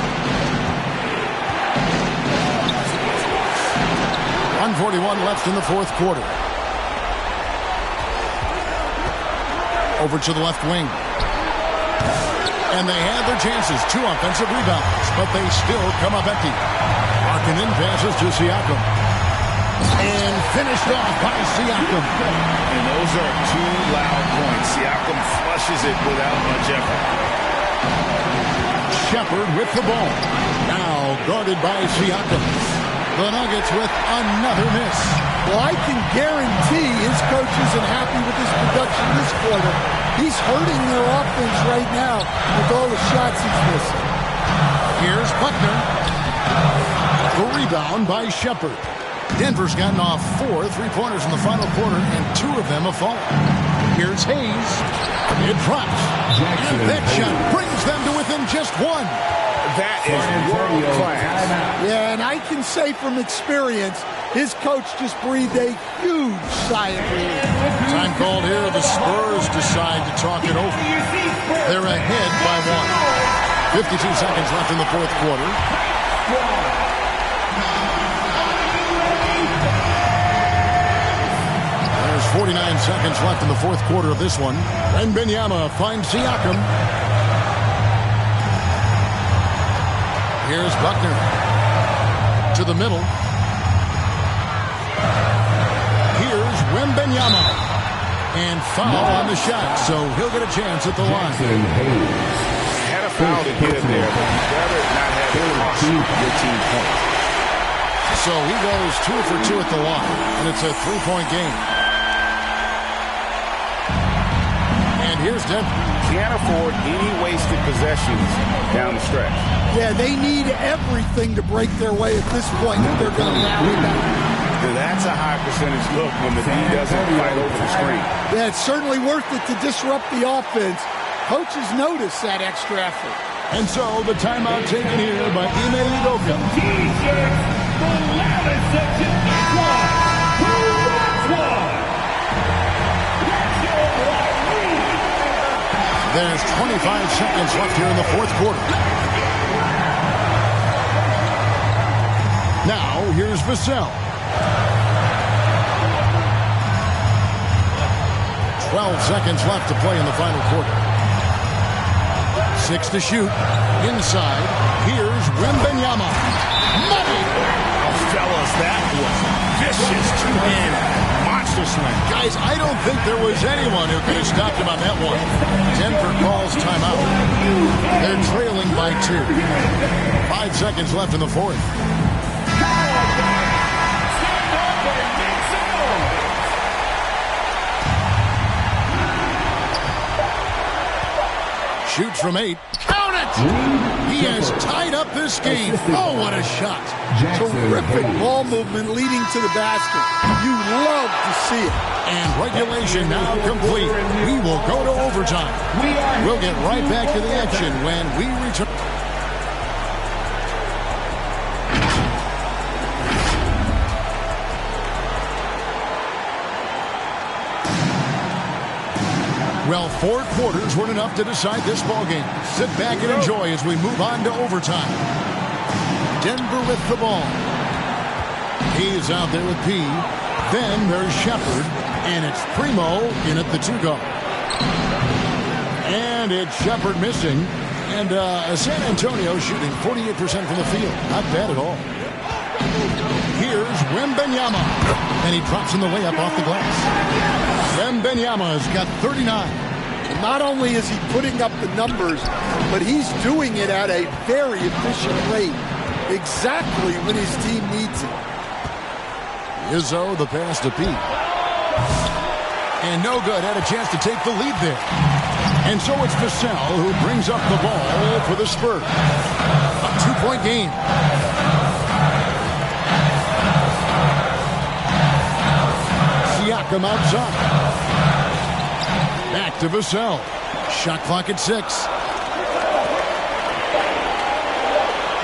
141 left in the fourth quarter. Over to the left wing. And they had their chances. 2 offensive rebounds, but they still come up empty. Markkanen passes to Siakam. And finished off by Siakam. And those are 2 loud points. Siakam flushes it without much effort. Shepard with the ball. Now guarded by Siakam. The Nuggets with another miss. Well, I can guarantee his coach isn't happy with his production this quarter. He's hurting their offense right now with all the shots he's missing. Here's Buckner. The rebound by Shepard. Denver's gotten off 4 3-pointers in the final quarter, and 2 of them have fallen. Here's Hayes. It drops. And that shot brings them to within just 1. That is world class. Yeah, and I can say from experience, his coach just breathed a huge sigh of relief. Time called here. The Spurs decide to talk it over. They're ahead by 1. 52 seconds left in the fourth quarter. There's 49 seconds left in the fourth quarter of this one. Wembanyama finds Siakam. Here's Buckner to the middle. Here's Wembanyama. And foul on the shot, so he'll get a chance at the line. Had a foul to get it there, but you'd rather not have it cost your team points. So he goes 2 for 2 at the line, and it's a 3-point game. And here's Denver. Can't afford any wasted possessions down the stretch. Yeah, they need everything to break their way at this point if they're going to rally back. That's a high percentage look when the D doesn't fight over the screen. Yeah, it's certainly worth it to disrupt the offense. Coaches notice that extra effort. And so the timeout taken here by Ime Udoka. There's 25 seconds left here in the fourth quarter. Now, here's Vassell. 12 seconds left to play in the final quarter. 6 to shoot. Inside, here's Wembanyama. Money! Oh, fellas, that was vicious two-hand monster slam. Guys, I don't think there was anyone who could have stopped him on that one. Denver calls timeout. They're trailing by 2. 5 seconds left in the fourth. Shoots from 8. Count it! He has tied up this game. Oh, what a shot. Terrific ball movement leading to the basket. You love to see it. And regulation now complete. We will go to overtime. We'll get right back to the action when we return. Well, 4 quarters weren't enough to decide this ballgame. Sit back and enjoy as we move on to overtime. Denver with the ball. He is out there with P. Then there's Shepard, and it's Primo in at the 2-guard. And it's Shepard missing, and San Antonio shooting 48% from the field. Not bad at all. Here's Wembanyama. And he drops in the layup off the glass. Wembanyama's got 39. And not only is he putting up the numbers, but he's doing it at a very efficient rate. Exactly when his team needs it. Izzo, the pass to Pete. And no good. Had a chance to take the lead there. And so it's Vassell who brings up the ball for the Spurs. A 2-point game. Siakam outside. Back to Vassell. Shot clock at 6.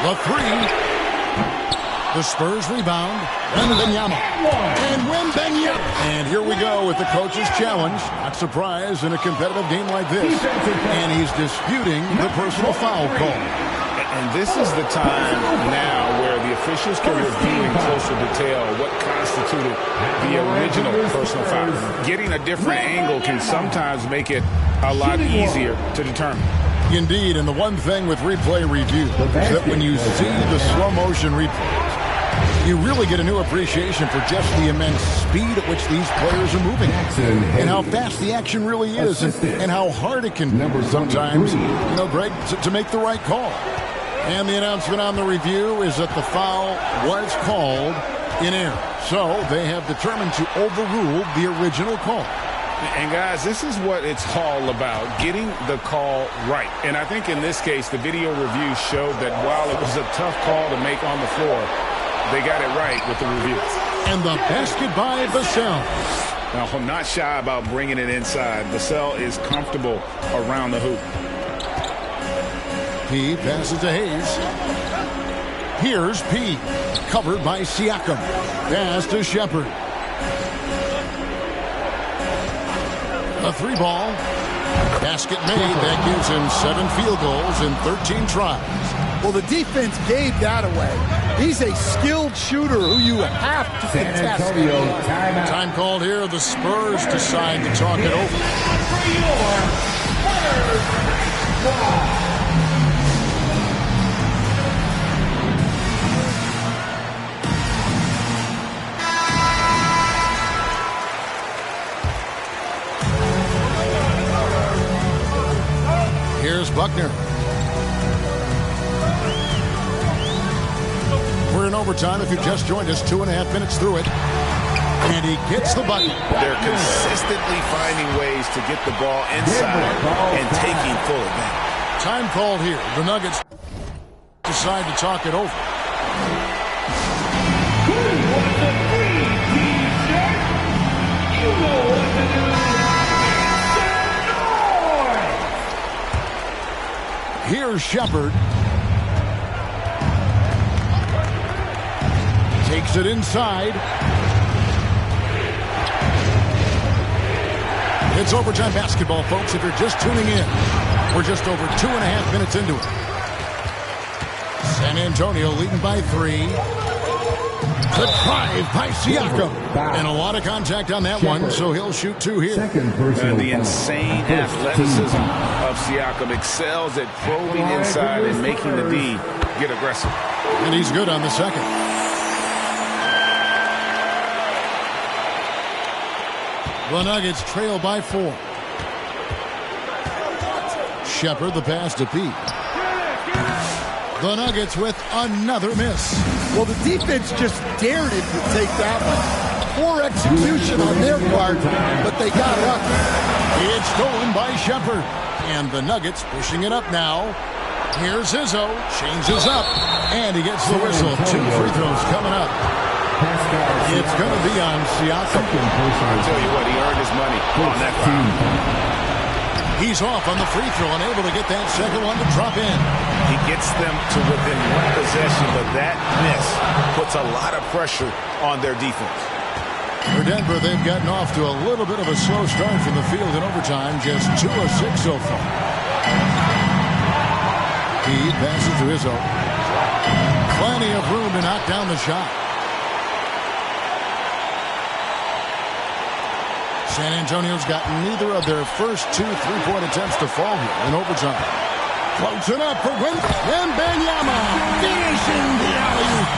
The 3. The Spurs rebound. Wembanyama. And Wembanyama. And here we go with the coach's challenge. Not surprised in a competitive game like this. And he's disputing the personal foul call. And this is the time now where the officials can review in closer detail what constituted the original personal foul. Getting a different angle can sometimes make it a lot easier to determine. Indeed, and the one thing with replay review is that when you see the slow motion replays, you really get a new appreciation for just the immense speed at which these players are moving and how fast the action really is and how hard it can sometimes, Greg, to make the right call. And the announcement on the review is that the foul was called in error. So they have determined to overrule the original call. And guys, this is what it's all about, getting the call right. And I think in this case, the video review showed that while it was a tough call to make on the floor, they got it right with the review. And the basket by Vassell. Now, I'm not shy about bringing it inside. Vassell is comfortable around the hoop. P passes to Hayes. Here's P. Covered by Siakam. Pass to Shepard. A 3-ball. Basket made. That gives him 7 field goals in 13 tries. Well, the defense gave that away. He's a skilled shooter who you have to contest. Time called here. The Spurs decide to talk it over. Here's Buckner. We're in overtime. If you just joined us, 2.5 minutes through it. And he gets the bucket. They're consistently finding ways to get the ball inside and taking full advantage. Time called here. The Nuggets decide to talk it over. Here's Shepard. Takes it inside. It's overtime basketball, folks. If you're just tuning in, we're just over 2.5 minutes into it. San Antonio leading by 3. The drive by Siakam. And a lot of contact on that one, so he'll shoot 2 here. And the insane athleticism of Siakam excels at probing inside and making the D get aggressive. And he's good on the second. The Nuggets trail by 4. Shepard, the pass to Pete. The Nuggets with another miss. Well, the defense just dared him to take that one. Poor execution on their part, but they got it up. It's stolen by Shepard. And the Nuggets pushing it up now. Here's Izzo. Changes up. And he gets the whistle. 2 free throws coming up. It's going to be on Siakam. I tell you what, he earned his money on that foul. He's off on the free throw and able to get that second one to drop in. He gets them to within 1 possession, but that miss puts a lot of pressure on their defense. For Denver, they've gotten off to a little bit of a slow start from the field in overtime, just 2 of 6 so far. He passes to Izzo. Plenty of room to knock down the shot. San Antonio's got neither of their first 2 3-point attempts to fall here in overtime. Floats it up for Wembanyama. Finishing the alley-oop.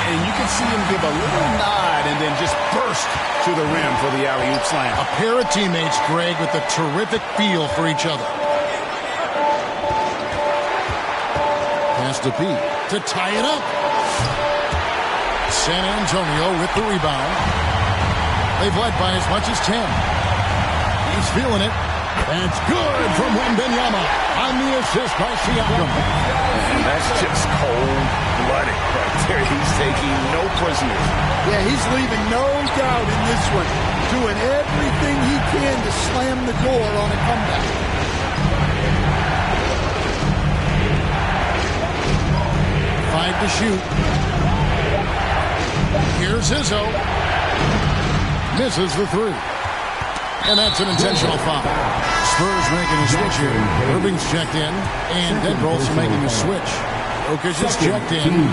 And you can see him give a little nod and then just burst to the rim for the alley-oop slam. A pair of teammates, Greg, with a terrific feel for each other. Pass to Pete to tie it up. San Antonio with the rebound. They've led by as much as 10. He's feeling it. That's good from Wembanyama on the assist by Siakam. And that's just cold-blooded right there. He's taking no prisoners. Yeah, he's leaving no doubt in this one. Doing everything he can to slam the door on a comeback. Five to shoot. Here's Izzo. Misses the three. And that's an intentional foul. Spurs making a switch here. Irving's checked in, and Denver also making a switch. Jokic is checked in.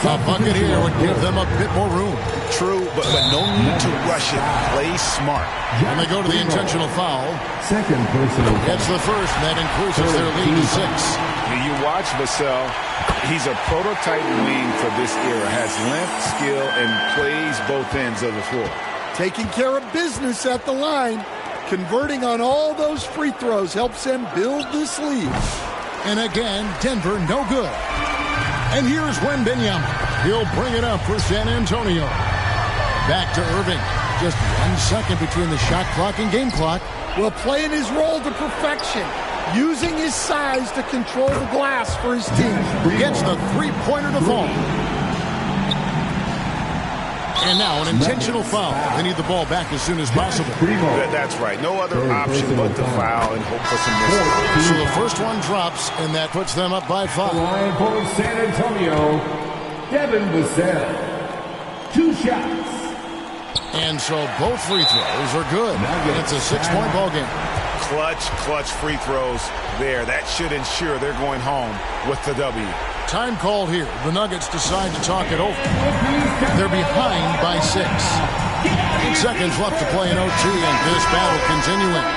A bucket here would give them a bit more room. True, but no need to rush it. Play smart. And they go to the intentional foul. Second personal. It's the first, and that increases their lead to 6. You watch Vassell. He's a prototype wing for this era. Has length, skill, and plays both ends of the floor. Taking care of business at the line. Converting on all those free throws helps them build this lead. And again, Denver no good. And here's Wembanyama. He'll bring it up for San Antonio. Back to Irving. Just 1 second between the shot clock and game clock. Well, playing his role to perfection. Using his size to control the glass for his team. Gets the three-pointer to fall. And now an intentional foul. They need the ball back as soon as possible. That's right. No other option but to foul and hope for some mistakes. So the first one drops, and that puts them up by 5. Line for San Antonio, Devin Vassell. 2 shots. And so both free throws are good. It's a 6-point ball game. Clutch free throws there. That should ensure they're going home with the W. Time called here. The Nuggets decide to talk it over. They're behind by 6. 8 seconds left to play in OT, and this battle continuing.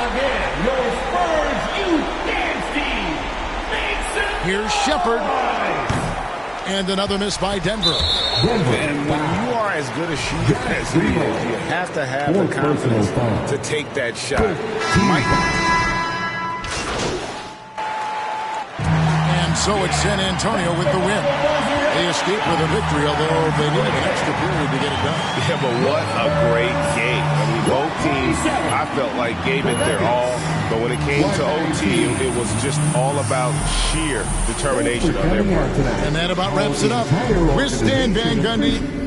Again, your Spurs Youth Dance Team. Here's Shepard. And another miss by Denver. And when you are as good a shooter as he is, you have to have the confidence to take that shot. And so it's San Antonio with the win. They escape with a victory, although they needed an extra period to get it done. Yeah, but what a great game. I mean, both teams, I felt like gave it their all. But when it came to OT, it was just all about sheer determination on their part. And that about wraps it up. We're Stan Van Gundy.